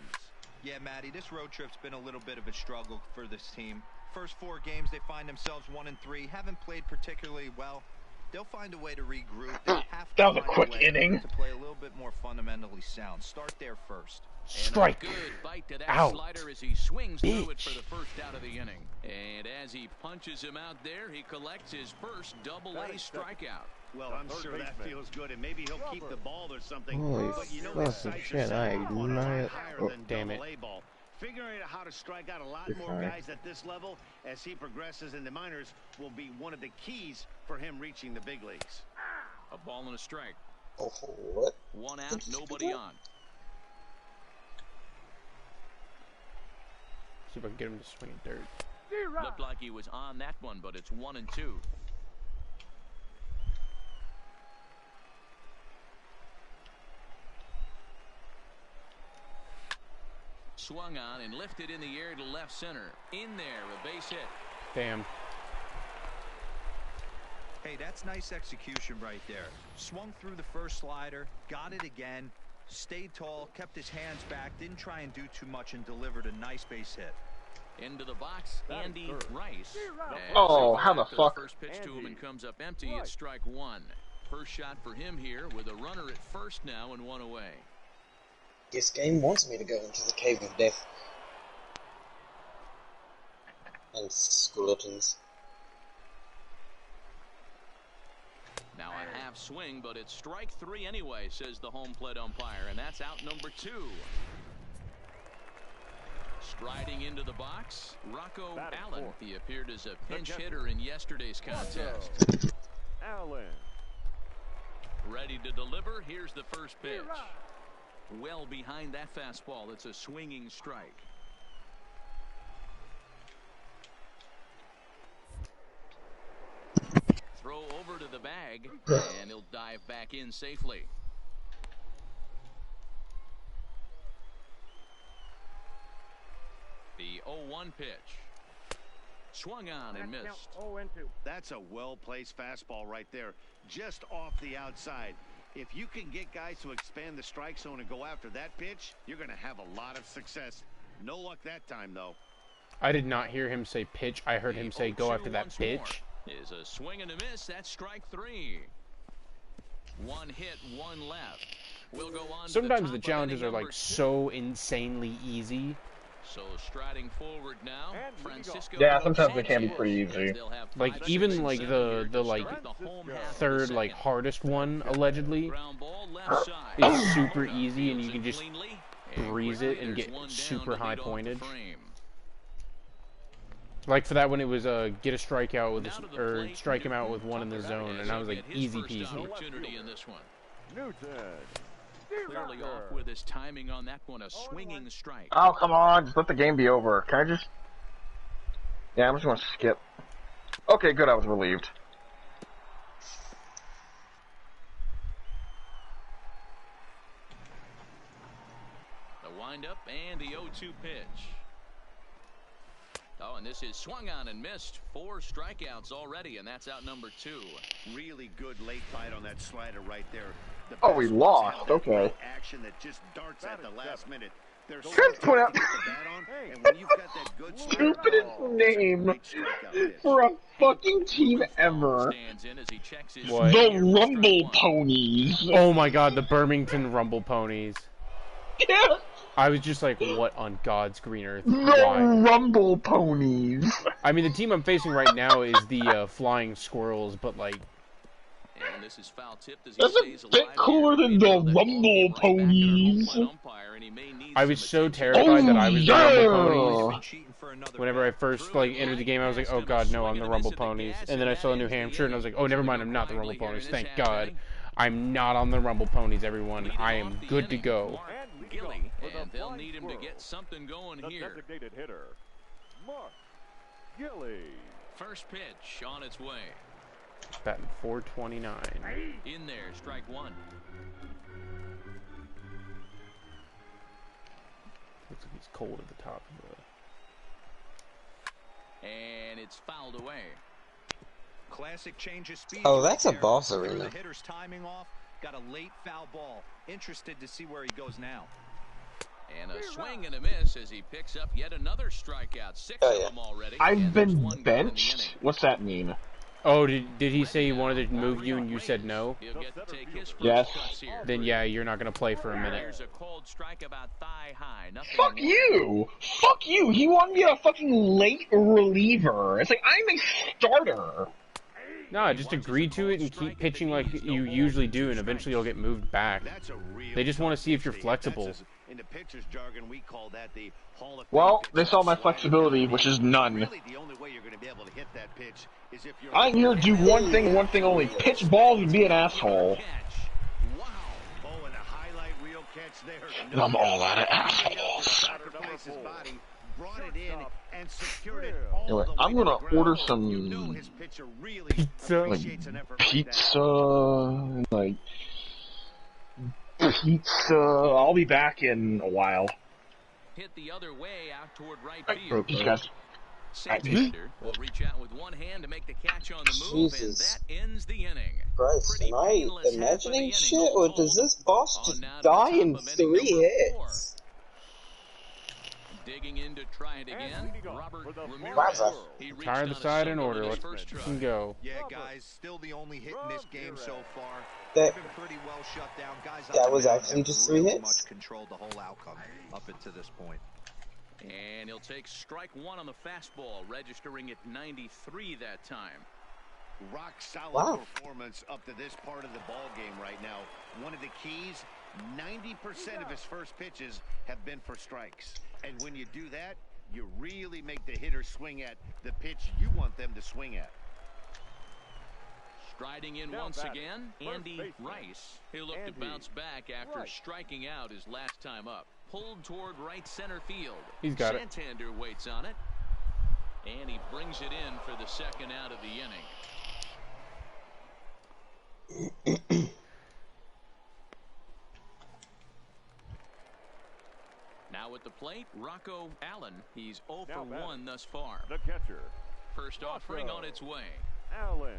Yeah, Matty, this road trip's been a little bit of a struggle for this team. First 4 games, they find themselves 1-3. Haven't played particularly well. They'll find a way to regroup. They have to That was a find quick way inning. to play a little bit more fundamentally sound. Start there first. Strike. And a good bite to that out. slider as he swings through it for the first out of the inning. And as he punches him out there, he collects his first AA strikeout. Well, I'm sure that feels good, and maybe he'll keep the ball or something. Holy But you know, fucking shit, I ignite. higher than damn it. AA ball. Figuring out how to strike out a lot You're more fine. guys at this level as he progresses in the minors will be one of the keys for him reaching the big leagues. A ball and a strike. Oh, what? One out, nobody on. See if I can get him to swing it dirt. Looked like he was on that one, but it's 1-2. Swung on and lifted in the air to left center. In there, a base hit. Damn. Hey, that's nice execution right there. Swung through the first slider, got it again, stayed tall, kept his hands back, didn't try and do too much, and delivered a nice base hit. Into the box, Andy Rice. Oh, how the After fuck? First pitch to him and comes up empty. It's strike 1. First shot for him here with a runner at first now and 1 away. This game wants me to go into the cave of death. And skeletons. Now a half swing, but it's strike 3 anyway, says the home plate umpire, and that's out number 2. Striding into the box, Rocco Allen. He appeared as a pinch hitter in yesterday's contest. Allen. Ready to deliver. Here's the first pitch. Well behind that fastball. It's a swinging strike. Throw over to the bag, and he'll dive back in safely. The 0-1 pitch. Swung on and missed. That's a well-placed fastball right there, just off the outside. If you can get guys to expand the strike zone and go after that pitch, you're going to have a lot of success. No luck that time, though. I did not hear him say pitch. I heard him say go after that pitch. Is a swing and a miss. That's strike 3. 1 hit, 1 left. We'll go on. Sometimes the challenges are like so insanely easy So striding forward now, Francisco. Yeah, sometimes it can be pretty easy. Like even like the like third like hardest one allegedly is super easy, and you can just breeze it and get super high pointed. Like for that one, it was get a strikeout with or strike him out with one in the zone, and I was like easy peasy. Clearly off with his timing on that one, a swinging strike. Oh, come on, just let the game be over. Can I just... Yeah, I'm just gonna skip. Okay, good, I was relieved. The windup and the 0-2 pitch. Oh, and this is swung on and missed. 4 strikeouts already, and that's out number 2. Really good late bite on that slider right there. Oh, we lost. Okay. Action that just darts at the last minute. Just put out stupidest name for a fucking team ever. What? The Rumble Ponies. Oh my god, the Birmingham Rumble Ponies. Yeah. I was just like, what on God's green earth? The Why? Rumble Ponies. I mean, the team I'm facing right now is the Flying Squirrels, but like... And this is foul tipped as he That's a bit cooler than the Rumble Ponies. I was so terrified that I was the Rumble Ponies. Whenever I first like entered the game, I was like, oh god, no, I'm the Rumble Ponies. And then I saw New Hampshire, and I was like, oh, never mind, I'm not the Rumble Ponies. Thank God. I'm not on the Rumble Ponies, everyone. I am good to go. And they'll need him to get something going here. First pitch on its way. Batting .429. In there, strike 1. Looks like he's cold at the top of the... And it's fouled away. Classic change of speed. Oh, that's a boss arena. The hitter's timing off. Got a late foul ball. Interested to see where he goes now. And a swing and a miss as he picks up yet another strikeout. 6 of them already. I've been benched? What's that mean? Oh, did he say he wanted to move you and you said no? Yes. Then yeah, you're not going to play for a minute. Here's a cold strike about thigh high. Fuck you! Fuck you! He wanted me a fucking late reliever. It's like, I'm a starter. No, just agree to it and keep pitching like you usually do, and eventually you'll get moved back. They just want to see if you're flexible. In the pitcher's jargon, we call that the Hall of Fame. Well, they saw my flexibility, which is none. Really, the only way you're going to be able to hit that pitch is if you're... I'm here to do one thing and one thing only: pitch balls and be an asshole. Wow. Oh, and a highlight reel catch there. And I'm all out of assholes. Sacrificed his body, brought it in, and secured it. Anyway, I'm gonna order some pizza, and like pizza. I'll be back in a while. Hit the other way out toward right field. Peace, guys. Santander will reach out with one hand to make the catch on the move, and that ends the inning. Christ, am I imagining shit, or does this boss just die in 3 hits? Digging in to try it again. Robert Ramirez. Tire the side in order. Let's go. Yeah, guys, still the only hit in this game so far. That, been pretty well shut down. Guys, that was actually just 3 hits. Much controlled the whole outcome up until this point. And he'll take strike 1 on the fastball, registering at 93 that time. Rock solid performance up to this part of the ball game right now. One of the keys, 90% of his first pitches have been for strikes. And when you do that, you really make the hitter swing at the pitch you want them to swing at. Striding in once again, Andy Rice. He'll look to bounce back after striking out his last time up. Pulled toward right center field. He's got Santander waits on it. And he brings it in for the second out of the inning. Now at the plate, Rocco Allen. He's 0 for 1 thus far. The catcher. First offering on its way. Allen.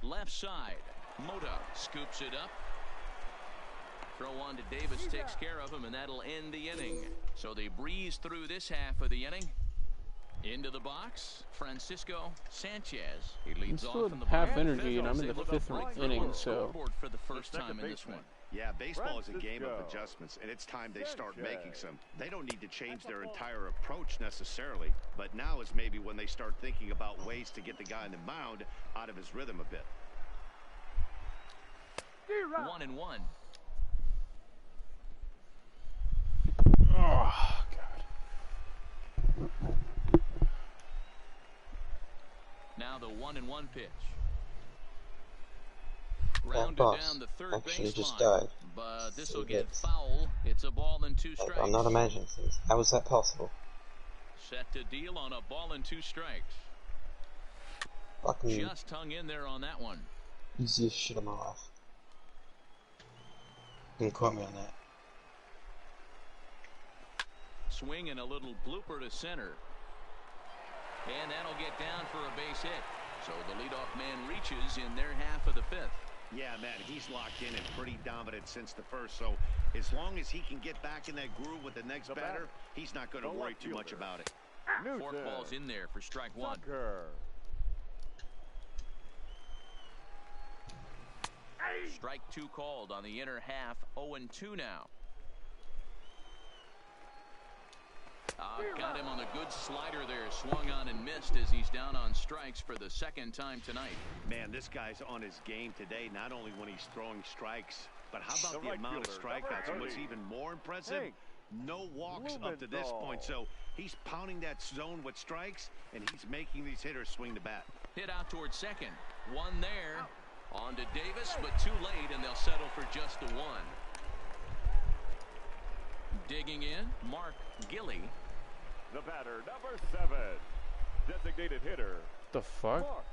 Left side. Mota scoops it up. Throw on to Davis, takes care of him, and that'll end the inning. So they breeze through this half of the inning. Into the box, Francisco Sanchez. He leads I'm off still in the at half bottom. energy, and I'm in the fifth inning, so Scoreboard for the first time in this one. Yeah, baseball is a game of adjustments, and it's time they start making some. They don't need to change their entire approach necessarily, but now is maybe when they start thinking about ways to get the guy on the mound out of his rhythm a bit. 1-1. oh god. Now the 1-1 pitch. That Rounded boss down the third actually just baseline, died. but this So will get it's- foul. It's a ball and 2 strikes. I'm not imagining things. How is that possible? Set to deal on a ball and 2 strikes. Fucking Just hung in there on that one. easiest shit of my life. Don't quote me on that. Swing and a little blooper to center. And that'll get down for a base hit. So the leadoff man reaches in their half of the 5th. Yeah, man, he's locked in and pretty dominant since the first, so as long as he can get back in that groove with the next batter, he's not going to worry too much about it. Forkball's in there for strike 1. Strike 2 called on the inner half. 0-2 now. Got him on a good slider there. Swung on and missed as he's down on strikes for the 2nd time tonight. Man, this guy's on his game today, not only when he's throwing strikes, but how about the amount of strikeouts? And what's even more impressive, no walks up to this point. So he's pounding that zone with strikes, and he's making these hitters swing the bat. Hit out towards second. One there. On to Davis, but too late, and they'll settle for just the 1. Digging in, Mark Gilly. The batter, number 7. Designated hitter. The fuck? Mark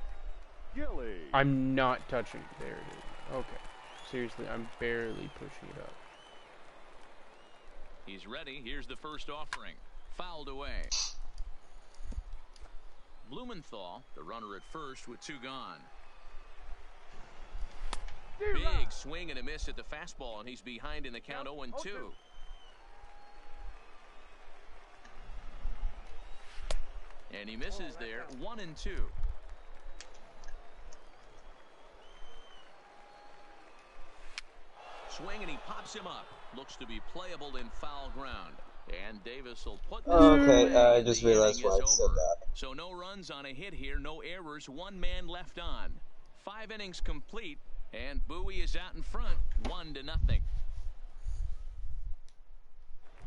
Gilly. I'm not touching. There it is. Okay. Seriously, I'm barely pushing it up. He's ready. Here's the first offering. Fouled away. Blumenthal, the runner at first with 2 gone. Big swing and a miss at the fastball, and he's behind in the count 0-2. And he misses there. 1-2. Swing and he pops him up. Looks to be playable in foul ground. And Davis will put this Okay, away. I just The realized inning why I is said over. that. So no runs on a hit here, no errors, 1 man left on. 5 innings complete, and Bowie is out in front, 1-0.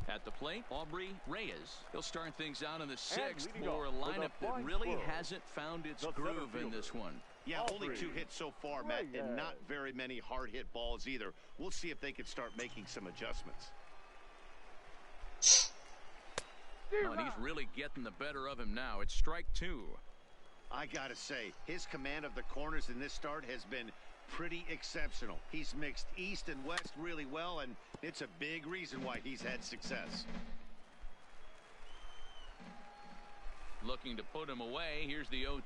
At the plate, Aubrey Reyes. He'll start things out in the 6th for a lineup that really hasn't found its groove in this one. Yeah, only 2 hits so far, Matt, and not very many hard hit balls either. We'll see if they can start making some adjustments. Oh, and he's really getting the better of him now. It's strike 2. I gotta say, his command of the corners in this start has been pretty exceptional. He's mixed east and west really well, and it's a big reason why he's had success. Looking to put him away. Here's the 0-2.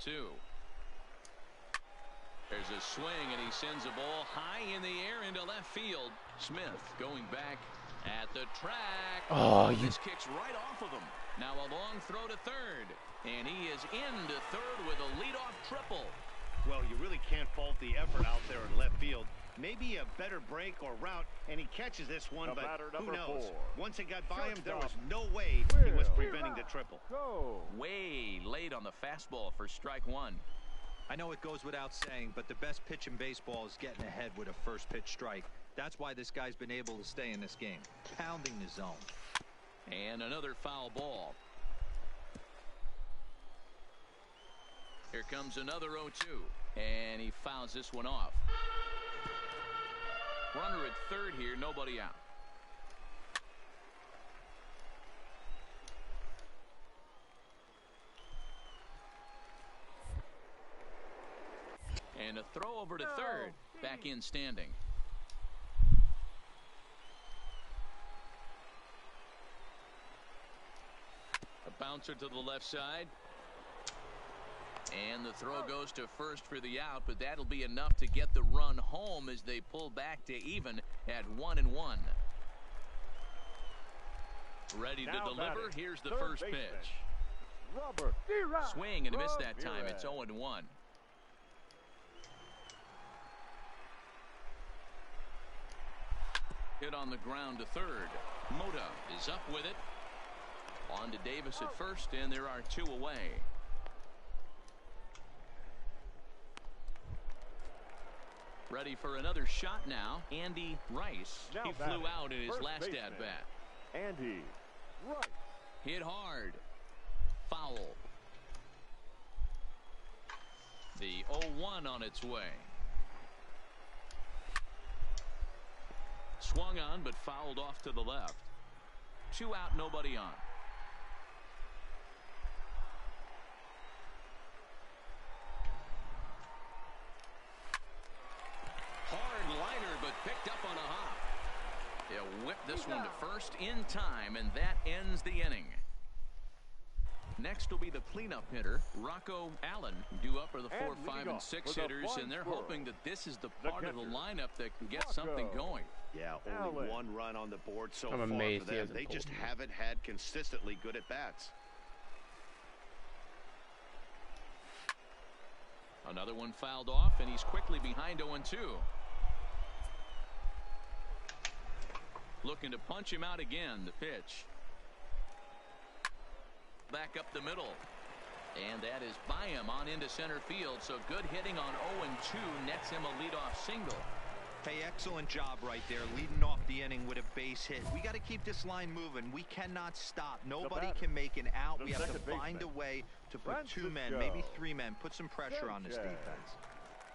There's a swing, and he sends a ball high in the air into left field. Smith going back at the track. Oh, This kicks right off of him. Now a long throw to third, and he is into third with a leadoff triple. Well, you really can't fault the effort out there in left field. Maybe a better break or route, and he catches this one, but who knows? 4. Once it got by him, there was no way he was preventing the triple. Go. Way late on the fastball for strike 1. I know it goes without saying, but the best pitch in baseball is getting ahead with a first pitch strike. That's why this guy's been able to stay in this game, pounding the zone. And another foul ball. Here comes another 0-2, and he fouls this one off. Runner at third here, nobody out. And a throw over to third, back in standing. A bouncer to the left side. And the throw goes to first for the out, but that'll be enough to get the run home as they pull back to even at 1-1. Ready to deliver. Here's the first pitch. Swing and a miss that time. It's 0-1. Hit on the ground to third. Mota is up with it. On to Davis at first, and there are 2 away. Ready for another shot now. Andy Rice. He flew out in his last at-bat. Andy Rice. Hit hard. Foul. The 0-1 on its way. Swung on, but fouled off to the left. 2 out, nobody on. Hard liner, but picked up on a hop. He'll whip this one to first in time, and that ends the inning. Next will be the cleanup hitter, Rocco Allen, due up are the 4, 5, and 6 hitters, and they're hoping that this is the part of the lineup that can get something going. Yeah, only 1 run on the board so far for amazed them. They just haven't had consistently good at-bats. Another one fouled off, and he's quickly behind 0-2. Looking to punch him out again, the pitch. Back up the middle. And that is by him on into center field. So good hitting on 0-2 nets him a leadoff single. Hey, excellent job right there, leading off the inning with a base hit. We got to keep this line moving. We cannot stop. Nobody can make an out. We have to find a way to put 2 men, maybe 3 men, put some pressure on this defense.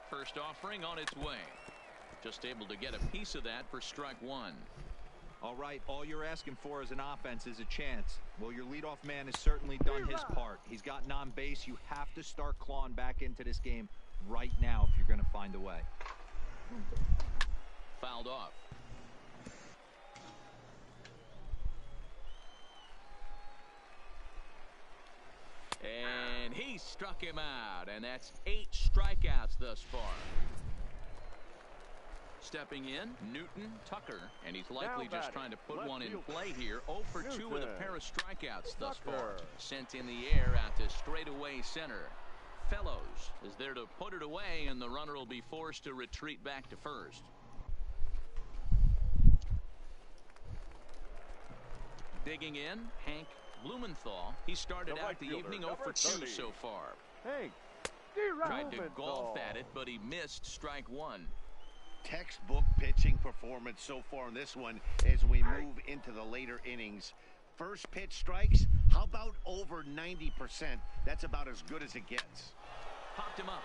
First offering on its way. Just able to get a piece of that for strike 1. All right, all you're asking for as an offense is a chance. Well, your leadoff man has certainly done his part. He's gotten on base. You have to start clawing back into this game right now if you're going to find a way. Fouled off. And he struck him out, and that's 8 strikeouts thus far. Stepping in, Newton Tucker, and he's likely just trying to put one in play here. 0 for 2 with a pair of strikeouts thus far. Sent in the air out to straightaway center. Fellows is there to put it away, and the runner will be forced to retreat back to first. Digging in, Hank Blumenthal. He started out the evening 0 for 2 so far. Tried to golf at it, but he missed strike 1. Textbook pitching performance so far in this one as we move into the later innings. First pitch strikes, how about over 90%? That's about as good as it gets. Popped him up.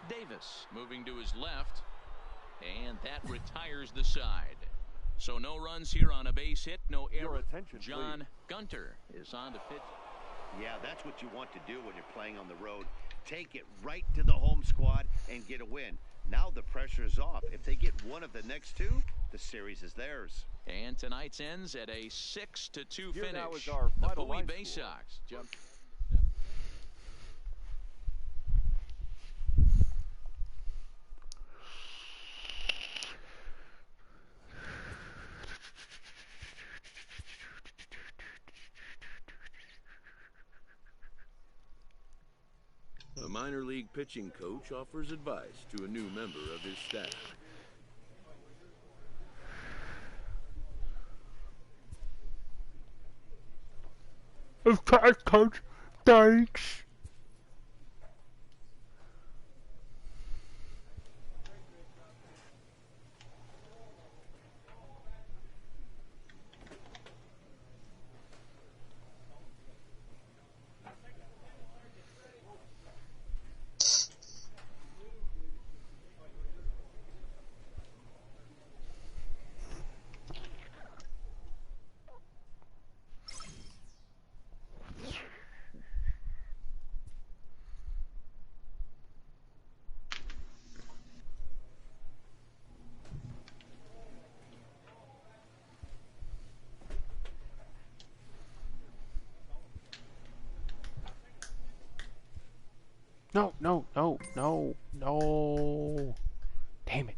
Davis moving to his left, and that retires the side. So no runs here on a base hit, no error. John Gunter is on to pitch. Yeah, that's what you want to do when you're playing on the road. Take it right to the home squad and get a win. Now the pressure is off. If they get one of the next 2, the series is theirs. And tonight's ends at a 6-2 finish. Now is our the Bowie Bay Sox jump. A minor league pitching coach offers advice to a new member of his staff. Okay, coach. Thanks. No, no, no, no, no. Damn it.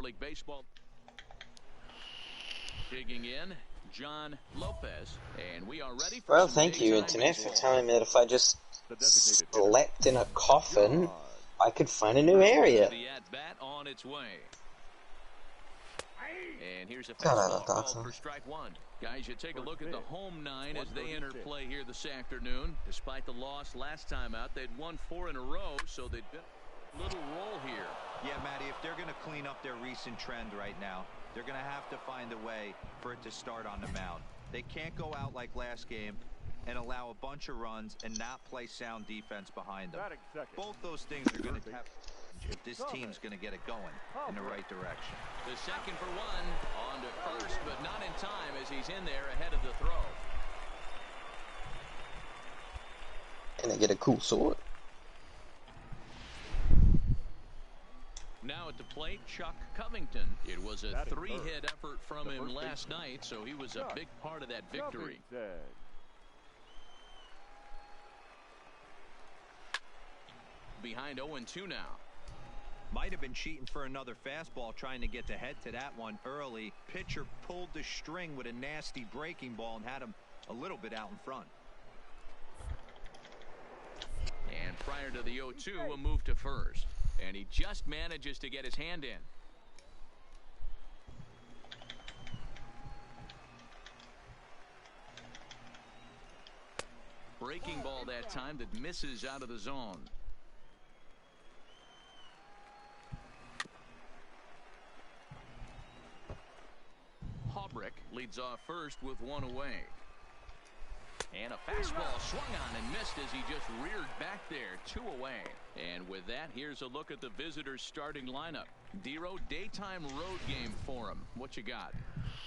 League Baseball. Digging in, John Lopez, and we are ready for Well, some thank you, daytime Internet, for baseball. telling me that if I just slept in a coffin, I could find a new area. The at-bat on its way. And here's a God, I fastball love called Dotson. for strike one. Guys, you take a look at the home nine as they enter play here this afternoon. Despite the loss last time out, they'd won 4 in a row, so they'd been a little roll here. Yeah, Matty, if they're going to clean up their recent trend right now, they're going to have to find a way for it to start on the mound. They can't go out like last game and allow a bunch of runs and not play sound defense behind them. Both those things are going to happen if this team's going to get it going in the right direction. The second for one, on to first, but not in time as he's in there ahead of the throw. And I get a cool sword. Now at the plate, Chuck Covington. It was a 3-hit effort from him last night, so he was a big part of that victory. Behind 0-2 now. Might have been cheating for another fastball, trying to get to head to that one early. Pitcher pulled the string with a nasty breaking ball and had him a little bit out in front. And prior to the 0-2, a move to first. And he just manages to get his hand in. Breaking ball that time that misses out of the zone. Haubrick leads off first with 1 away. And a fastball swung on and missed as he just reared back there. 2 away. And with that, here's a look at the visitors' starting lineup. Dero, daytime road game for him. What you got?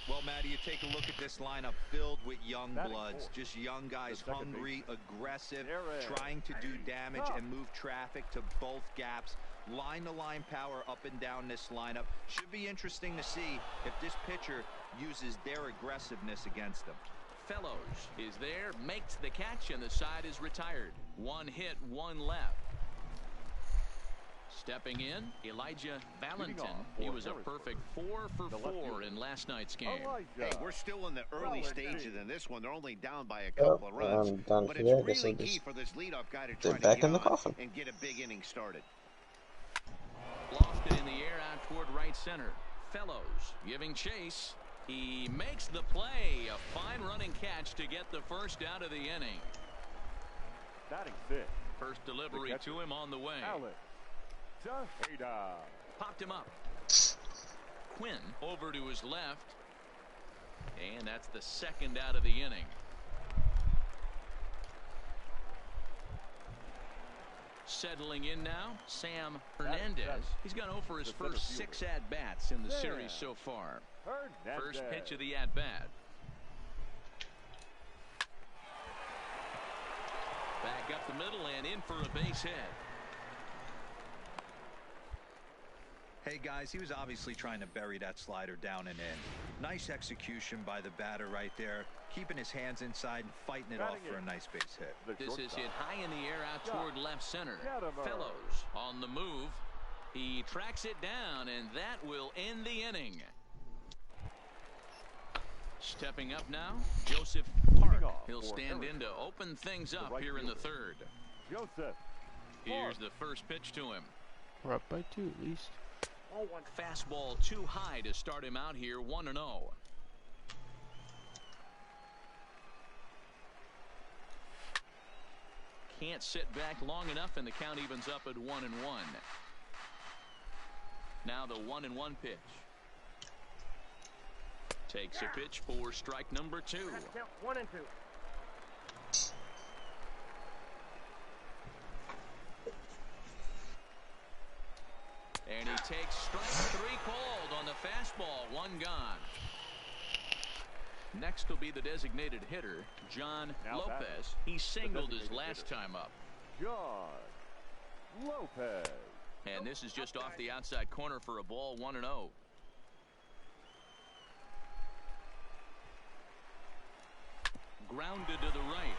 Well, Matty, you take a look at this lineup filled with young bloods. Just young guys, hungry, aggressive, trying to do damage and move traffic to both gaps. Line-to-line power up and down this lineup. Should be interesting to see if this pitcher uses their aggressiveness against them. Fellows is there, makes the catch, and the side is retired. 1 hit, 1 left. Stepping in, Elijah Valentin. He was a perfect 4 for 4 in last night's game. Hey, we're still in the early stages in this one. They're only down by a couple of runs. I'm done But here. it's really This key for this leadoff guy to try to back get in the on coffin and get a big inning started. Lofted in the air out toward right center. Fellows giving chase. He makes the play. A fine running catch to get the first out of the inning. First delivery to him on the way. Popped him up. Quinn over to his left. And that's the second out of the inning. Settling in now, Sam Hernandez. He's gone over his first 6 at-bats in the series so far. First pitch of the at-bat. Back up the middle and in for a base hit. Hey guys, he was obviously trying to bury that slider down and in. Nice execution by the batter right there, keeping his hands inside and fighting it off for a nice base hit. This is hit high in the air out toward left center. Fellows on the move. He tracks it down, and that will end the inning. Stepping up now, Joseph Park. He'll stand in to open things up here in the third. Here's the first pitch to him. We're up by 2 at least. Fastball too high to start him out here, 1-0. Can't sit back long enough, and the count evens up at 1-1. Now the 1-1 pitch. Takes a pitch for strike number 2. 1 and 2. And he takes strike 3 called on the fastball. 1 gone. Next will be the designated hitter, John Lopez. He singled his last time up. John Lopez. And this is just off the outside corner for a ball, 1-0. Grounded to the right.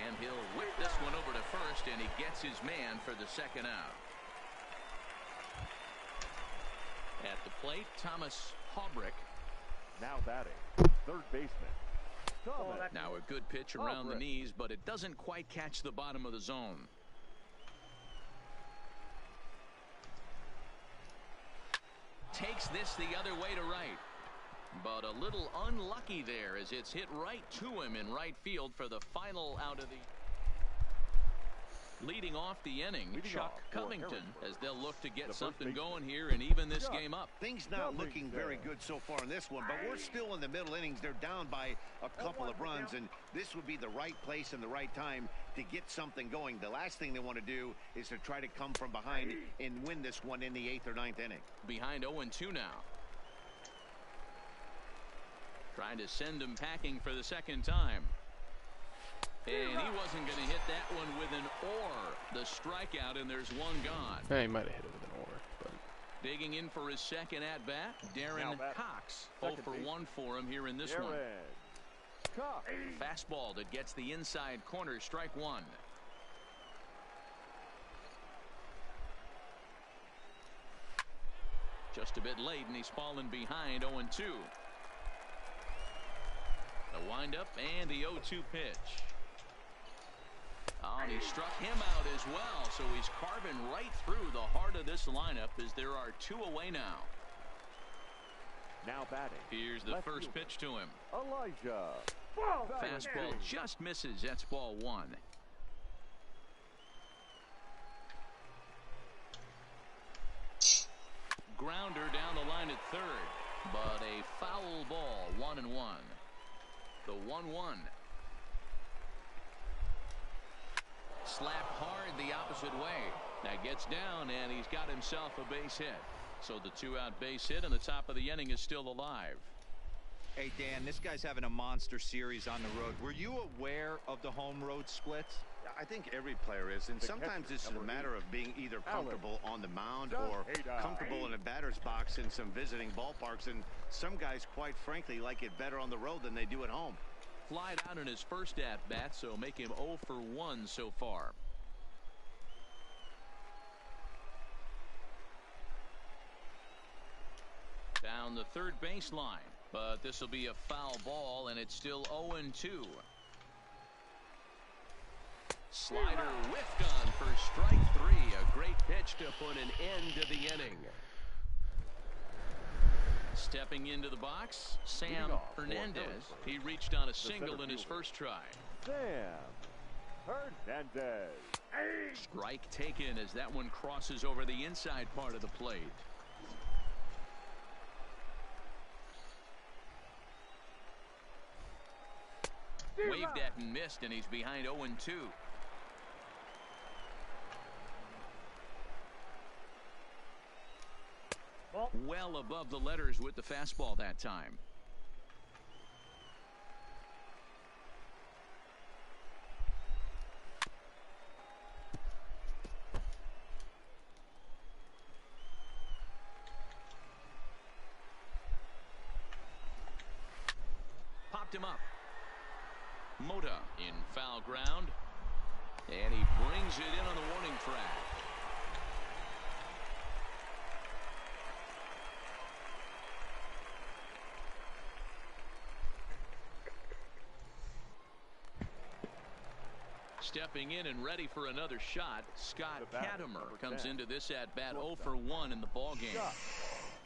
And he'll whip this one over to first, and he gets his man for the second out. At the plate, Thomas Haubrick. Now batting, third baseman. Now a good pitch around the knees, but it doesn't quite catch the bottom of the zone. Takes this the other way to right. But a little unlucky there as it's hit right to him in right field for the final out of the... Leading off the inning, Chuck Covington, as they'll look to get something going here and even this game up. Things not looking very good so far in this one, but we're still in the middle innings. They're down by a couple of runs, and this would be the right place and the right time to get something going. The last thing they want to do is to try to come from behind and win this one in the 8th or 9th inning. Behind 0-2 now. Trying to send him packing for the second time. And he wasn't going to hit that one with an or. The strikeout, and there's one gone. Yeah, he might have hit it with an or. But... Digging in for his second at-bat, Darren Cox. 0 for 1 for him here in this one. Fastball that gets the inside corner, strike one. Just a bit late, and he's fallen behind 0-2. The windup and the 0-2 pitch. Oh, and he struck him out as well, so he's carving right through the heart of this lineup as there are 2 away now. Now batting. Here's the first pitch to him. Elijah. Fastball just misses. That's ball one. Grounder down the line at third, but a foul ball, 1-1. The 1-1. Slapped hard the opposite way. That gets down, and he's got himself a base hit. So the 2-out base hit, and the top of the inning is still alive. Hey, Dan, this guy's having a monster series on the road. Were you aware of the home road splits? I think every player is, and sometimes it's a matter of being either comfortable on the mound or comfortable in a batter's box in some visiting ballparks, and some guys, quite frankly, like it better on the road than they do at home. Flied out in his first at-bat, so make him 0 for 1 so far. Down the third baseline, but this will be a foul ball, and it's still 0-2. Slider whiffed on for strike 3. A great pitch to put an end to the inning. Stepping into the box, Sam Hernandez. He reached on a single in his first try. Sam Hernandez. Strike taken as that one crosses over the inside part of the plate. Waved at and missed, and he's behind 0-2. Well above the letters with the fastball that time. Popped him up. Mota in foul ground, and he brings it in on the warning track. Stepping in and ready for another shot, Scott Katimer comes into this at bat 0 for 1 in the ball game.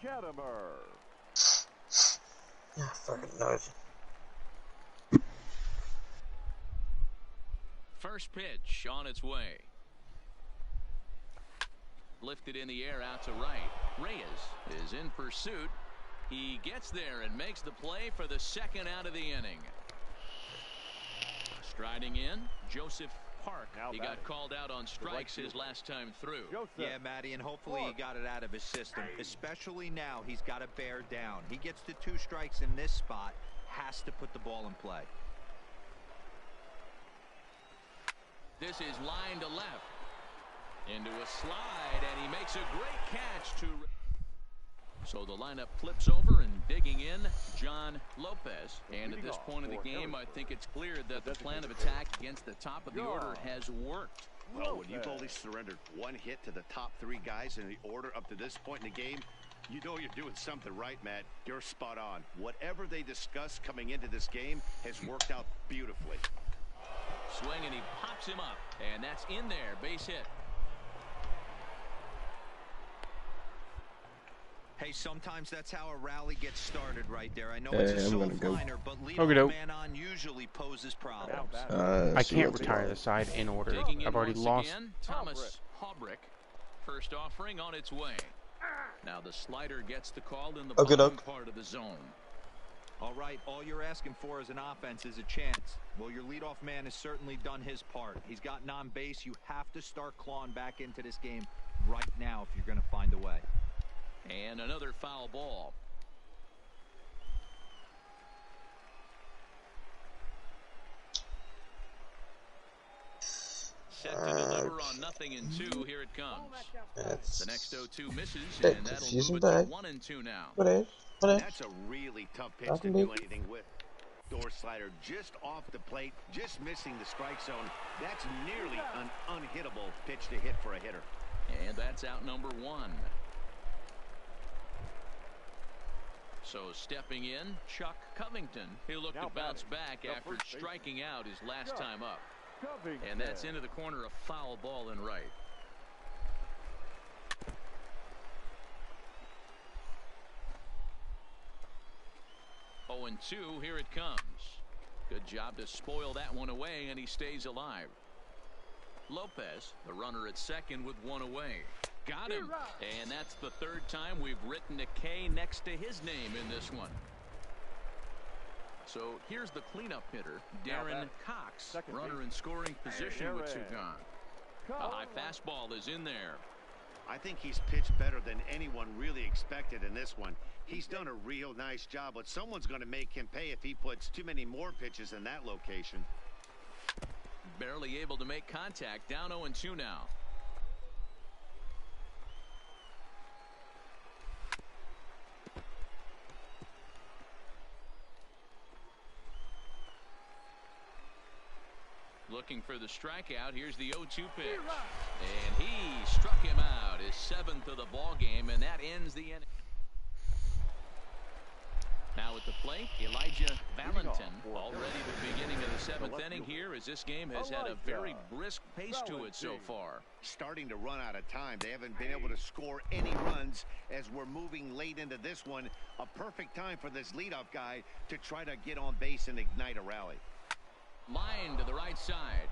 Katimer. Fucking noise. First pitch on its way. Lifted in the air out to right. Reyes is in pursuit. He gets there and makes the play for the second out of the inning. Striding in, Joseph Park. He got called out on strikes his last time through. Yeah, Matty, and hopefully he got it out of his system. Especially now, he's got to bear down. He gets to 2 strikes in this spot, has to put the ball in play. This is line to left. Into a slide, and he makes a great catch to... So the lineup flips over, and digging in, John Lopez. And at this point of the game, I think it's clear that the plan of attack against the top of the order has worked. Well, when you've only surrendered 1 hit to the top 3 guys in the order up to this point in the game, You know you're doing something right, Matt. You're spot on. Whatever they discussed coming into this game has worked out beautifully. Swing, and he pops him up. And that's in there. Base hit. Hey, sometimes that's how a rally gets started right there. I know it's a soft liner, but leading the man on usually poses problems. I can't retire the side in order. I've already lost. Again, Thomas Haubrick. First offering on its way. Now the slider gets the call in the bottom part of the zone. All right, all you're asking for as an offense is a chance. Well, your leadoff man has certainly done his part. He's gotten on base. You have to start clawing back into this game right now if you're going to find a way. And another foul ball. Set to deliver on 0-2. Here it comes. The next 0-2 misses, and that'll move it to 1-2 now. That's a really tough pitch to do anything with. Door slider just off the plate, just missing the strike zone. That's nearly an unhittable pitch to hit for a hitter. And that's out number 1. So stepping in, Chuck Covington. He'll look to bounce back after striking out his last time up. And that's into the corner, a foul ball in right. Oh, and 2, here it comes. Good job to spoil that one away, and he stays alive. Lopez, the runner at second with 1 away. Got him. And that's the 3rd time we've written a K next to his name in this one. So here's the cleanup hitter, Darren Cox, runner in scoring position with 2 gone. A high fastball is in there. I think he's pitched better than anyone really expected in this one. He's done a real nice job, but someone's going to make him pay if he puts too many more pitches in that location. Barely able to make contact. Down 0-2 now. Looking for the strikeout. Here's the 0-2 pitch. And he struck him out, his 7th of the ball game, and that ends the inning. Now at the plate, Elijah Valentin. Already the beginning of the 7th inning here, as this game has had a very brisk pace to it so far. Starting to run out of time. They haven't been able to score any runs as we're moving late into this one. A perfect time for this leadoff guy to try to get on base and ignite a rally. Line to the right side.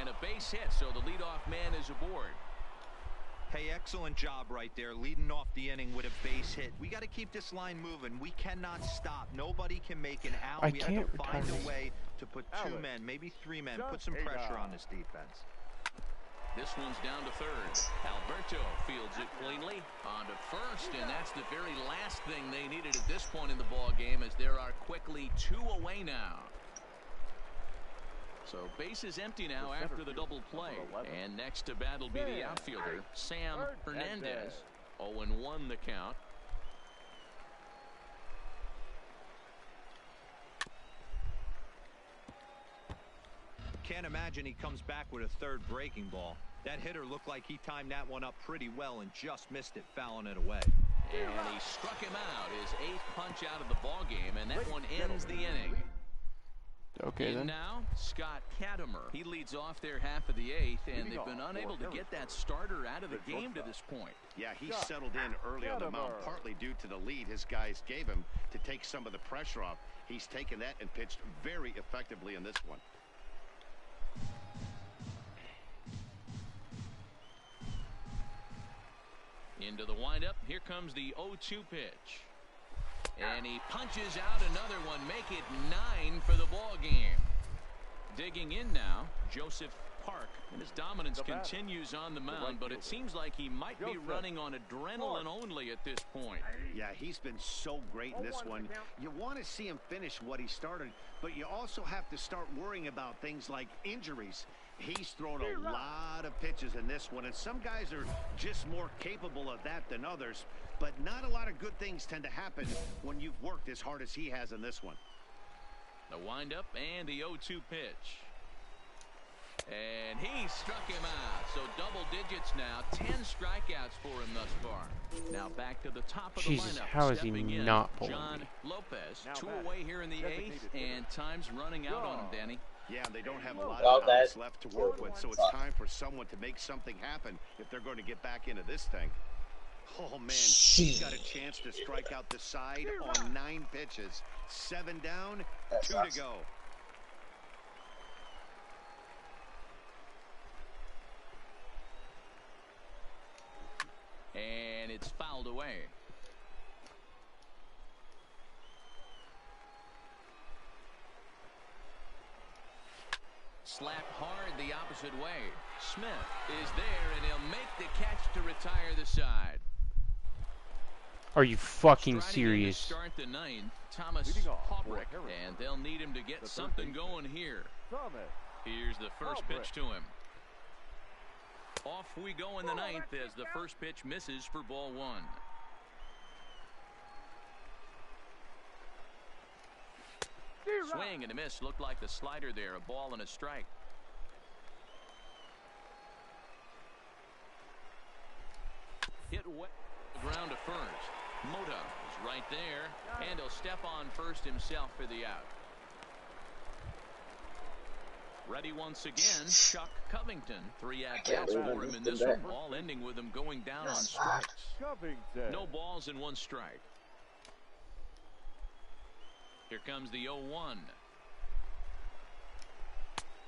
And a base hit, so the leadoff man is aboard. Hey, excellent job right there, leading off the inning with a base hit. We got to keep this line moving. We cannot stop. Nobody can make an out. We have to find a way to put 2 men, maybe 3 men, put some pressure on this defense. This one's down to 3rd. Alberto fields it cleanly on to 1st, and that's the very last thing they needed at this point in the ball game, as there are quickly 2 away now. So base is empty now after the double play. And next to bat will be the outfielder, Sam Hernandez. 0-1 the count. Can't imagine he comes back with a 3rd breaking ball. That hitter looked like he timed that one up pretty well and just missed it, fouling it away. And he struck him out, his 8th punch out of the ball game, and that one ends the inning. Okay, then. Now, Scott Katimer. He leads off their half of the 8th, and they've been unable to get that starter out of the game to this point. Yeah, he settled in early on the mound, partly due to the lead his guys gave him to take some of the pressure off. He's taken that and pitched very effectively in this one. Into the windup. Here comes the 0-2 pitch. And he punches out another one. Make it 9 for the ball game. Digging in now, Joseph Park. And his dominance continues on the mound, but it seems like he might be running on adrenaline only at this point. Yeah, he's been so great in this one. You want to see him finish what he started, but you also have to start worrying about things like injuries. He's thrown a lot of pitches in this one, and some guys are just more capable of that than others, but not a lot of good things tend to happen when you've worked as hard as he has in this one. The windup and the 0-2 pitch. And he struck him out. So double digits now. 10 strikeouts for him thus far. Now back to the top of the Jesus, lineup. how is he Stepping not in, pulling John me? Lopez. 2 away here in the 8th, and time's running out on him, Danny. Yeah, they don't have a lot of outs left to work with, so it's time for someone to make something happen if they're going to get back into this thing. Oh, man, he's got a chance to strike out the side on 9 pitches. 7 down, 2 to go. And it's fouled away. Slapped hard the opposite way. Smith is there, and he'll make the catch to retire the side. Are you fucking serious? Start the 9th, Thomas Haubrick, and they'll need him to get something going here. Here's the first pitch to him. Off we go in the 9th as the first pitch misses for ball 1. Swing and a miss. Looked like the slider there. A ball and a strike. Hit wet the ground to first. Mota is right there, and he'll step on first himself for the out. Ready once again, Chuck Covington. 3 at-bats for him in this one. All ending with him going down on strikes. No balls and 1 strike. Here comes the 0-1.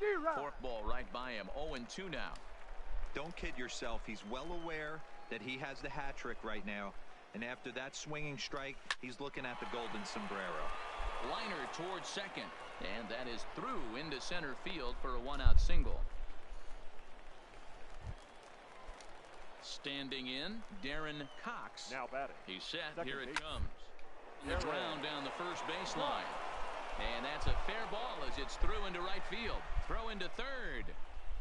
Forkball right by him. 0-2 now. Don't kid yourself. He's well aware that he has the hat trick right now. And after that swinging strike, he's looking at the golden sombrero. Liner towards second. And that is through into center field for a 1-out single. Standing in, Darren Cox. Now batting. He's set. Here it comes. The ground down the first baseline. And that's a fair ball as it's through into right field. Throw into third.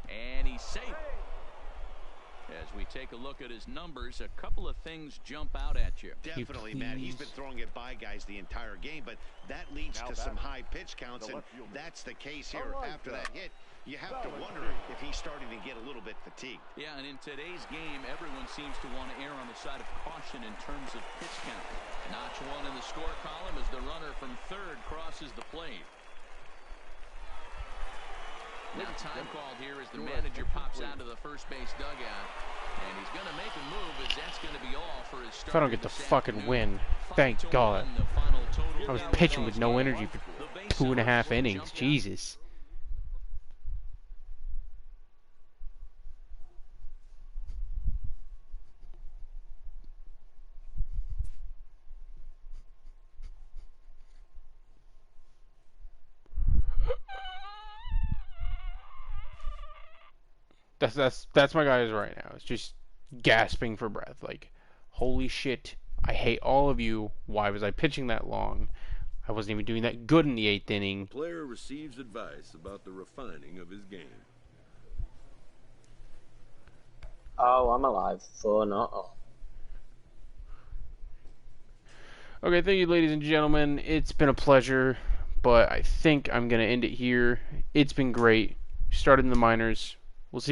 And he's safe. As we take a look at his numbers, a couple of things jump out at you. Definitely, Matt. He's been throwing it by guys the entire game, but that leads to some high pitch counts, and that's the case here. After that hit, you have to wonder if he's starting to get a little bit fatigued. Yeah, and in today's game, everyone seems to want to err on the side of caution in terms of pitch count. Notch 1 in the score column as the runner from third crosses the plate. Now time called here as the manager pops out of the first base dugout. And he's going to make a move as that's going to be all for his start. If I don't get the fucking win, thank God. I was pitching with no energy for 2.5 innings. Jesus. That's my guys right now. It's just gasping for breath. Like, holy shit, I hate all of you. Why was I pitching that long? I wasn't even doing that good in the 8th inning. Player receives advice about the refining of his game. Oh, I'm alive. 4-0. Okay, thank you, ladies and gentlemen. It's been a pleasure, but I think I'm going to end it here. It's been great. Started in the minors. We'll see where